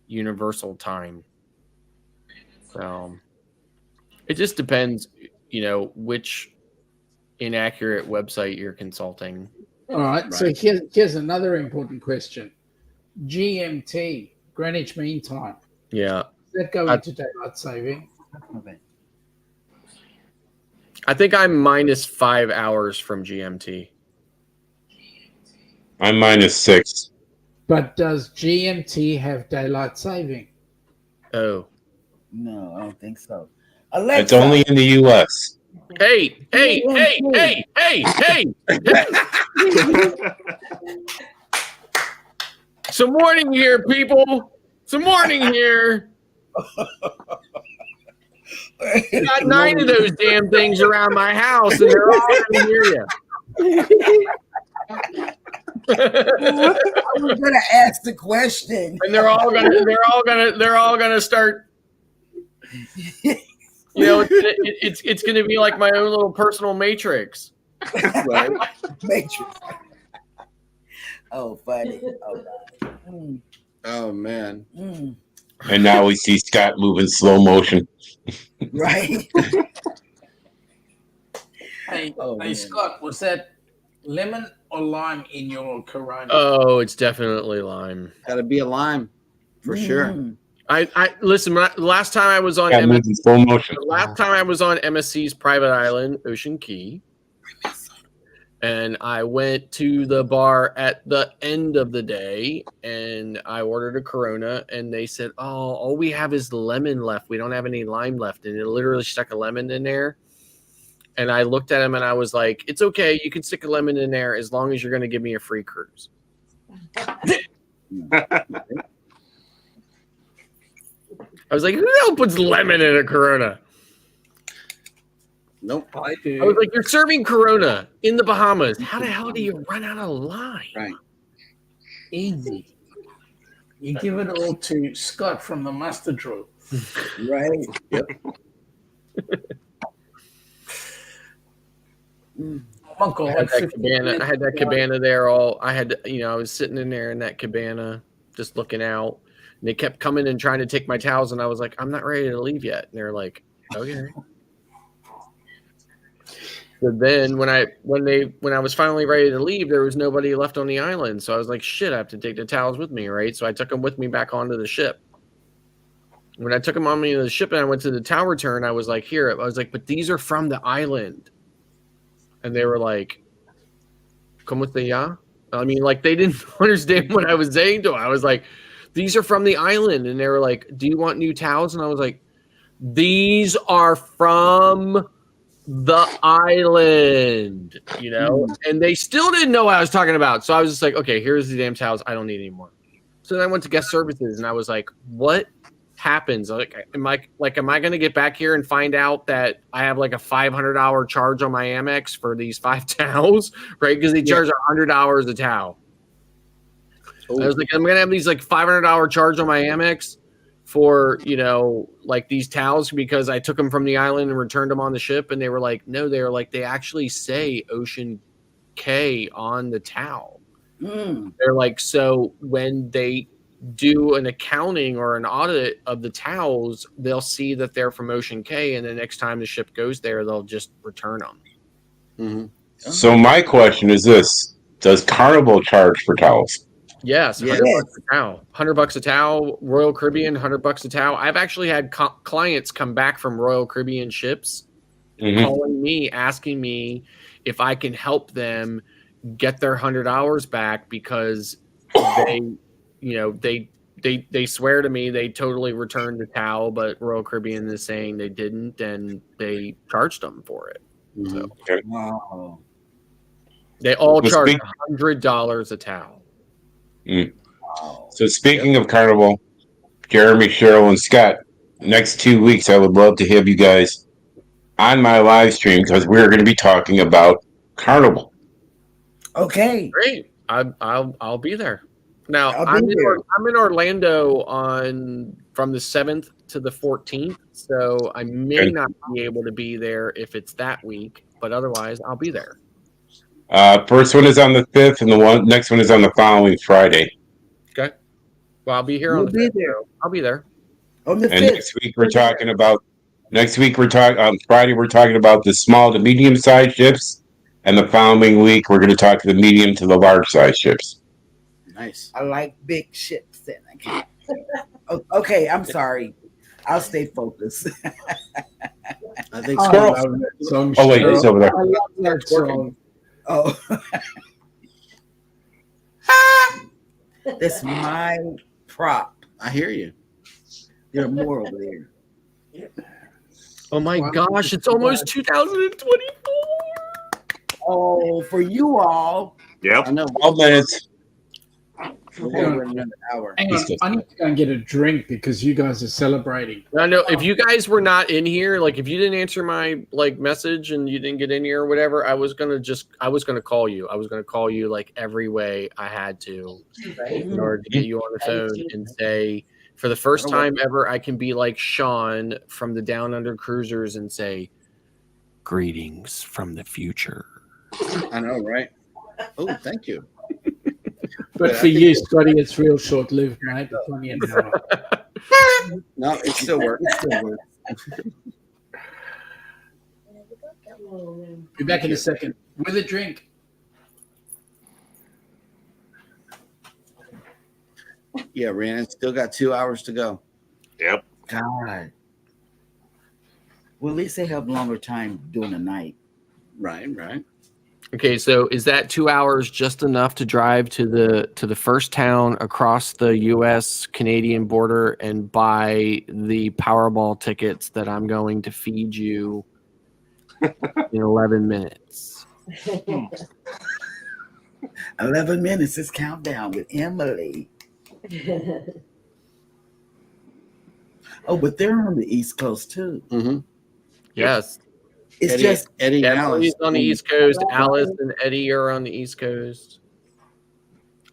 universal time. So it just depends, which inaccurate website you're consulting. All right. So here's another important question: GMT, Greenwich Mean Time. Yeah. Does that go into daylight saving? I think I'm minus 5 hours from GMT. I'm minus 6. But does GMT have daylight saving? Oh. No, I don't think so. It's Alexa. only in the U.S. Hey. Some morning here, people. Some morning here. Got 9 of those damn things around my house, and they're all going to hear you. I was gonna ask the question. And they're all gonna start. It's gonna be like my own little personal matrix. Right. Matrix. Oh, funny. Oh, God. Oh man. And now we see Scott move in slow motion. Right. Hey, Oh, man. Scott, was that lemon or lime in your Corona? Oh, it's definitely lime. Got to be a lime for sure. Mm. I listen. Last time I was on Scott moves in slow motion. last time I was on MSC's private island, Ocean Key. And I went to the bar at the end of the day and I ordered a Corona and they said, "Oh, all we have is lemon left. We don't have any lime left." And it literally stuck a lemon in there. And I looked at him and I was like, "It's okay. You can stick a lemon in there as long as you're going to give me a free cruise." I was like, "Who the hell puts lemon in a Corona?" Nope. I I do. was like, "You're serving Corona in the Bahamas. How the hell do you run out of lime?" Right. Easy. You give it all to Scott from the mustard drawer. Right. Yep. Uncle, I had that cabana there I was sitting in there in that cabana just looking out, and they kept coming and trying to take my towels, and I was like, "I'm not ready to leave yet." And they're like, "Okay." But then when I was finally ready to leave, there was nobody left on the island, so I was like, "Shit, I have to take the towels with me, right?" So I took them with me back onto the ship. When I took them on me to the ship and I went to the tower turn, I was like, "But these are from the island." And they were like, "Como te llamas?" I mean, like, they didn't understand what I was saying to them. I was like, "These are from the island." And they were like, "Do you want new towels?" And I was like, "These are from the island," and they still didn't know what I was talking about. So I was just like, "Okay, here's the damn towels. I don't need any more." So then I went to guest services and I was like, "What happens? Like, am I going to get back here and find out that I have like a $500 charge on my Amex for these 5 towels, right? Because they charge $100 a towel." I was like, "I'm going to have these like $500 charge on my Amex for, like these towels because I took them from the island and returned them on the ship." And they were like, "No," they were like, "They actually say Ocean K on the towel." They're like, "So when they do an accounting or an audit of the towels, they'll see that they're from Ocean K, and the next time the ship goes there, they'll just return them." Mm-hmm. So my question is this: does Carnival charge for towels? Yes, Yes. $100 a towel. $100 a towel. Royal Caribbean, $100 a towel. I've actually had clients come back from Royal Caribbean ships calling me, asking me if I can help them get their $100 back because they, they swear to me they totally returned the towel, but Royal Caribbean is saying they didn't, and they charged them for it. So Wow. they all Well, charge $100 a towel. So speaking of Carnival, Jeremy, Cheryl, and Scott, next 2 weeks I would love to have you guys on my live stream because we're going to be talking about Carnival. Okay. Great. I'll be there. Now I'll be there. I'm in Orlando from the 7th to the 14th, so I may not be able to be there if it's that week, but otherwise I'll be there. First one is on the 5th, and the next one is on the following Friday. Okay. Well, I'll be here You'll on the be 5th, there. so I'll be there. On the And 5th. next week we're talking on Friday we're talking about the small to medium sized ships, and the following week we're going to talk to the medium to the large size ships. Nice. I like big ships. Then I can't. Okay, I'm sorry. I'll stay focused. I think I Squirrel. love that song, Oh wait, Cheryl. it's over there. I love that song. Oh. That's my prop. I hear you. There are more over there. Oh my gosh, it's almost 2024. Oh, for you all. Yep. I know. 12 minutes. We're going to run another hour. Hang on, I need to go and get a drink because you guys are celebrating. I know if you guys were not in here, like if you didn't answer my message and you didn't get in here or whatever, I was gonna call you. I was gonna call you like every way I had to in order to get you on the phone and say, for the first time ever, I can be like Sean from the Down Under Cruisers and say, "Greetings from the future." I know, right? Oh, thank you. But for you, Scotty, it's real short-lived, mate. It's only an hour. No, it still works. It still works. Be back in a second with a drink. Yeah, Rhiannon, still got 2 hours to go. Yep. God. Well, at least they have longer time during the night. Right, right. Okay, so is that 2 hours just enough to drive to the first town across the U.S. Canadian border and buy the Powerball tickets that I'm going to feed you in 11 minutes? 11 minutes is countdown with Emily. Oh, but they're on the East Coast too. Mm-hmm. Yes. It's Eddie, just Eddie and Emily's Alice. on the East Coast. Alice and Eddie are on the East Coast.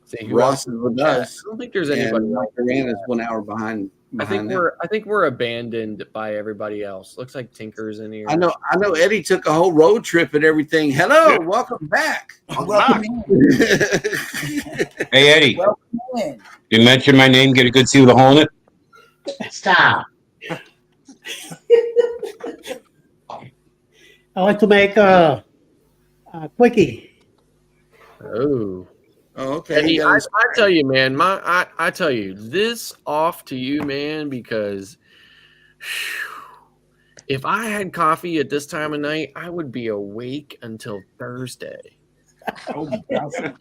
See, who else Ross is with in chat? us. I don't think there's And anybody else. Mike Duran is 1 hour behind. I think them. we're abandoned by everybody else. Looks like Tinker's in here. I know Eddie took a whole road trip and everything. Hello, Yeah. welcome back. welcome Hey, Eddie, welcome in. you mentioned my name. Get a good see with a hole in it. Stop. I like to make a quickie. Oh. Oh, okay. Eddie, You I got a- tell you, man, I tell you, this off to you, man, because if I had coffee at this time of night, I would be awake until Thursday. I'll be bouncing.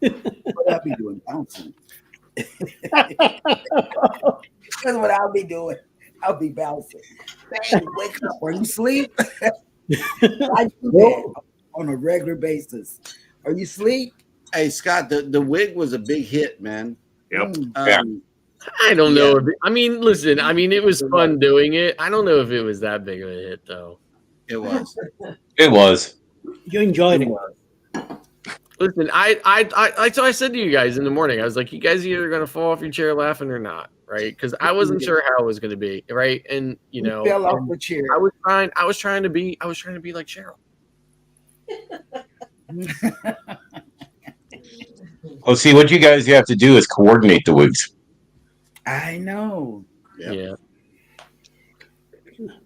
What I'll be doing, bouncing. That's what I'll be doing. I'll be bouncing. Hey, wake up. Are you asleep? I do that on a regular basis. Are you asleep? Hey, Scott, the wig was a big hit, man. Yep. Yeah. I don't know. I mean, listen, I mean, it was fun doing it. I don't know if it was that big of a hit, though. It was. It was. You enjoyed it. Listen, so I said to you guys in the morning, I was like, you guys either going to fall off your chair laughing or not, right? Because I wasn't sure how it was going to be, right? And you know, fell off the chair. I was trying to be like Cheryl. Oh, see, what you guys have to do is coordinate the wigs. I know. Yep. Yeah.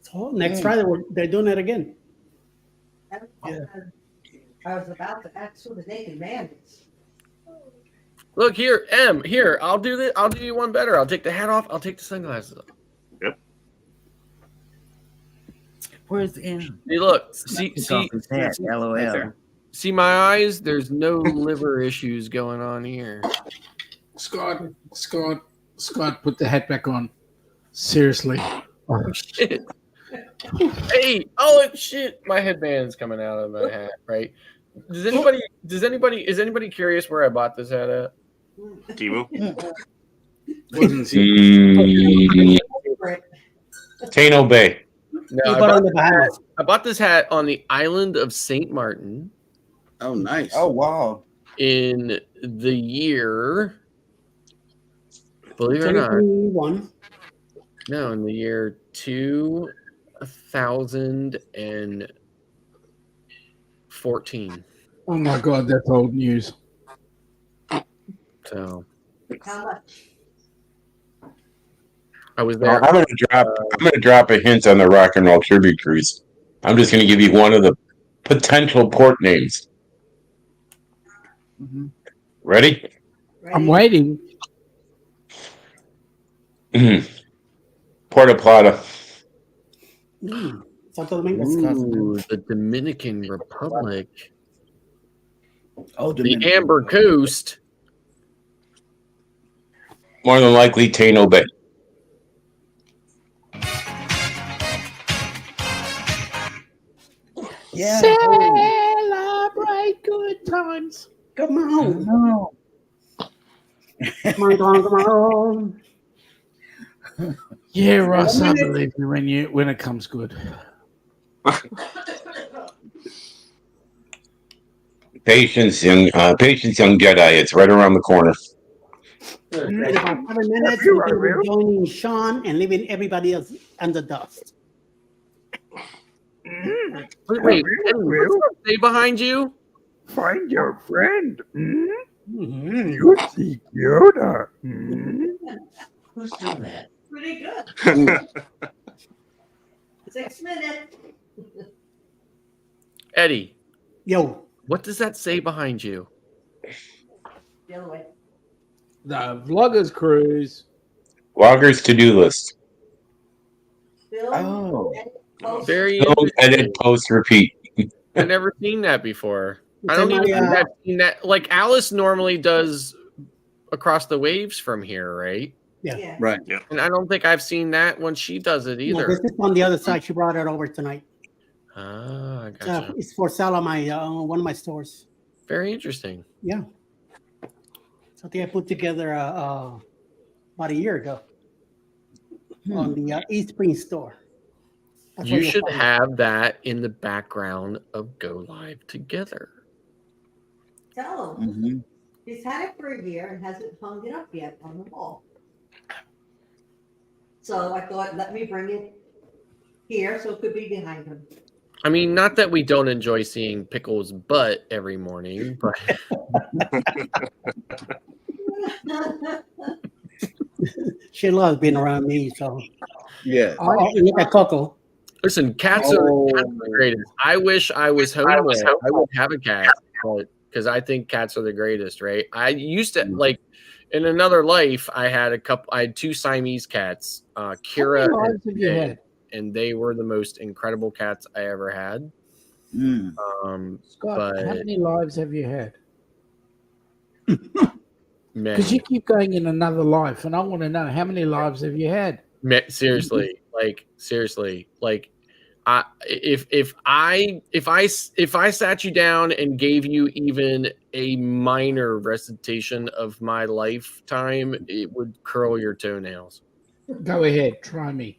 So next Friday they're doing it again. Yeah. I was about to ask who the naked man is. Look here, M. Here, I'll do this. I'll do you one better. I'll take the hat off. I'll take the sunglasses off. Where's M? Hey, look. LOL. See my eyes? There's no liver issues going on here. Scott, put the hat back on. Seriously. Oh shit. Hey, oh shit. My headband's coming out of my hat, right? Is anybody curious where I bought this hat at? Timu. Tano Bay. No, You I bought it bought, on the Bahamas. I bought this hat on the island of St. Martin Oh, nice. Oh wow. in the year, believe it or not, 21. no, in the year 2014. Oh my God, that's old news. So How much? I was there. I'm gonna drop a hint on the Rock and Roll Tribute Cruise. I'm just gonna give you one of the potential port names. Ready? I'm waiting. Puerto Plata. Santo Domingo. Ooh, the Dominican Republic, Oh, the Amber Coast. More than likely Tano Bay. Yeah. Celebrate good times. Come on. No. Come on. Yeah, Ross, I believe you when it comes good. Patience, young Jedi. It's right around the corner. In about 7 minutes, we're going to be joining Sean and leaving everybody else under dust. Wait, what's that say behind you? Find your friend. You see Yoda. Who's doing that? Pretty good. 6 minutes. Eddie, Yo, what does that say behind you? The other way. The Vloggers Cruise. Walker's to-do list. Bill? Oh. Post- Very Don't edit, post, repeat. I've never seen that before. I It's don't in even my, think I've seen that. Like Alice normally does across the waves from here, right? Yeah. Right. And I don't think I've seen that when she does it No, either. this is on the other side. She brought it over tonight. Ah, I gotcha. It's for sale on my one of my stores. Very interesting. Yeah. Something I put together about a year ago on the East Spring store. That's where You you'll should find it. have that in the background of Go Live Together. Tell him. Mhm. He's had it for a year and hasn't hung it up yet on the wall. So I thought, let me bring it here so it could be behind him. I mean, not that we don't enjoy seeing Pickle's butt every morning, but She loves being around me. So Yeah. look at Coco. listen, cats are the greatest. I wish I was home. I would have a cat, but because I think cats are the greatest, right? I used to like in another life. I had two Siamese cats, Kira How many lives have you and, had? and they were the most incredible cats I ever had. Mm. Scott, how But many lives have you had? many. Because you keep going in another life, and I want to know how many lives have you had? Seriously, if I sat you down and gave you even a minor recitation of my lifetime, it would curl your toenails. Go ahead, try me.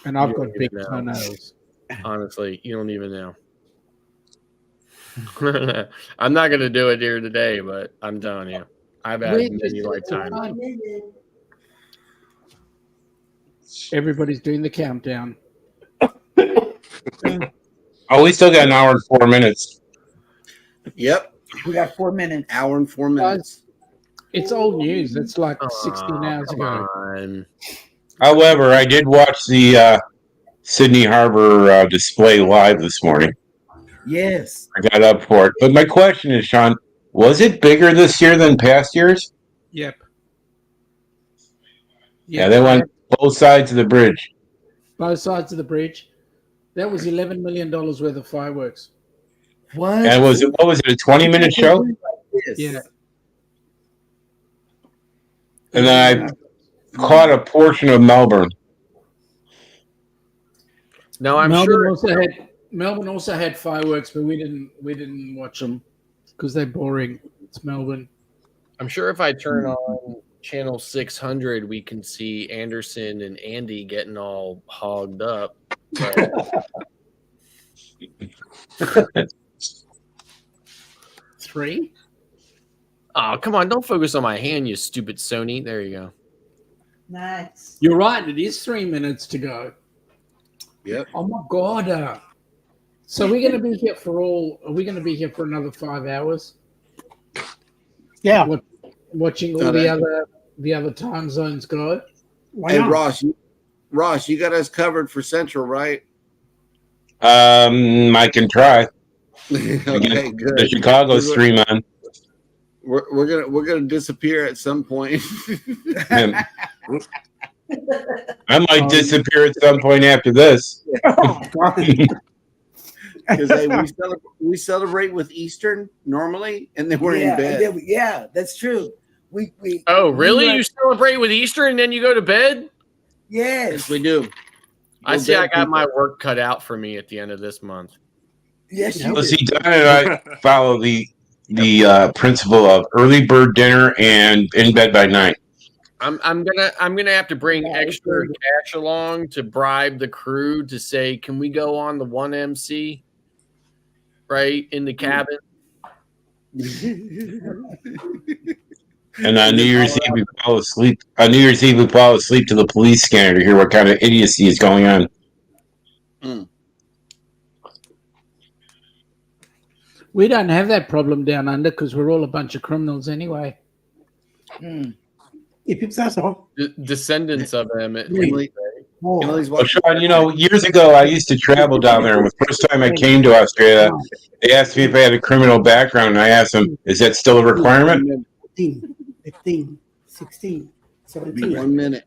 And I've You got don't big even know. toenails. Honestly, you don't even know. I'm not gonna do it here today, but I'm telling you, I've had Wait, many just- lifetimes. Everybody's doing the countdown. Oh, we still got an hour and 4 minutes. Yep. We got 4 minutes. Hour and 4 minutes. It's old news. It's like 16 hours come ago. on. However, I did watch the Sydney Harbor display live this morning. Yes. I got up for it. But my question is, Sean, was it bigger this year than past years? Yep. Yeah, they went both sides of the bridge. Both sides of the bridge. That was $11 million worth of fireworks. What? And what was it, a 20-minute show? Yes. Yeah. And then I caught a portion of Melbourne. No, I'm Melbourne sure. Melbourne also had fireworks, but we didn't watch them because they're boring. It's Melbourne. I'm sure if I turn on channel 600, we can see Anderson and Andy getting all hogged up. But 3. oh, come on. Don't focus on my hand, you stupid Sony. There you go. Nice. You're right. It is 3 minutes to go. Yep. Oh my god! So we're going to be here for Are we going to be here for another 5 hours? Yeah. Watching all the other time zones go. Why Hey, not? Ross, you got us covered for Central, right? I can try. Okay, good. The Chicago stream on. We're gonna disappear at some point. I might disappear at some point after this. Because hey, we celebrate with Eastern normally, and then we're in bed. Yeah, that's true. We Oh, really? we You celebrate with Easter and then you go to bed? yes. Yes, we do. I We're see. I bed got people. my work cut out for me at the end of this month. Yes, you So do. see, Don and I follow the principle of early bird dinner and in bed by night. I'm gonna have to bring extra cash along to bribe the crew to say, can we go on the 1MC right in the cabin? And on New Year's Eve, we fall asleep. On New Year's Eve, we fall asleep to the police scanner to hear what kind of idiocy is going on. We don't have that problem down under because we're all a bunch of criminals anyway. Mm. If it's that so. Descendants of them. Emily's Well, watching. Sean, years ago, I used to travel down there. And the first time I came to Australia, they asked me if I had a criminal background. And I asked them, is that still a requirement? 15, 15, 16, 17. 1 minute.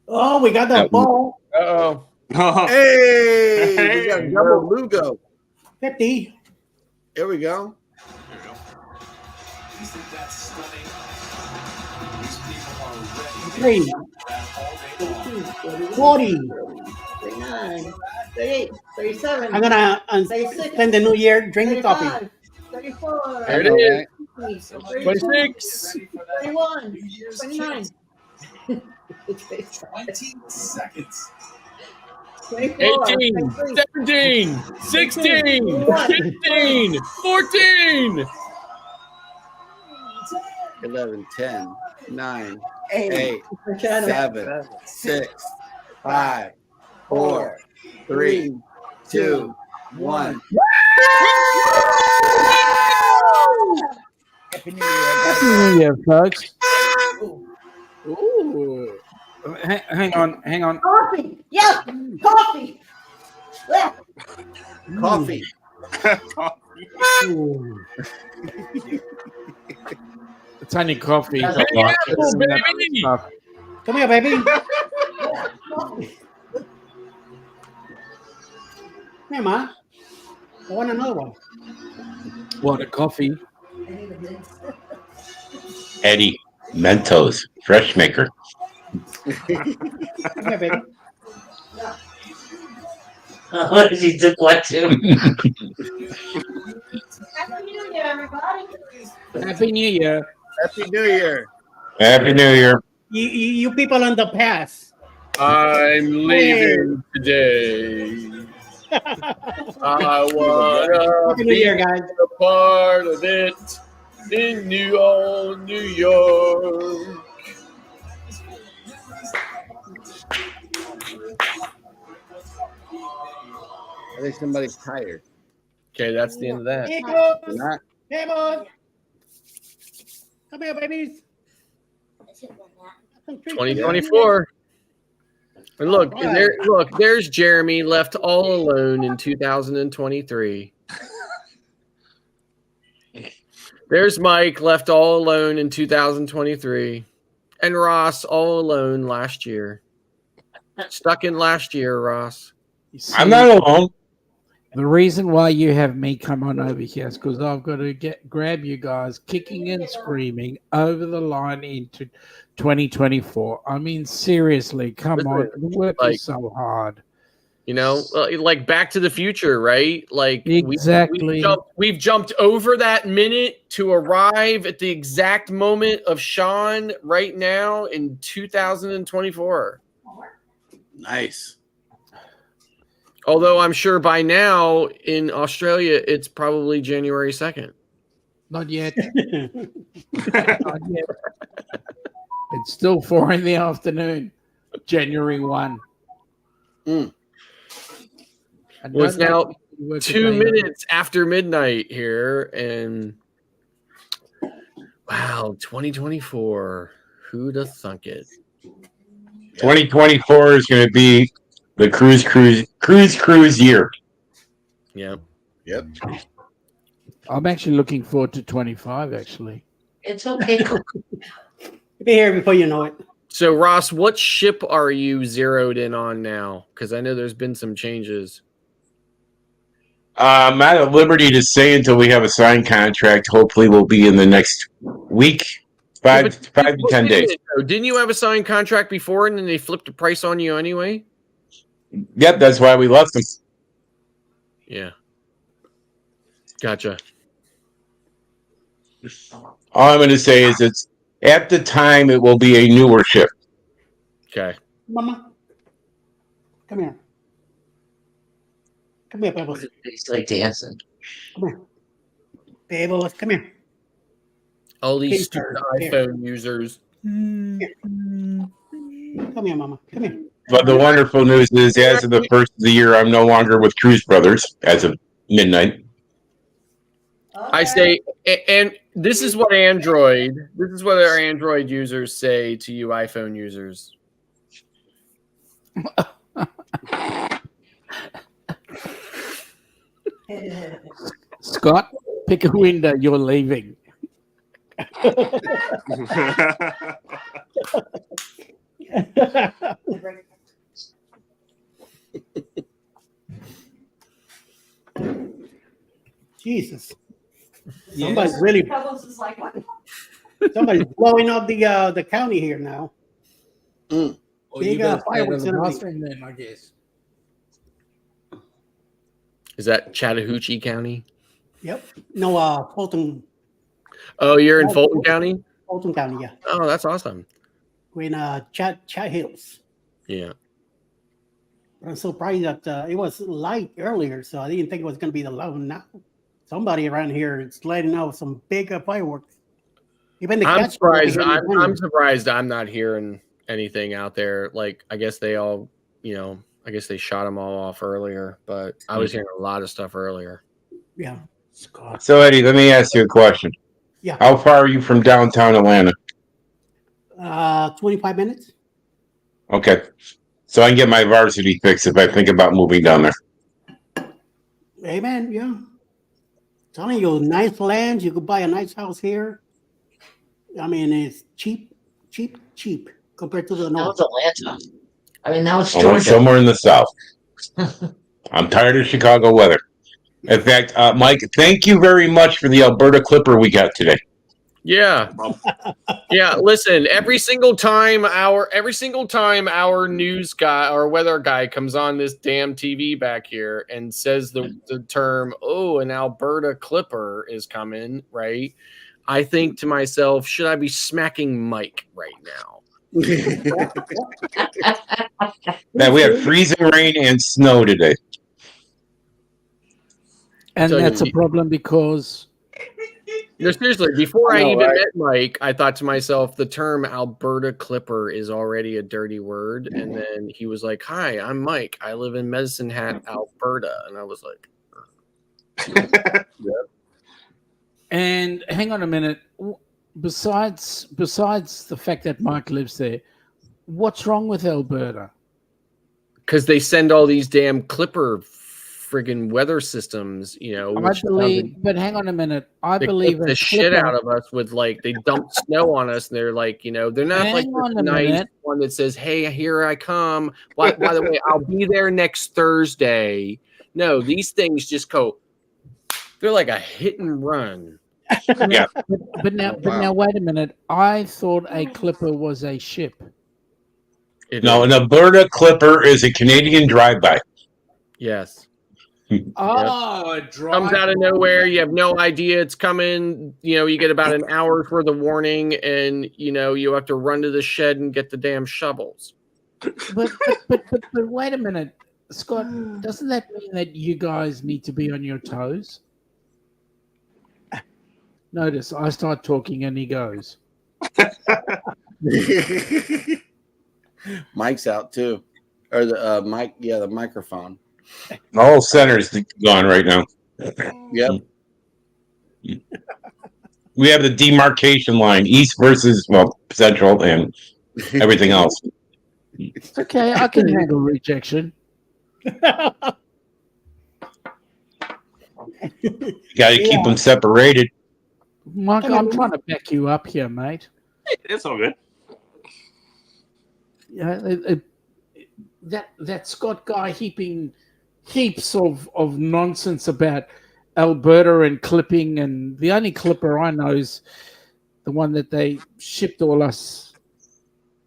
Oh, we got that ball. Uh-oh. Hey, we got a double Lugo. 50. Here we go. Three. 40. 39, 38, 37, I'm gonna 36, spend the new year drinking coffee. 35, 34, There it is. 32, 26. 31, 29. 20 seconds. 24, 18, 23, 17, 16, 15, 14. 11, 10, 9, 8, 8, for Channel 7, 6, 5, 4, 3, 2, 1. Happy New Year. Happy New Year, folks. Ooh. Hang on. Coffee, yes, coffee. Yeah. Coffee. Ooh. It's only coffee. That's a lot. It's that Baby. stuff. Come here, baby. Come here, Ma. I want another one. What, a coffee? Eddie Mentos Fresh Maker. Come here, baby. What did you took what to? Happy New Year, everybody. Happy New Year. Happy New Year. Happy New Year. You people on the pass. I'm leaving today. I wanna Happy New be Year, guys. a part of it in New York. I think somebody's tired. Okay, that's the end of that. Hey, They're boys. not. Hey, boys. Come here, babies. 2024. And look, there's Jeremy left all alone in 2023. There's Mike left all alone in 2023. And Ross all alone last year. Stuck in last year, Ross. You see, I'm not alone. the reason why you have me come on over here is because I've got to grab you guys kicking and screaming over the line into 2024. I mean, seriously, come on. The work Like- is so hard. You know, like Back to the Future, right? Like Exactly. we've jumped over that minute to arrive at the exact moment of Sean right now in 2024. Nice. Although I'm sure by now in Australia it's probably January 2nd. Not yet. Not yet. It's still 4 in the afternoon, January 1. Mm. And Well, it's don't now make me work a 2 day. minutes after midnight here, and wow, 2024. Who'd have thunk it? 2024 is going to be the cruise year. Yep. Yep. I'm actually looking forward to 25, actually. It's okay. Be here before you know it. So, Ross, what ship are you zeroed in on now? Because I know there's been some changes. I'm not at liberty to say until we have a signed contract. Hopefully, we'll be in the next week, five to 10 days. Didn't you have a signed contract before and then they flipped the price on you anyway? Yep, that's why we left them. Yeah. Gotcha. All I'm going to say is it's at the time it will be a newer ship. Okay. Mama. Come here. Come here, Pebbles. It's like dancing. Come here. Pebbles, come here. All these Hey, stupid here. iPhone users. Come here, Mama. Come here. But the wonderful news is, as of the first of the year, I'm no longer with Cruise Brothers as of midnight. I say, and this is what our Android users say to you iPhone users. Scott, pick a window. You're leaving. Jesus. Somebody's really Carlos is like, what? somebody's blowing up the county here now. Or Big, you better stay out fireworks of the and everything. bathroom then, I guess. Is that Chattahoochee County? Yep. No, Fulton Oh, you're in No, Fulton County? Fulton County, yeah. Oh, that's awesome. We're in Chat Hills. Yeah. I'm surprised that it was light earlier, so I didn't think it was going to be the low now. Somebody around here is letting out some big fireworks. Even the I'm cats surprised. over here in I'm Denver. surprised I'm not hearing anything out there. Like, I guess they all, I guess they shot them all off earlier, but I was hearing a lot of stuff earlier. Yeah. So Eddie, let me ask you a question. Yeah. How far are you from downtown Atlanta? 25 minutes. Okay. So I can get my varsity fix if I think about moving down there. Amen. Yeah. Telling you, nice land. You could buy a nice house here. I mean, it's cheap compared to the Now north. it's Atlanta. I mean, now it's I want Georgia. somewhere in the south. I'm tired of Chicago weather. In fact, Mike, thank you very much for the Alberta Clipper we got today. Yeah. Yeah. Listen, every single time our news guy or weather guy comes on this damn TV back here and says the term, oh, an Alberta Clipper is coming, right? I think to myself, should I be smacking Mike right now? Man, we had freezing rain and snow today. And So that's a you- problem because No, seriously, before I I know, even right? met Mike, I thought to myself, the term Alberta Clipper is already a dirty word. And then he was like, hi, I'm Mike. I live in Medicine Hat, Alberta. And I was like, and hang on a minute. Besides the fact that Mike lives there, what's wrong with Alberta? because they send all these damn Clipper friggin' weather systems, I which believe, but hang on a minute. I they believe clip the a shit Clipper- out of us with they dump snow on us, and they're like, they're not like Hang on this a nice minute. one that says, "Hey, here I come." By the way, I'll be there next Thursday. No, these things just go. They're like a hit and run. Yeah. But now, wait a minute. I thought a Clipper was a ship. No, an Alberta Clipper is a Canadian drive-by. Yes. Oh, Comes out of nowhere. You have no idea it's coming. You get about an hour's worth of warning, and you have to run to the shed and get the damn shovels. But wait a minute, Scott. Doesn't that mean that you guys need to be on your toes? Notice I start talking and he goes. Mike's out too, or the mic. Yeah, the microphone. The whole center's gone right now. Yep. We have the demarcation line, east versus central, and everything else. It's okay. I can handle rejection. Got to keep them separated. Mike, I'm trying to back you up here, mate. It's all good. Yeah, that Scott guy heaping heaps of nonsense about Alberta and clipping, and the only Clipper I know is the one that they shipped all us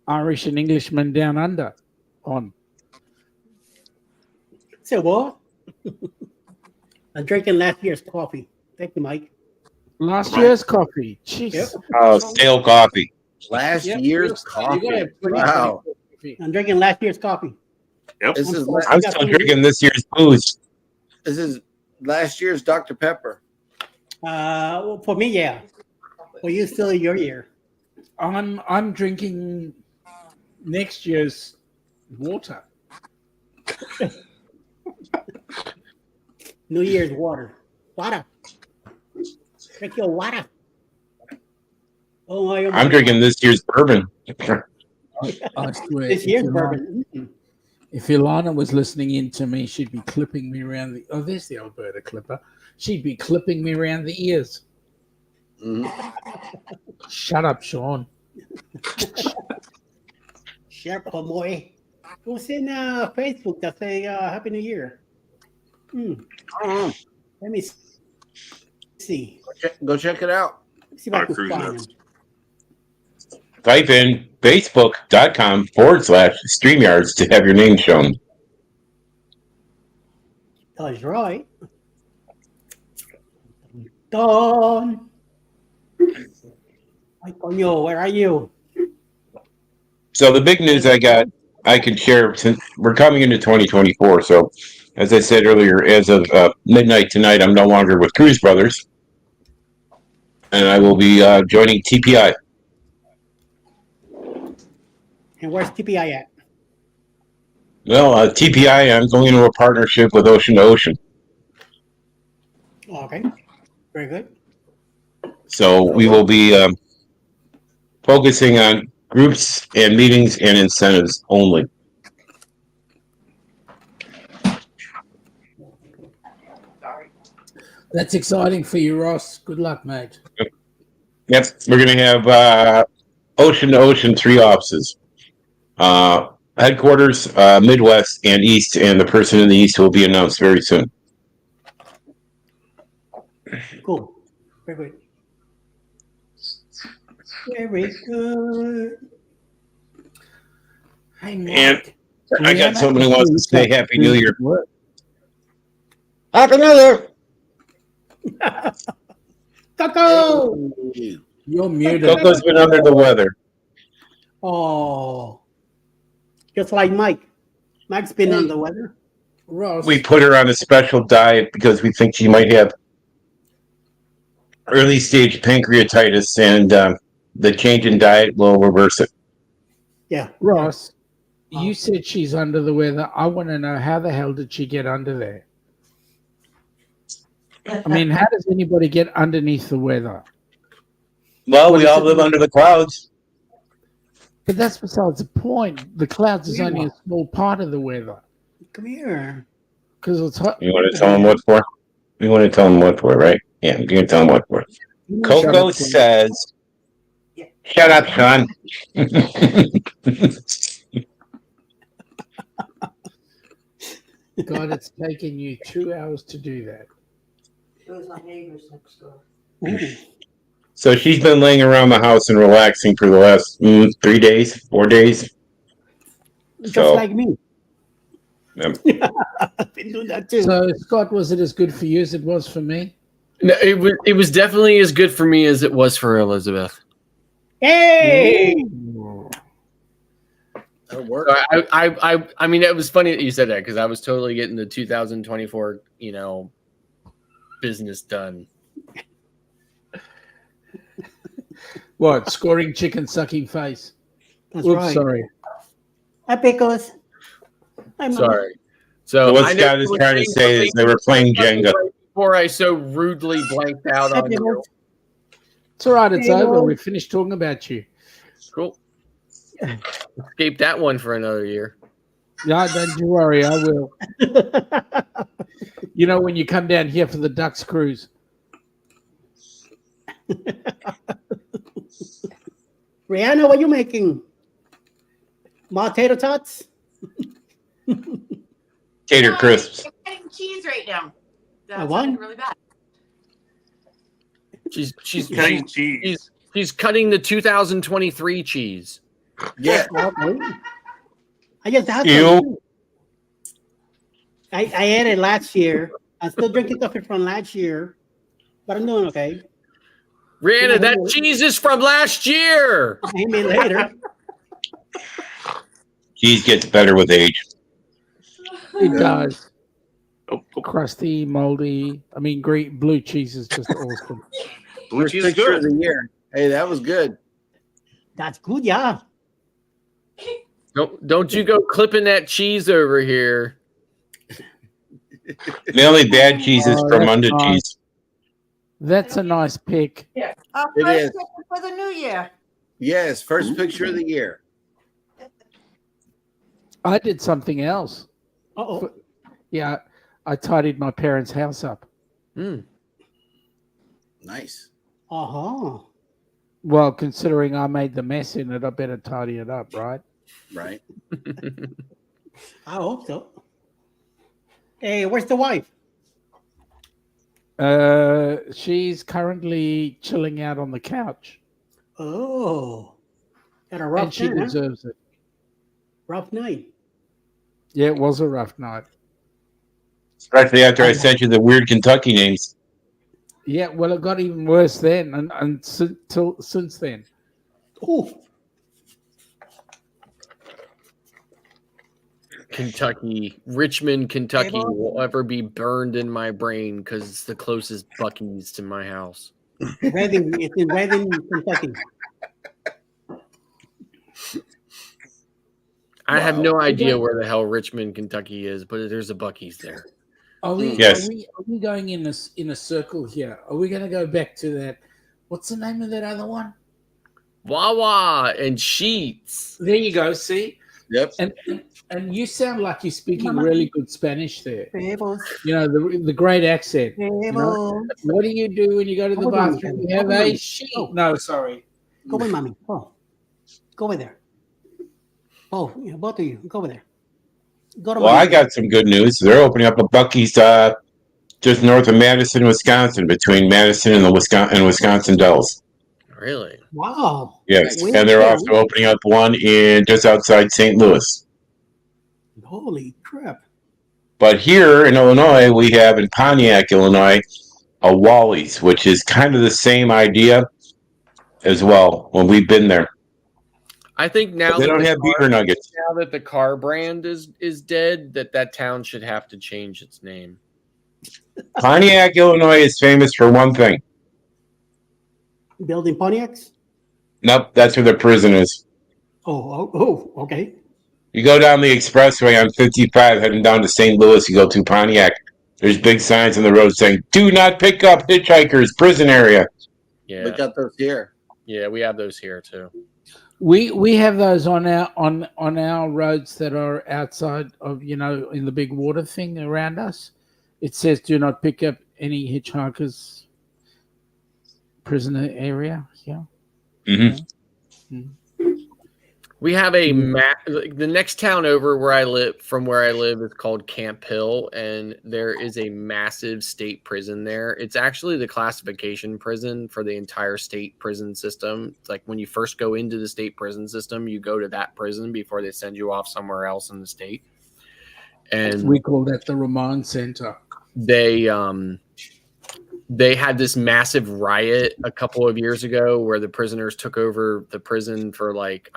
Irish and Englishmen down under on. So what? I'm drinking last year's coffee. Thank you, Mike. Last year's coffee. Jeez. Yep. Stale coffee. Last Yep, year's you coffee. gotta have pretty Wow. coffee. I'm drinking last year's coffee. This is I'm still drinking this year's booze. last year's Dr. Pepper. Well, for me, yeah. For you, still your year. I'm drinking next year's water. New Year's water. Water. Drink your water. Oh, I'm drinking this year's bourbon. I swear. This year's if Ilana- bourbon. Mm. If Ilana was listening in to me, she'd be clipping me around the. Oh, there's the Alberta Clipper. She'd be clipping me around the ears. Shut up, Sean. Shut up, boy. Who's in Facebook that say Happy New Year? Let me see. Let's see. Go check it out. Let's see if I Our can cruise find nuts. him. Type in facebook.com/StreamYards to have your name shown. That's right. Don. Ay, coño, where are you? So the big news I can share since we're coming into 2024. So, as I said earlier, as of midnight tonight, I'm no longer with Cruise Brothers, and I will be joining TPI. And where's TPI at? Well, TPI, I'm going into a partnership with Ocean to Ocean. Oh, okay. Very good. So we will be focusing on groups and meetings and incentives only. That's exciting for you, Ross. Good luck, mate. Yep, we're going to have Ocean to Ocean 3 offices. Headquarters, Midwest and East, and the person in the East will be announced very soon. Cool. Very good. Very good. Hey, And Mike. I got someone who wants to say Happy New Year. Happy New Year. Coco! You're muted. Coco's been under the weather. Oh. Just like Mike. Mike's been Hey. on the weather. Ross. We put her on a special diet because we think she might have early stage pancreatitis, and the change in diet will reverse it. Yeah. Ross, you said she's under the weather. I want to know, how the hell did she get under there? I mean, how does anybody get underneath the weather? Well, What we is all it? live under the clouds. But that's besides the point. The clouds is only a small part of the weather Come here. because it's hot. You want to tell them what for? You want to tell them what for, right? Yeah, I'm going to tell them what for. Coco says, "Shut up, Sean." God, it's taken you 2 hours to do that. It was my neighbors next door. Ooh. So she's been laying around the house and relaxing for the last 3 days, 4 days. Just So- like me. Yep. I've been doing that too. So, Scott, was it as good for you as it was for me? No, it was definitely as good for me as it was for Elizabeth. Hey! That'll work. So I mean, it was funny that you said that because I was totally getting the 2024, business done. What? Scoring chicken, sucking face. That's Oops, right. sorry. Hi, Pickles. Hi, Mama. Sorry. So What I know Scott is you were trying to saying say is something they were playing Jenga. right before I so rudely blanked out Hi, on you. Pickles. It's all right. It's Hey, over. Lord. We finished talking about you. Cool. Escape that one for another year. Yeah, don't you worry. I will. You know, when you come down here for the Ducks cruise. Rihanna, what you making? Ma tater tots? Tater crisps. I'm cutting cheese right now. A That's what? sounded really bad. She's Cutting cheese. she's cutting the 2023 cheese. Yeah. Okay. I just had You- some too. I ate it last year. I'm still drinking coffee from last year, but I'm doing okay. Rihanna, that cheese is from last year. Maybe later. Cheese gets better with age. It does. Oh, Crusty, moldy. I mean, great blue cheese is just awesome. blue First cheese is picture of good. the year. Hey, that was good. That's good, yeah. Don't you go clipping that cheese over here. The only bad cheese is Oh, from that's under nice. cheese. That's a nice pick. It First is. picture for the new year. Yes, first picture of the year. I did something else. Uh-oh. Yeah, I tidied my parents' house up. Hmm. Nice. Uh-huh. Well, considering I made the mess in it, I better tidy it up, right? Right. I hope so. Hey, where's the wife? She's currently chilling out on the couch, Oh, got a and rough she night, huh? deserves it. Rough night. Yeah, it was a rough night. Especially after I sent you the weird Kentucky names. Yeah, well, it got even worse then, and since then. Oh, Kentucky, Richmond, Kentucky Hey, Bob. will ever be burned in my brain because it's the closest Buc-ee's to my house. Reading, it's in Reading, Kentucky. I have Wow. no idea where the hell Richmond, Kentucky is, but there's a Buc-ee's there. Are we? Yes. Are we going in a circle here? Are we going to go back to that? What's the name of that other one? Wawa and Sheets. There you go. See, Yep. and you sound like you're speaking Mama. really good Spanish there. Huevos, You know the great accent. You know? huevos. What do you do when you go to the Hold on, bathroom? Kevin. You have Hold a on. sheet. Oh. No, sorry. Go with mommy. Oh, go over there. Oh, yeah, both of you, go over there. Go to Well, mommy. I got some good news. They're opening up a Buc-ee's just north of Madison, Wisconsin, between Madison and the Wisconsin Dells. Really? Wow. Yes, Wait, and they're wait, also opening up one in just outside St. Louis. Holy crap. But here in Illinois, we have in Pontiac, Illinois, a Wally's, which is kind of the same idea as well. When we've been there, I think now they that don't the have car- beaver nuggets. now that the car brand is dead, that town should have to change its name. Pontiac, Illinois, is famous for one thing. Building Pontiacs? Nope, that's where the prison is. Okay. You go down the expressway on 55 heading down to St. Louis, you go to Pontiac. There's big signs on the road saying, "Do not pick up hitchhikers, prison area." Yeah, We got those here. yeah, we have those here too. We have those on our roads that are outside of, you know, in the big water thing around us. It says do not pick up any hitchhikers prisoner area. Yeah. Mhm. We have a the next town over where I live is called Camp Hill, and there is a massive state prison there. It's actually the classification prison for the entire state prison system. It's like when you first go into the state prison system, you go to that prison before they send you off somewhere else in the state. And We call that the remand center. they had this massive riot a couple of years ago where the prisoners took over the prison for like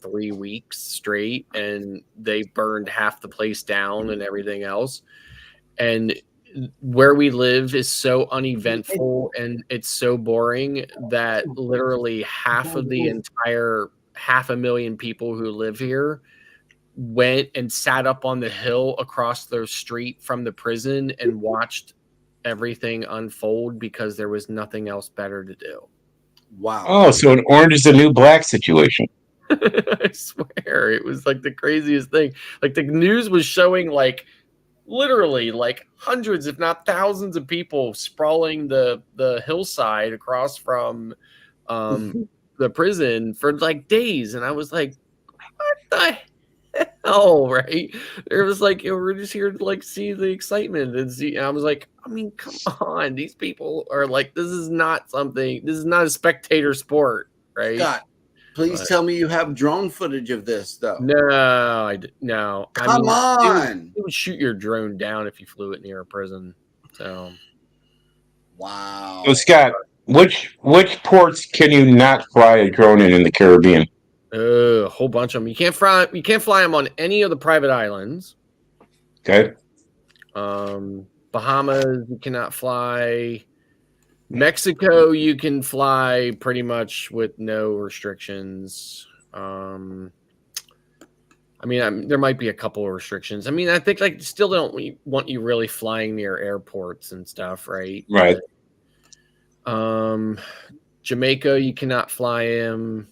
3 weeks straight, and they burned half the place down and everything else. And where we live is so uneventful and it's so boring that literally half of the entire 500,000 people who live here went and sat up on the hill across the street from the prison and watched everything unfold because there was nothing else better to do. Wow. Oh, so an Orange is the New Black situation. I swear it was like the craziest thing. Like the news was showing like literally like hundreds, if not thousands of people sprawling the hillside across from the prison for like days. And I was like, what the hell, right? It was like, we're just here to like see the excitement and see. And I was like, I mean, come on, these people are like, this is not a spectator sport, right? Scott, please But- tell me you have drone footage of this, though. No. Come on. It would shoot your drone down if you flew it near a prison. So Wow. So Scott, which ports can you not fly a drone in the Caribbean? a whole bunch of them. You can't fly them on any of the private islands. Okay. Bahamas, you cannot fly. Mexico, you can fly pretty much with no restrictions. There might be a couple of restrictions. I mean, I think like still don't want you really flying near airports and stuff, right? Right. Jamaica, you cannot fly in.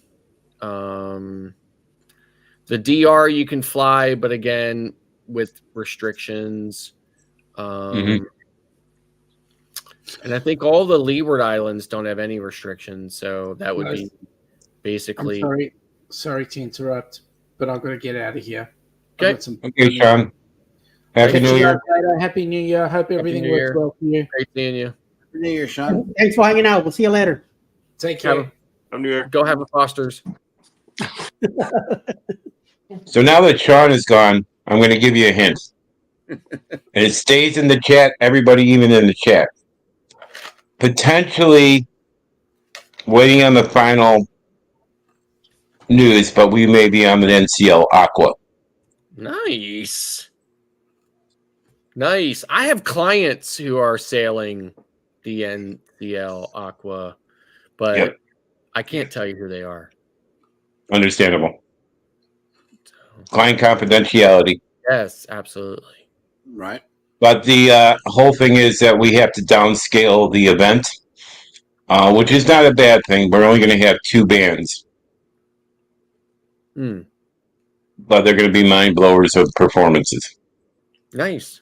The DR, you can fly, but again with restrictions. And I think all the Leeward Islands don't have any restrictions, so that would be basically. I'm sorry to interrupt, but I've got to get out of here. Okay. I've got some- Okay, Sean. Happy Thank New Catch you Year. guys later. Happy New Year. I hope everything New works Year. well for you. Great seeing you. Happy New Year, Sean. Thanks for hanging out. We'll see you later. Take Have care. I'm New Year. Go have a Foster's. So now that Sean is gone, I'm going to give you a hint. And it stays in the chat, everybody, even in the chat. Potentially waiting on the final news, but we may be on the NCL Aqua. Nice. Nice. I have clients who are sailing the NCL Aqua, but Yep. I can't tell you who they are. Understandable. Client confidentiality. Yes, absolutely. Right. But the whole thing is that we have to downscale the event, which is not a bad thing. We're only going to have 2 bands, Hmm. but they're going to be mind blowers of performances. Nice.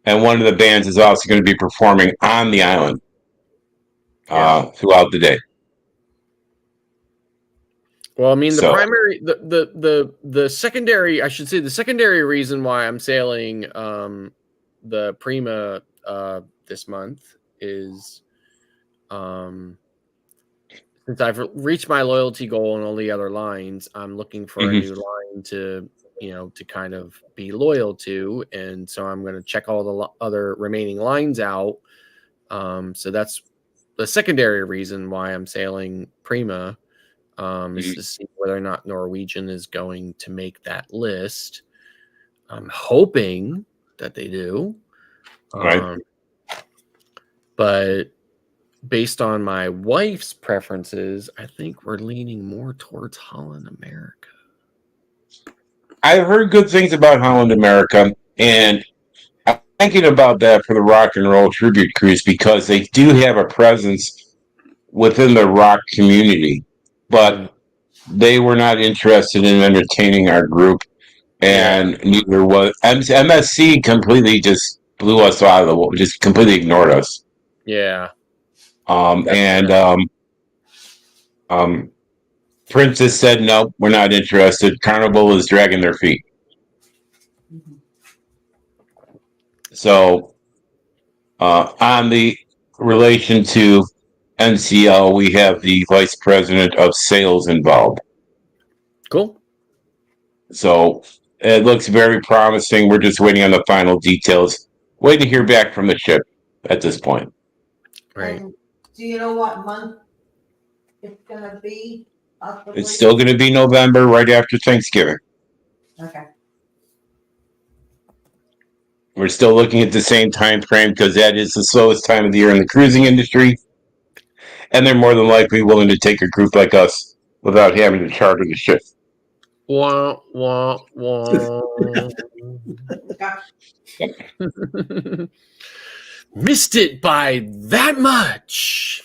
And one of the bands is also going to be performing on the island throughout the day. Well, I mean, the So- primary, the secondary, I should say, the secondary reason why I'm sailing the Prima this month is since I've reached my loyalty goal on all the other lines, I'm looking for a new line to kind of be loyal to, and so I'm going to check all the other remaining lines out. So that's the secondary reason why I'm sailing Prima. Is to see whether or not Norwegian is going to make that list. I'm hoping that they do. Right. But based on my wife's preferences, I think we're leaning more towards Holland America. I've heard good things about Holland America, and I'm thinking about that for the Rock and Roll Tribute Cruise because they do have a presence within the rock community, but they were not interested in entertaining our group, and neither was MSC. Completely just blew us out of the water, just completely ignored us. Yeah. Princess said, "No, we're not interested." Carnival is dragging their feet. So, on the relation to NCL, we have the vice president of sales involved. Cool. So it looks very promising. We're just waiting on the final details. Waiting to hear back from the ship at this point. Right. And do you know what month it's gonna be? Possibly? It's still going to be November, right after Thanksgiving. Okay. We're still looking at the same time frame because that is the slowest time of the year in the cruising industry. And they're more than likely willing to take a group like us without having to charter the ship. Wah, wah, wah. Missed it by that much.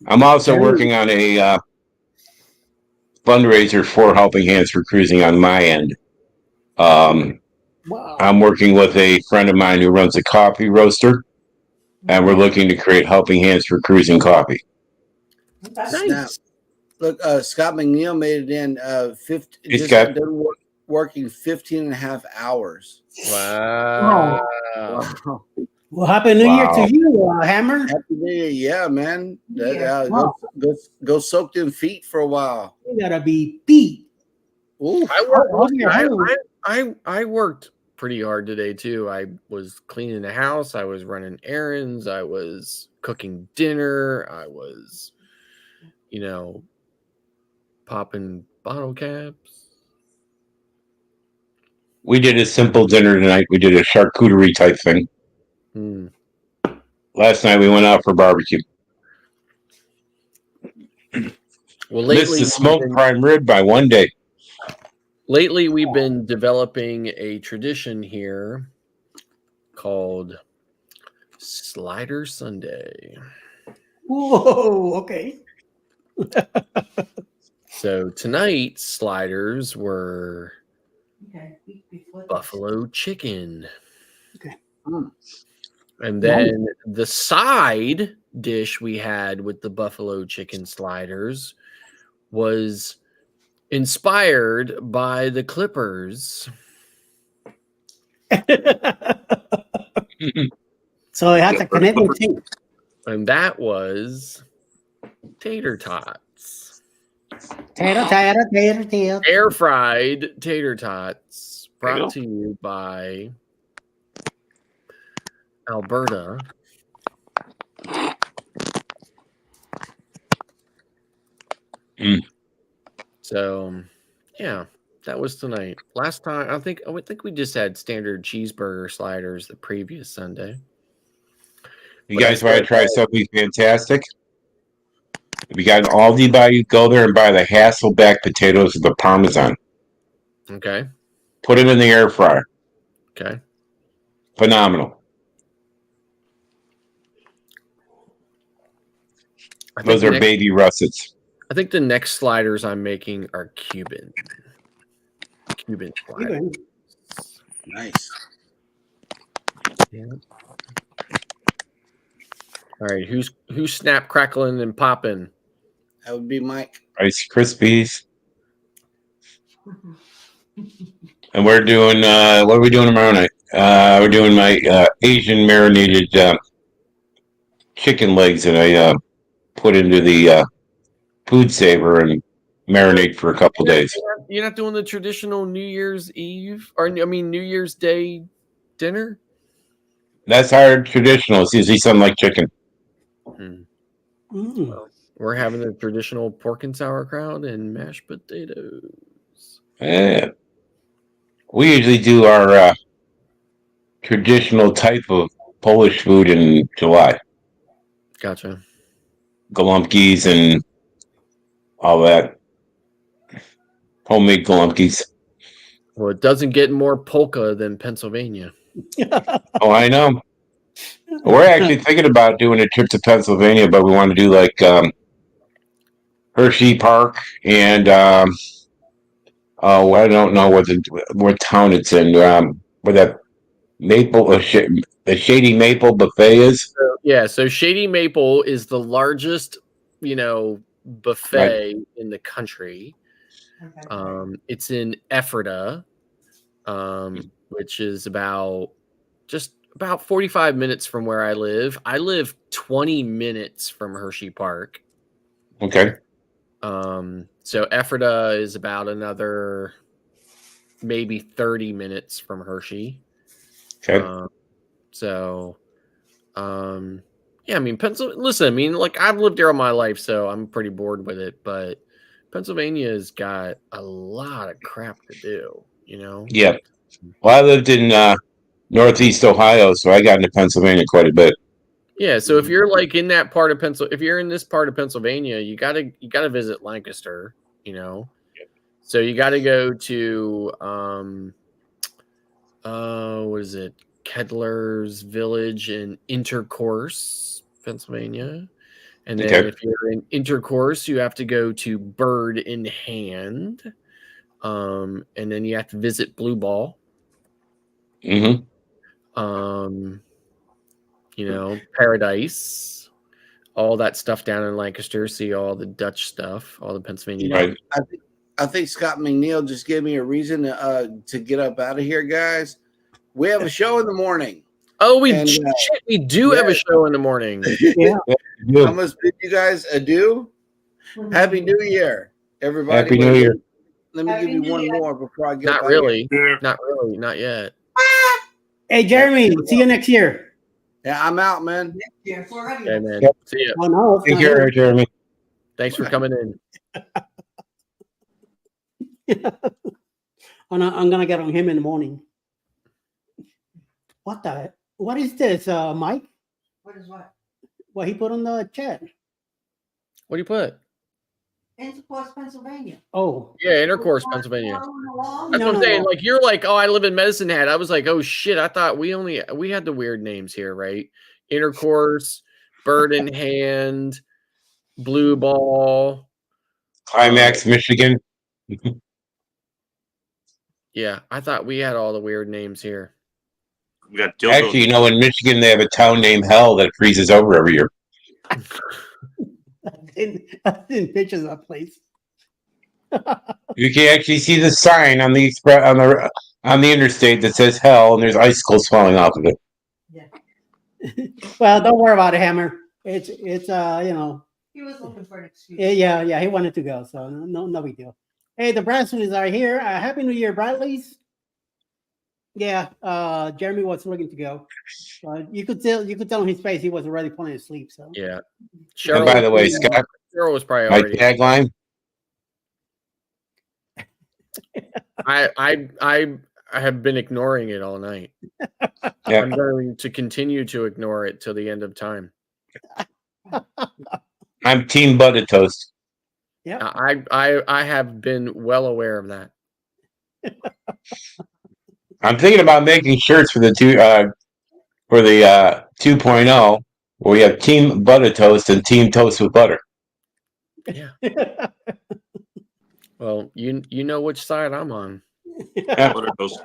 I'm also working on a fundraiser for Helping Hands for Cruising on my end. Wow. I'm working with a friend of mine who runs a coffee roaster, and we're looking to create Helping Hands for Cruising coffee. Snap. Look, Scott McNeil made it in 50, Hey, just Scott. done working 15 and a half hours. Wow. Wow. Well, happy New Year to you, Hammer. Happy New Year. Yeah, man. Yeah. Go soak them feet for a while. You gotta be beat. Ooh. I worked pretty hard today too. I was cleaning the house. I was running errands. I was cooking dinner. I was, popping bottle caps. We did a simple dinner tonight. We did a charcuterie type thing. Last night we went out for barbecue. Well, Missed lately the smoked prime rib by one day. Lately, we've been developing a tradition here called Slider Sunday. Whoa, okay. So tonight, sliders were buffalo chicken. Okay. And then the side dish we had with the buffalo chicken sliders was inspired by the Clippers. So it has a Canadian team. And that was tater tots. Tater. Air fried tater tots There you brought to you by Alberta. So, yeah, that was tonight. Last time, I think we just had standard cheeseburger sliders the previous Sunday. You guys want to try something fantastic? If you got an Aldi by you, go there and buy the Hasselback potatoes with the Parmesan. Okay. Put it in the air fryer. Okay. Phenomenal. Those are baby russets. I think the next sliders I'm making are Cuban sliders. Nice. Yeah. All right, who's snap, crackling, and popping? That would be Mike. Rice Krispies. And we're doing, what are we doing tomorrow night? We're doing my Asian marinated chicken legs that I put into the food saver and marinate for a couple days. You're not doing the traditional New Year's Eve, or I mean New Year's Day dinner? That's our traditional. It's usually something like chicken. Well, we're having the traditional pork and sauerkraut and mashed potatoes. Yeah. We usually do our traditional type of Polish food in July. Gotcha. Gołąbkis and all that. Homemade gołąbkis. Well, it doesn't get more polka than Pennsylvania. Oh, I know. We're actually thinking about doing a trip to Pennsylvania, but we want to do like Hershey Park and I don't know what town it's in. Where that the Shady Maple Buffet is. So Shady Maple is the largest, buffet in the country. Okay. It's in Ephrata, which is about 45 minutes from where I live. I live 20 minutes from Hershey Park. Okay. So Ephrata is about another maybe 30 minutes from Hershey. Okay. Yeah, I mean, listen, I mean, like I've lived there all my life, so I'm pretty bored with it, but Pennsylvania's got a lot of crap to do, Yeah. Well, I lived in Northeast Ohio, so I got into Pennsylvania quite a bit. Yeah, so if you're like in that part of if you're in this part of Pennsylvania, you gotta visit Lancaster, So you gotta go to what is it? Kedler's Village in Intercourse, Pennsylvania. And then if you're in Intercourse, you have to go to Bird in Hand. And then you have to visit Blue Ball. Mm-hmm. Paradise, all that stuff down in Lancaster, see all the Dutch stuff, all the Pennsylvania. Right. I think Scott McNeil just gave me a reason to get up out of here, guys. We have a show in the morning. Oh, we do have a show in the morning. Yeah. I must bid you guys adieu. Happy New Year, everybody. Happy New Year. Let me Happy give you New one Year. more before I get Not back. really. Yeah. Not really. Not yet. Hey, Jeremy, see you next year. Yeah, I'm out, man. Cheers already. Okay, man. Yep. See ya. Oh, no. it's Take not care, here. Jeremy. Thanks for coming in. I'm gonna get on him in the morning. What is this, Mike? What is what? What he put on the chat? What do you put? Intercourse, Pennsylvania. Oh, Yeah, Intercourse, Pennsylvania. Following along? That's No, what I'm no, saying. no. Like you're like, oh, I live in Medicine Hat. I was like, oh shit, I thought we had the weird names here, right? Intercourse, Bird in Hand, Blue Ball. Climax, Michigan. Yeah, I thought we had all the weird names here. We got dildo. Actually, in Michigan, they have a town named Hell that freezes over every year. I didn't picture that place. You can actually see the sign on the express on the interstate that says hell, and there's icicles falling off of it. Well, don't worry about it, Hammer. It's you know, He was looking for an excuse. yeah, he wanted to go, so no big deal. Hey, the Bradsleys are here. Happy New Year, Bradleys. Yeah, Jeremy was looking to go. You could tell on his face he was already falling asleep. So Yeah. And by the way, Scott, Cheryl was probably my already. tagline. I have bbeen ignoring it all night. Yeah. I'm going to continue to ignore it till the end of time. I'm Team Butter Toast. yeah, I have been well aware of that. I'm thinking about making shirts for the 2.0, where we have Team Butter Toast and Team Toast with Butter. Yeah. Well, you know which side I'm on. Butter toast.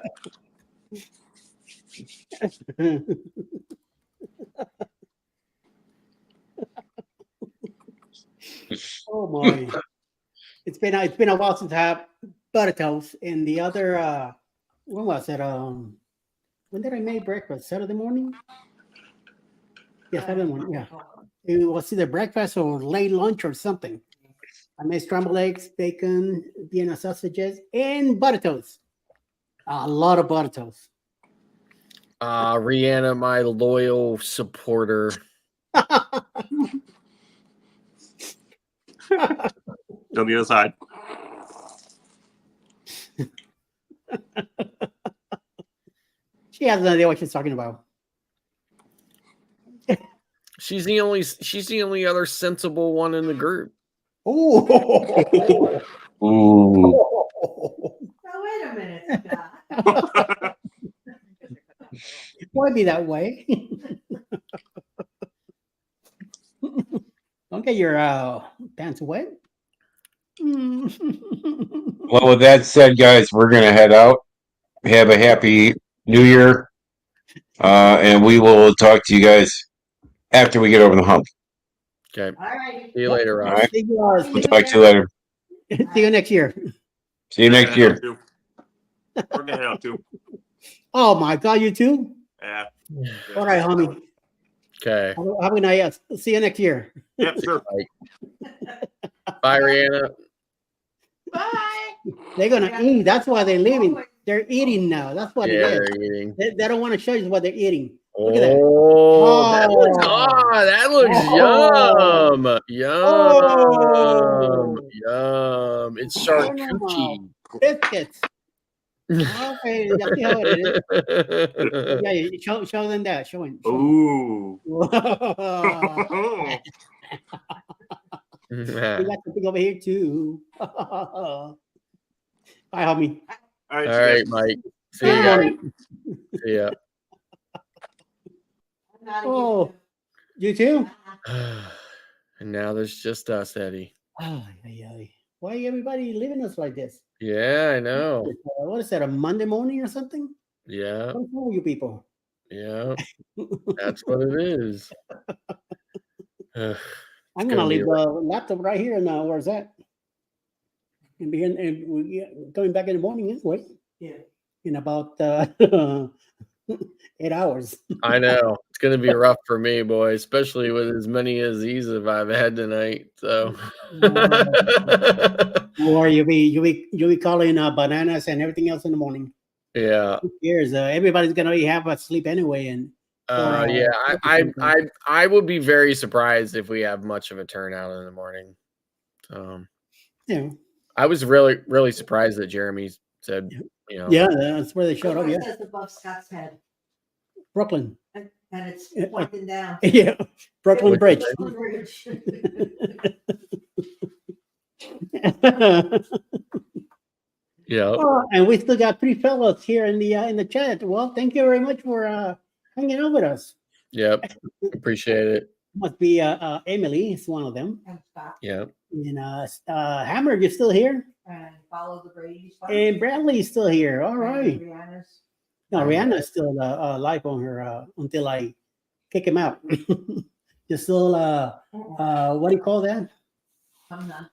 Oh my! It's been a while since I had butter toast. And the other when was it? When did I make breakfast? Saturday morning? Yeah, Saturday morning. Yeah, it was either breakfast or late lunch or something. I made scrambled eggs, bacon, Vienna sausages, and butter toast. A lot of butter toast. Rihanna, my loyal supporter. On the other side. She has no idea what she's talking about. She's the only other sensible one in the group. Oh, Ooh. Now, wait a minute, Scott. why be that way? Don't get your pants wet. Well, with that said, guys, we're gonna head out. Have a happy New Year, and we will talk to you guys after we get over the hump. Okay. All right. See you later, All Ross. right. See you guys. We'll talk to you later. See you next year. See you next year. We're gonna head out too. Oh my God, you too? Yeah. All right, homie. Okay. Have a good night. See you next year. Yep, sure. Bye, Rihanna. Bye. They're gonna eat. That's why they're leaving. They're eating now. That's what Yeah, it they're is. eating. They don't want to show you what they're eating. Look at that. Oh, that looks that looks Oh. yum. It's charcuterie. Biscuits. Okay, that's how it is. Yeah, show them that. Show him. Ooh. We got something over here too. Bye, homie. All All right. right, Mike. See you guys. See ya. I'm not a Oh, you too? And now there's just us, Eddie. Why everybody leaving us like this? Yeah, I know. What is that? A Monday morning or something? Yeah, What's wrong with you people? yeah. That's what it is. Ugh, I'm gonna gonna be leave the laptop right here now. Where's that? And be coming back in the morning anyway. Yeah. In about 8 hours. I know it's gonna be rough for me, boy, especially with as many as these as I've had tonight. So, Or you'll be calling bananas and everything else in the morning. yeah, Who cares? Everybody's gonna have a sleep anyway, and yeah. I would be very surprised if we have much of a turnout in the morning. yeah, I was really surprised that Jeremy said, you know, yeah, that's where they showed up. It Yeah, says above Scott's head, Brooklyn. and it's pointing down. Yeah, Brooklyn Bridge. Bridge. yeah, Oh, and we still got 3 fellows here in the chat. Well, thank you very much for hanging out with us. yep. Appreciate it. Must be Emily is one of them. And Scott, Yeah. And Hammer, you're still here, and follow the Brady's. and Bradley's still here. All right. Rihanna's. No, Rihanna's still live on her until I kick him out. You're still what do you call that? I'm not.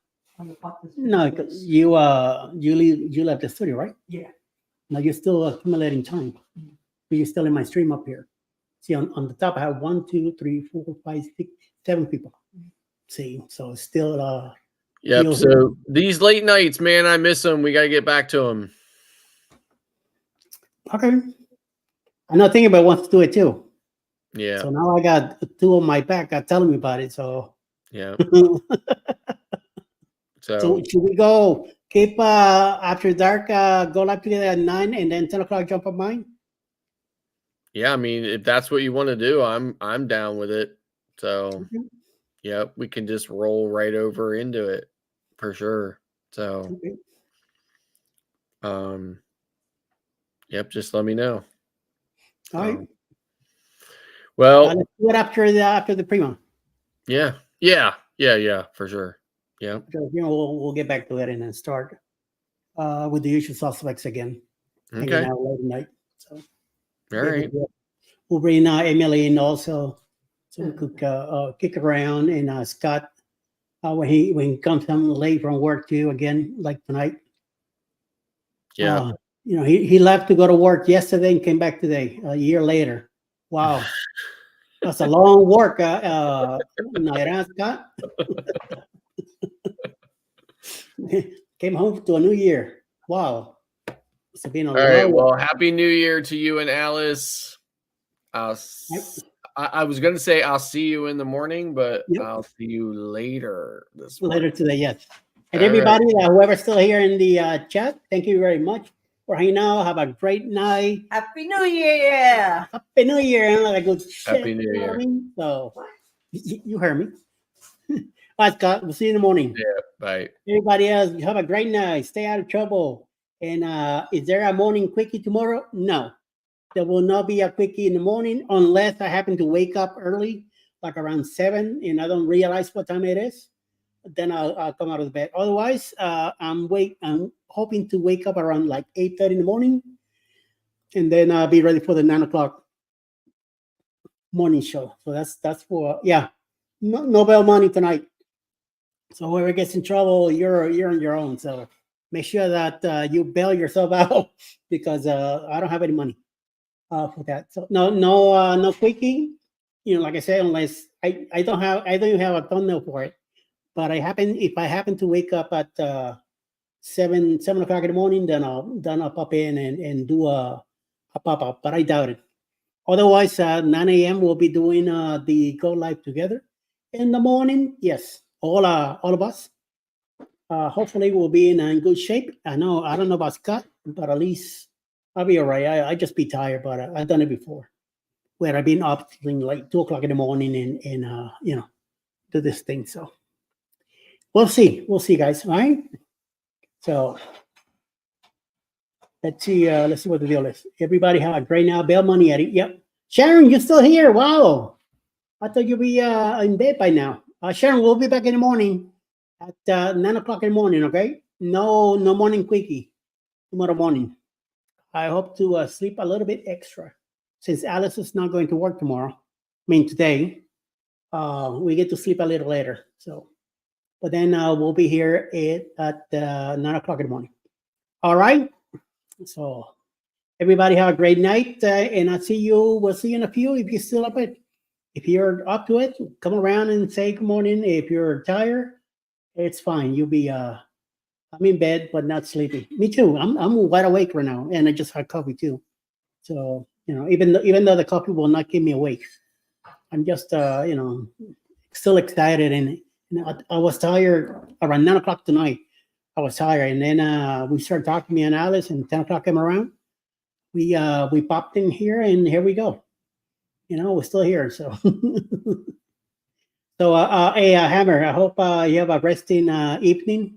No, 'cause you left the studio, right? Yeah. No, you're still accumulating time. You're still in my stream up here. See, on the top, I have 1, 2, 3, 4, 5, 6, 7 people. See, so it's still Yep. You'll- So these late nights, man, I miss them. We got to get back to them. okay. I'm not thinking about wants to do it too. Yeah. So now I got 2 on my back telling me about it. So Yeah. so So should we go keep after dark go live together at 9 and then 10 o'clock jump on mine? yeah, I mean, if that's what you want to do, I'm down with it. So yeah, we can just roll right over into it for sure. So Okay. yep, just let me know. All right. Well, Let's do it after the primo. yeah, for sure. Yeah. So, we'll get back to it and then start with the usual suspects again. Hanging Okay. out late night. So All right. we'll bring Emily in also, so we could kick around. And Scott, when he comes home late from work too, again like tonight. Yeah. He left to go to work yesterday and came back today. A year later. Wow, that's a long work. Naira, Scott. Came home to a new year. Wow. It's been a All right. long Well, happy New Year to you and Alice. I was going to say I'll see you in the morning, but Yep. I'll see you later this morning. later today, yes. And All right. everybody, whoever's still here in the chat, thank you very much for hanging out. Have a great night. Happy New Year! Happy New Year. And like a good shit, Happy New you know what I Year. mean? So you heard me. All right, Scott. We'll see you in the morning. Yeah. Bye. Everybody else, have a great night. Stay out of trouble. And is there a morning quickie tomorrow? No. There will not be a quickie in the morning unless I happen to wake up early, like around 7, and I don't realize what time it is. Then I'll come out of the bed. Otherwise, I'm hoping to wake up around like 8:30 in the morning, and then I'll be ready for the 9 o'clock morning show. So that's for no bail money tonight. So whoever gets in trouble, you're on your own. So make sure that you bail yourself out because I don't have any money for that. So no quickie. Like I said, unless I don't even have a thumbnail for it. But if I happen to wake up at 7 o'clock in the morning, then I'll pop in and do a pop up. But I doubt it. Otherwise, 9 a.m. we'll be doing the go live together. In the morning, yes, all of us. Hopefully, we'll be in good shape. I don't know about Scott, but at least I'll be all right. I just be tired, but I've done it before, where I've been up till like 2 o'clock in the morning and do this thing. So we'll see, guys. All right. So let's see what the deal is. Everybody have a great now. Bail money, Eddie. Yep. Sharon, you're still here. Wow. I thought you'd be in bed by now. Sharon, we'll be back in the morning at 9 o'clock in the morning. Okay. No morning quickie tomorrow morning. I hope to sleep a little bit extra since Alice is not going to work tomorrow. Today. We get to sleep a little later. So, but then we'll be here at 9 o'clock in the morning. All right. So everybody have a great night, and we'll see you in a few if you're still up it. If you're up to it, come around and say good morning. If you're tired, it's fine. You'll be I'm in bed but not sleepy. Me too. I'm wide awake right now, and I just had coffee too. So even though the coffee will not keep me awake, I'm just still excited. And I was tired around 9 o'clock tonight. I was tired, and then we started talking, me and Alice, and 10 o'clock came around. We popped in here, and here we go. We're still here. So hey, Hammer, I hope you have a resting evening.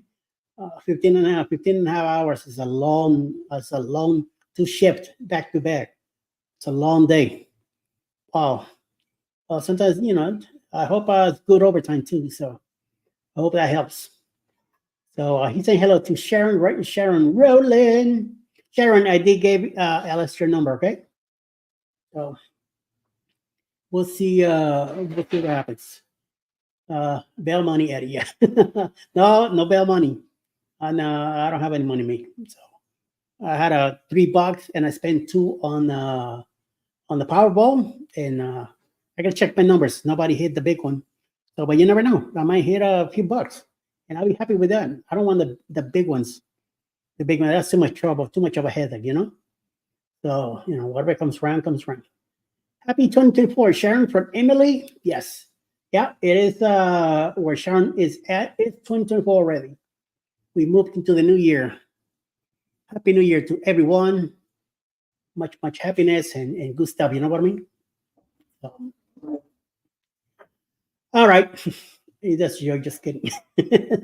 15 and a half hours is a long to shift back to back. It's a long day. Wow. Well, sometimes, I hope it's good overtime too. So I hope that helps. So he's saying hello to Sharon, right? Sharon Rowland. Sharon, I did give Alice your number, okay? So we'll see what happens. Bail money, Eddie. Yeah. No bail money. And I don't have any money me. So I had a $3 and I spent 2 on the Powerball, and I gotta check my numbers. Nobody hit the big one. So, but you never know. I might hit a few bucks, and I'll be happy with that. I don't want the big ones. The big one, that's too much trouble, too much of a headache, you know? So, whatever comes around, comes around. Happy 2024, Sharon from Emily. Yes. Yeah, it is where Sharon is at. It's 2024 already. We moved into the new year. Happy New Year to everyone. Much happiness and good stuff. You know what I mean? So, all right. That's you're just kidding. What have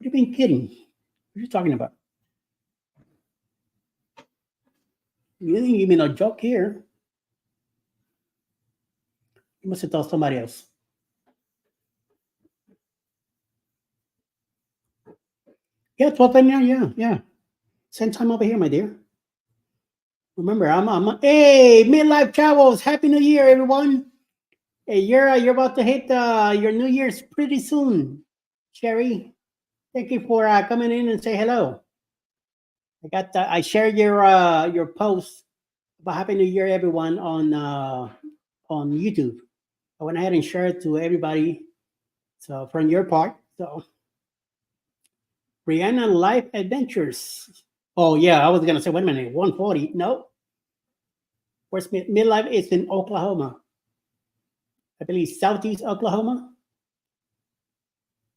you been kidding? What are you talking about? You didn't give me no joke here. You must have told somebody else. Yeah, 12 p.m. Yeah. Same time over here, my dear. Remember, hey, Midlife Travels. Happy New Year, everyone. Hey, you're about to hit your New Year's pretty soon, Sherry. Thank you for coming in and say hello. I shared your post about Happy New Year, everyone, on YouTube. I went ahead and shared it to everybody. So from your part, so Brianna Life Adventures. Oh yeah, I was gonna say, wait a minute, 140. No. Where's Midlife? Is in Oklahoma. I believe Southeast Oklahoma.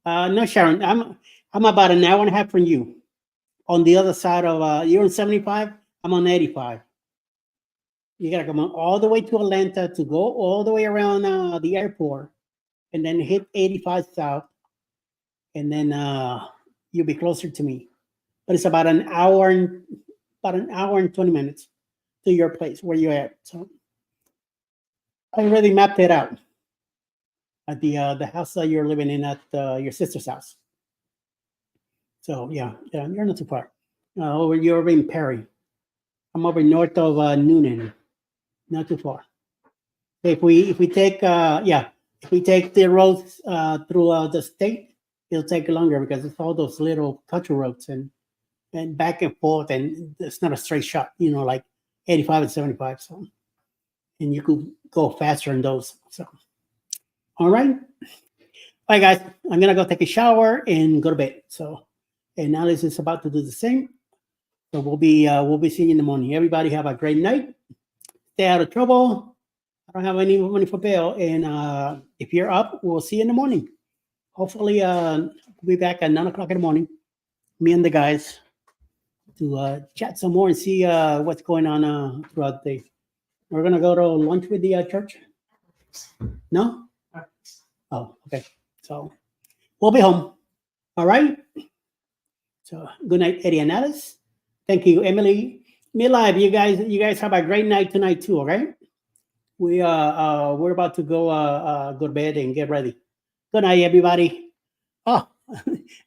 No, Sharon, I'm about an hour and a half from you. On the other side of you're on 75, I'm on 85. You gotta come on all the way to Atlanta to go all the way around the airport, and then hit 85 south, and then you'll be closer to me. But it's about an hour and 20 minutes to your place where you're at. So I already mapped it out at the house that you're living in at your sister's house. So yeah, you're not too far. You're over in Perry. I'm over north of Noonan, not too far. If we take the roads through the state, it'll take longer because it's all those little country roads and back and forth, and it's not a straight shot, like 85 and 75. So, and you could go faster in those. So, all right. Bye, guys. I'm gonna go take a shower and go to bed. So, and Alice is about to do the same. So we'll be seeing you in the morning. Everybody have a great night. Stay out of trouble. I don't have any money for bail, and if you're up, we'll see you in the morning. Hopefully, we'll be back at 9 o'clock in the morning. Me and the guys to chat some more and see what's going on throughout the day. We're gonna go to lunch with the church. No? Oh, okay. So we'll be home. All right. So good night, Eddie and Alice. Thank you, Emily. Midlife, you guys have a great night tonight too. Okay. We're about to go to bed and get ready. Good night, everybody. Oh,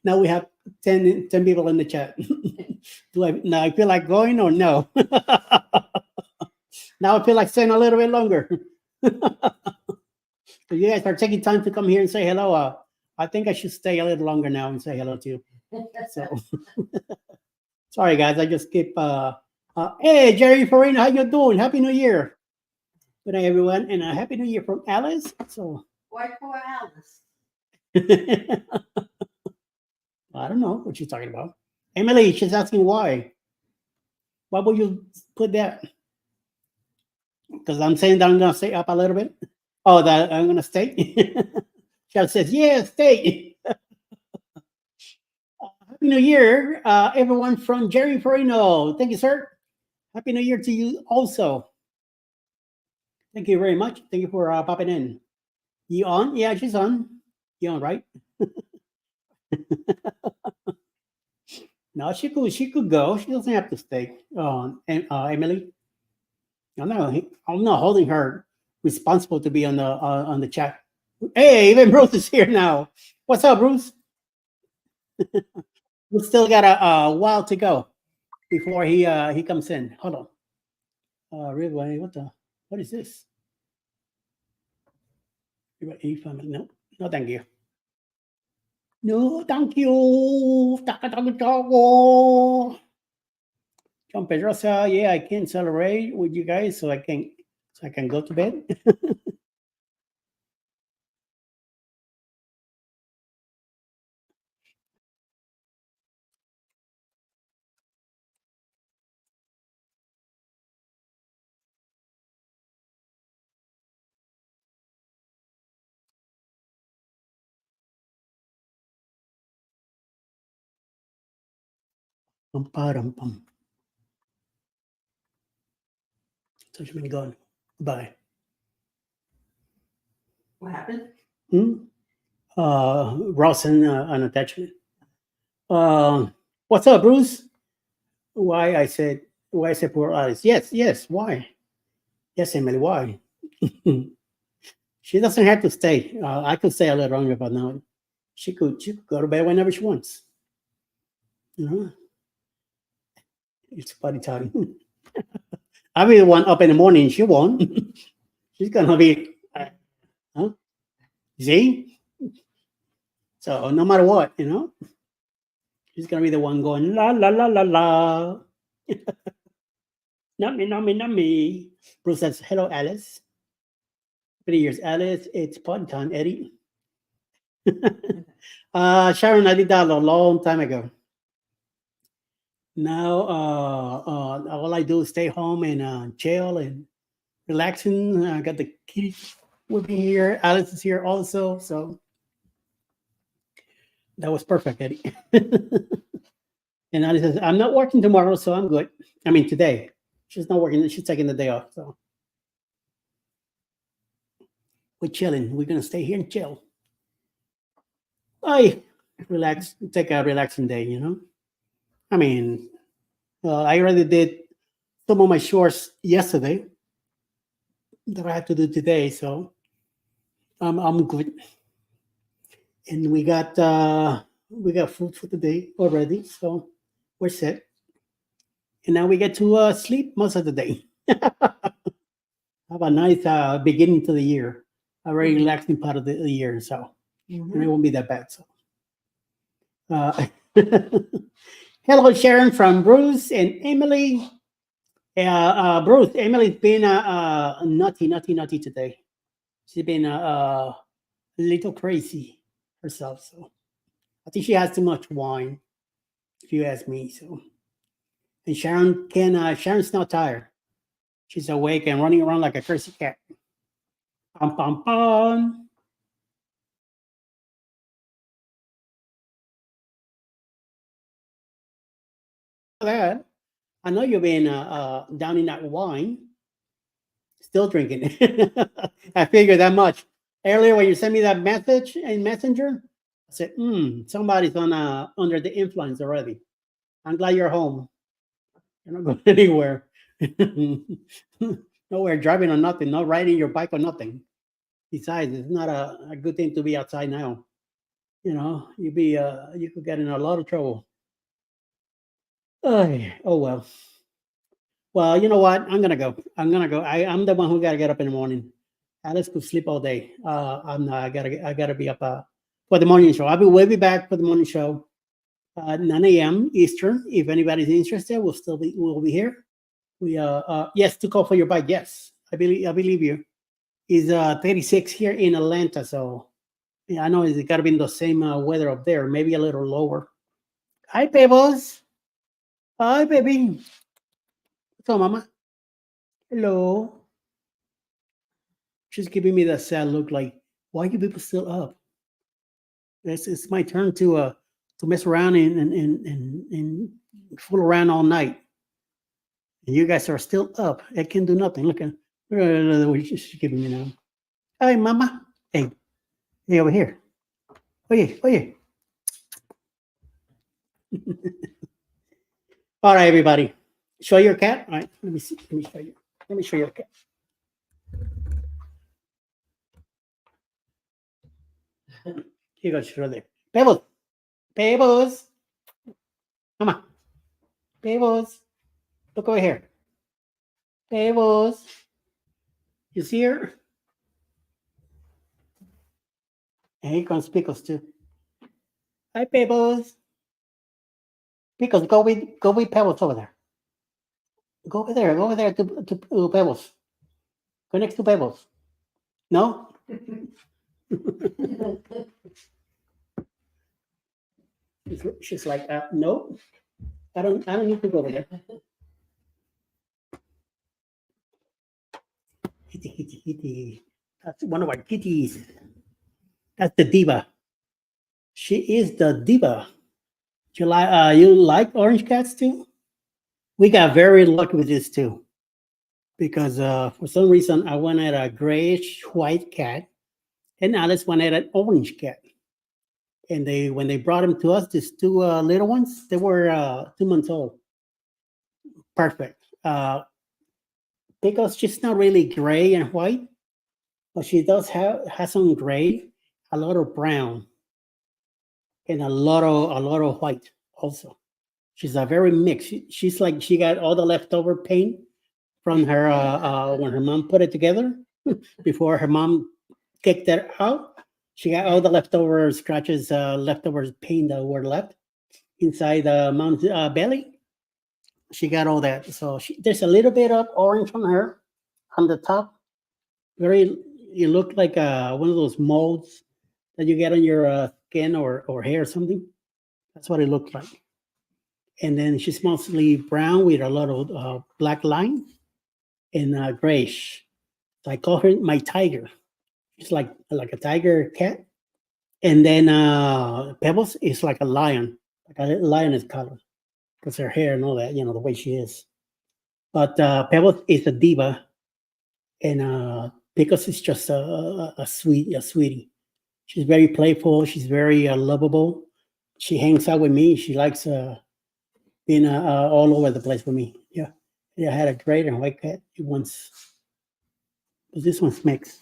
now we have 10 people in the chat. I feel like going or no? Now I feel like staying a little bit longer. So you guys are taking time to come here and say hello. I think I should stay a little longer now and say hello to you. So sorry guys, I just keep hey Jerry Farina, how you doing? Happy New Year. Good night, everyone, and a happy New Year from Alice. So Why poor Alice? I don't know what she's talking about. Emily, she's asking why. Why would you put that? Because I'm saying that I'm gonna stay up a little bit. Oh, that I'm gonna stay. Chad says, yeah, stay. Happy New Year, everyone from Jerry Farino. Thank you, sir. Happy New Year to you also. Thank you very much. Thank you for popping in. You on? Yeah, she's on. You on, right? No, she could go. She doesn't have to stay. Emily. I'm not holding her responsible to be on the chat. Hey, even Bruce is here now. What's up, Bruce? We still got a while to go before he comes in. Hold on. Really, what is this? family. No, no, thank you. No, thank you. John Pedrosa, yeah, I can celebrate with you guys, so I can go to bed. Pum. So she's been gone. Bye. What happened? Ross and an attachment. What's up, Bruce? Why I said poor Alice? Yes. Why? Yes, Emily. Why? She doesn't have to stay. I could stay a little longer, but no, she could go to bed whenever she wants. You know, it's party time. I'll be the one up in the morning. She won't. She's gonna be, see? So no matter what, she's gonna be the one going la la la la la. Not me. Bruce says, "Hello, Alice. 3 years, Alice. It's party time, Eddie." Sharon, I did that a long time ago. Now, all I do is stay home and chill and relaxing. I got the kitties with me here. Alice is here also, so that was perfect, Eddie. And Alice says, "I'm not working tomorrow, so I'm good. I mean, today. She's not working. She's taking the day off, so we're chilling. We're gonna stay here and chill. I relax, take a relaxing day. I mean, I already did some of my chores yesterday that I have to do today, so I'm good. And we got food for today already, so we're set. And now we get to sleep most of the day. Have a nice beginning to the year, a very relaxing part of the year, so and it won't be that bad. So, hello, Sharon from Bruce and Emily. Bruce, Emily's been naughty today. She's been a little crazy herself. So I think she has too much wine, if you ask me. So, and Sharon's not tired. She's awake and running around like a crazy cat. Pum pum pum. That I know you've been down in that wine, still drinking. I figured that much. Earlier when you sent me that message in Messenger, I said, somebody's under the influence already. I'm glad you're home. You're not going anywhere. Nowhere driving or nothing, not riding your bike or nothing. Besides, it's not a good thing to be outside now. You could get in a lot of trouble. Oh well. Well, you know what? I'm gonna go. I'm the one who gotta get up in the morning. Alice could sleep all day. I'm not. I gotta be up for the morning show. We'll be back for the morning show, 9 a.m. Eastern. If anybody's interested, we'll be here. Yes, to call for your bike. Yes, I believe you. It's 36 here in Atlanta, so yeah, I know it's got to be in the same weather up there, maybe a little lower. Hi, Pebbles. Hi, baby. What's up, Mama? Hello. She's giving me that sad look, like, why are you people still up? It's my turn to mess around and fool around all night. And you guys are still up. I can't do nothing. Look at what she's giving me now. Hi, Mama. Hey, over here. Oye. All right, everybody. Show your cat. All right, let me see. Let me show you. Let me show you the cat. Here goes right there. Pebbles. Come on. Pebbles. Look over here. Pebbles. You see her? And here comes Pickles too. Hi, Pebbles. Pickles, go with Pebbles over there. Go over there to Pebbles. Go next to Pebbles. No? She's like, no, I don't need to go over there. Kitty. That's one of our kitties. That's the diva. She is the diva. You like orange cats too? We got very lucky with this too, because for some reason I wanted a grayish white cat, and Alice wanted an orange cat. And when they brought them to us, these two little ones, they were 2 months old. Perfect. Because she's not really gray and white, but she does have some gray, a lot of brown, and a lot of white also. She's a very mixed. She's like, she got all the leftover paint from her when her mom put it together before her mom kicked it out. She got all the leftover scratches, leftover paint that were left inside the mom's belly. She got all that. So there's a little bit of orange on her on the top. You look like one of those molds that you get on your skin or hair or something. That's what it looked like. And then she's mostly brown with a lot of black lines and grayish. So I call her my tiger. She's like a tiger cat. And then Pebbles is like a lion, like a lioness color, because her hair and all that, the way she is. But Pebbles is a diva, and Pickles is just a sweetie. She's very playful. She's very lovable. She hangs out with me. She likes being all over the place with me. Yeah, I had a gray and white cat once. But this one's mixed.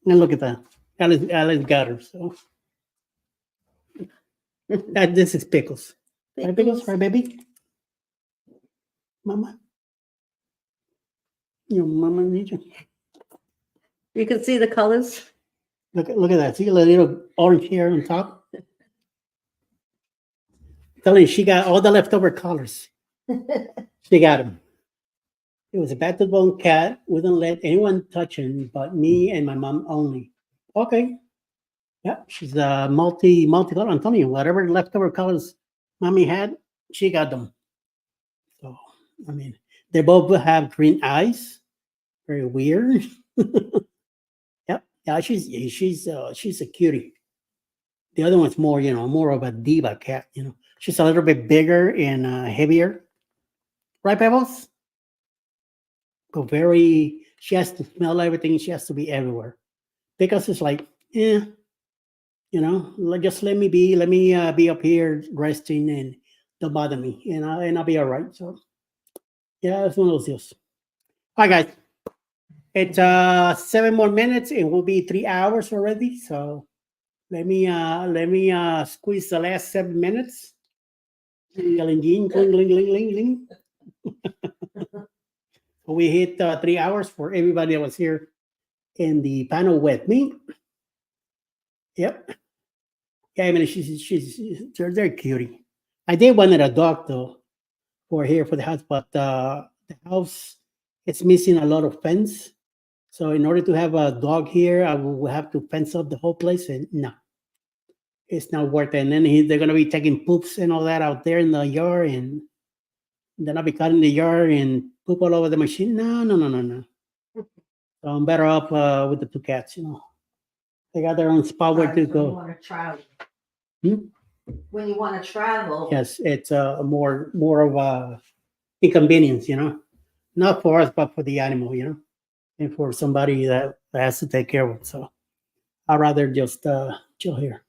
And look at that. Alice got her. So this is Pickles. Right, Pickles? Right, baby? Mama? Your mama needs you. You can see the colors. Look at that. See a little orange hair on top? Telling you, she got all the leftover colors. She got them. It was a bat-to-bone cat. Wouldn't let anyone touch him but me and my mom only. Okay. Yeah, she's a multi-color. I'm telling you, whatever leftover colors mommy had, she got them. So, I mean, they both have green eyes. Very weird. Yep. Yeah, she's a cutie. The other one's more, more of a diva cat. She's a little bit bigger and heavier. Right, Pebbles? But she has to smell everything. She has to be everywhere. Because it's like, just let me be. Let me be up here resting and don't bother me. And I'll be all right. So, yeah, it's one of those deals. All right, guys. It's 7 more minutes. It will be 3 hours already. So let me squeeze the last 7 minutes. We hit 3 hours for everybody that was here in the panel with me. Yep. Yeah, I mean, they're cutie. I did wanted a dog though for the house, but the house it's missing a lot of fence. So in order to have a dog here, I will have to fence up the whole place, and no, it's not worth it. And then they're gonna be taking poops and all that out there in the yard, and then I'll be cutting the yard and poop all over the machine. No. So I'm better off with the two cats. They got their own spot where to go. When you want to travel. Hmm? When you want to travel. Yes, it's more of a inconvenience, not for us, but for the animal, and for somebody that has to take care of it. So I'd rather just chill here.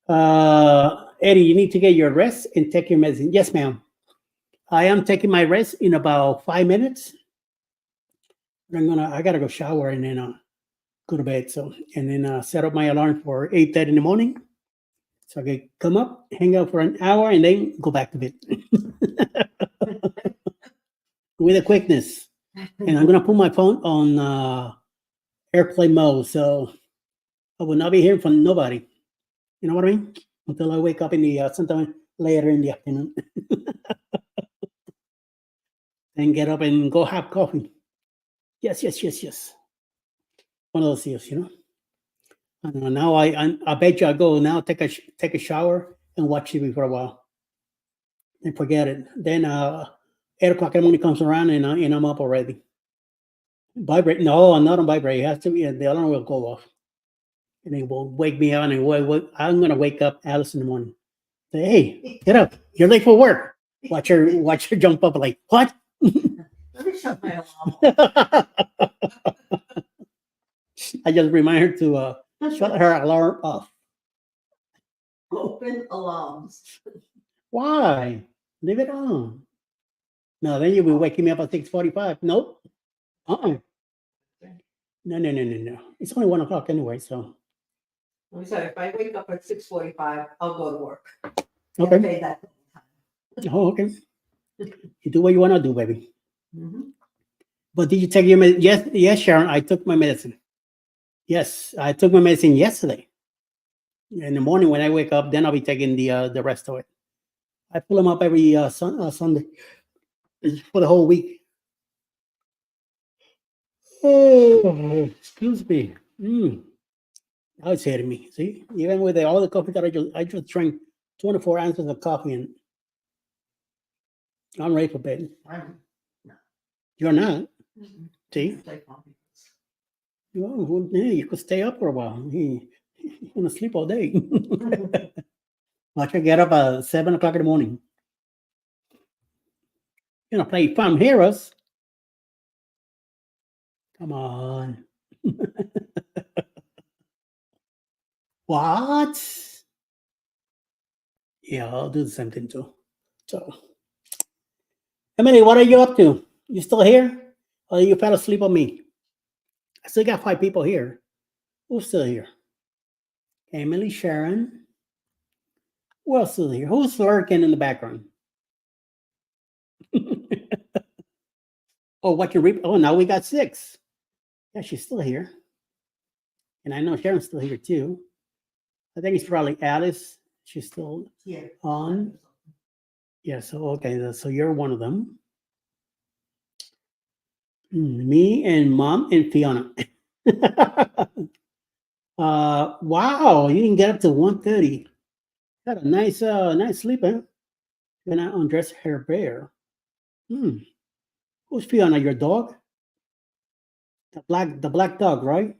Eddie, you need to get your rest and take your medicine. Yes, ma'am. I am taking my rest in about 5 minutes. I gotta go shower and then go to bed. So, and then set up my alarm for 8:30 in the morning. So I can come up, hang out for an hour, and then go back to bed. With a quickness. And I'm gonna put my phone on airplane mode. So I will not be hearing from nobody. You know what I mean? Until I wake up in the sometime later in the afternoon. Then get up and go have coffee. Yes. One of those deals, you know. I don't know. Now I bet you I go now take a shower and watch TV for a while. And forget it. Then 8 o'clock in the morning comes around and I'm up already. Vibrate? No, I'm not on vibrate. It has to be. The alarm will go off, and it will wake me up. And I'm gonna wake up Alice in the morning. Say, hey, get up! You're late for work. Watch her jump up like what? Let me shut my alarm off. I just remind her to shut her alarm off. Open alarms. Why? Leave it on. No, then you'll be waking me up at 6:45. Nope. No. It's only 1 o'clock anyway, so. Let me say, if I wake up at 6:45, I'll go to work. Okay. Pay that time. Oh, okay. You do what you want to do, baby. Mhm. But did you take your medicine? Yes, Sharon, I took my medicine. Yes, I took my medicine yesterday. In the morning when I wake up, then I'll be taking the rest of it. I pull them up every Sunday for the whole week. Oh, excuse me. Now it's hitting me. See, even with all the coffee that I just drank 24 ounces of coffee, and I'm ready for bed. You're not. See? Well, yeah, you could stay up for a while. You're gonna sleep all day. Watch I get up at 7 o'clock in the morning. You know, play Farm Heroes. Come on. What? Yeah, I'll do the same thing too. So, Emily, what are you up to? You still here? Or you fell asleep on me? I still got 5 people here. Who's still here? Emily, Sharon. Who else is here? Who's lurking in the background? Oh, what you reap? Oh, now we got 6. Yeah, she's still here. And I know Sharon's still here too. I think it's probably Alice. She's still on. Yeah, so okay, so you're one of them. Me and Mom and Fiona. Wow, you can get up to 1:30. Got a nice sleep, huh? Then I undress her bear. Who's Fiona? Your dog? The black dog, right?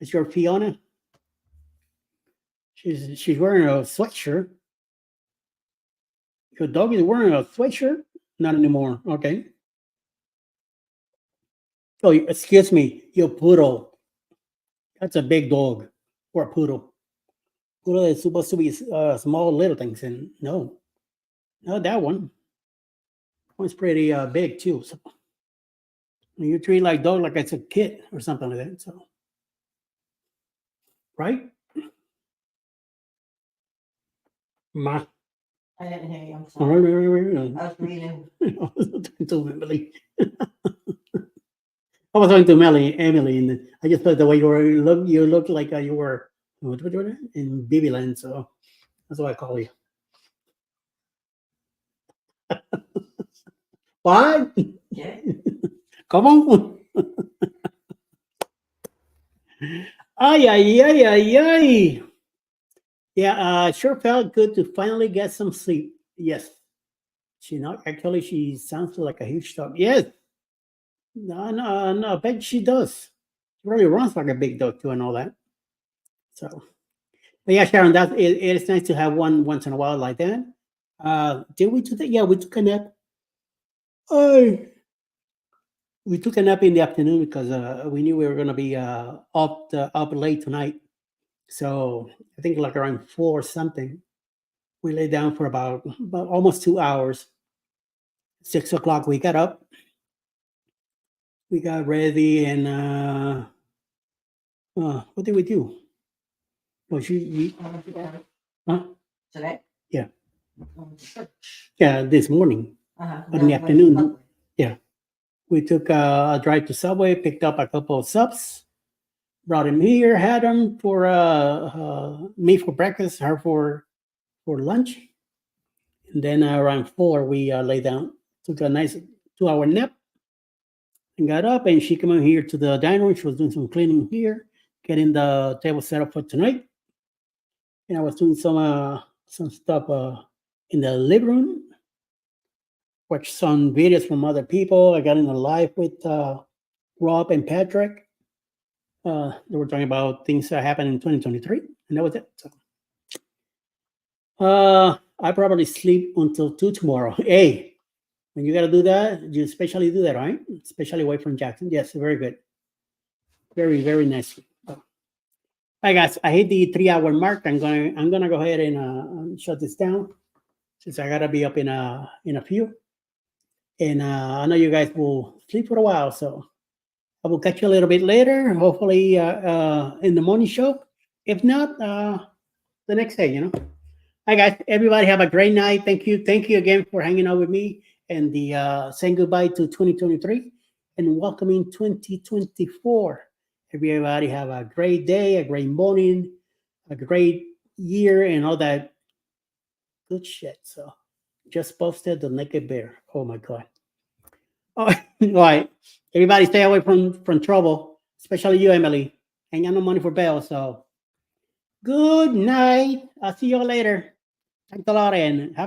It's your Fiona. She's wearing a sweatshirt. Your dog is wearing a sweatshirt? Not anymore. Okay. Oh, excuse me. Your poodle. That's a big dog or a poodle. Poodle is supposed to be small little things, and no, not that one. One's pretty big too. So you treat like dog like it's a kid or something like that. So, right? Ma. I didn't hear you. I'm All sorry. right. I was reading. I was talking to Emily. I was talking to Emily, and I just thought the way you look like you were in Babyland, so that's why I call you. What? Yeah. Come on. Ay. Yeah, sure felt good to finally get some sleep. Yes. She sounds like a huge dog. Yes. No, I bet she does. She really runs like a big dog too and all that. So, but yeah, Sharon, it is nice to have one once in a while like that. Did we do that? Yeah, we took a nap. We took a nap in the afternoon because we knew we were going to be up late tonight. So I think like around 4 or something, we lay down for about almost 2 hours. 6 o'clock, we got up. We got ready and what did we do? Oh, huh? Today? Yeah. Church. Yeah, this morning. But in the afternoon, yeah. We took a drive to Subway, picked up a couple of subs, brought him here, had him for me for breakfast, her for lunch. And then around 4, we lay down, took a nice 2-hour nap, and got up. And she came in here to the dining room. She was doing some cleaning here, getting the table set up for tonight. And I was doing some stuff in the living room. Watched some videos from other people. I got in a live with Rob and Patrick. They were talking about things that happened in 2023, and that was it. So, I probably sleep until 2 tomorrow. Hey, when you got to do that, you especially do that, right? Especially away from Jackson. Yes, very good. Very, very nice. All right, guys, I hit the 3-hour mark. I'm gonna go ahead and shut this down since I gotta be up in a few. And I know you guys will sleep for a while, so I will catch you a little bit later, hopefully in the morning show. If not, the next day, you know. Hi, guys. Everybody have a great night. Thank you. Thank you again for hanging out with me and the saying goodbye to 2023 and welcoming 2024. Everybody have a great day, a great morning, a great year, and all that good shit. So just posted the naked bear. Oh my God. Oh, all right. Everybody stay away from trouble, especially you, Emily. Ain't got no money for bail, so good night. I'll see you all later. Thanks a lot, and have a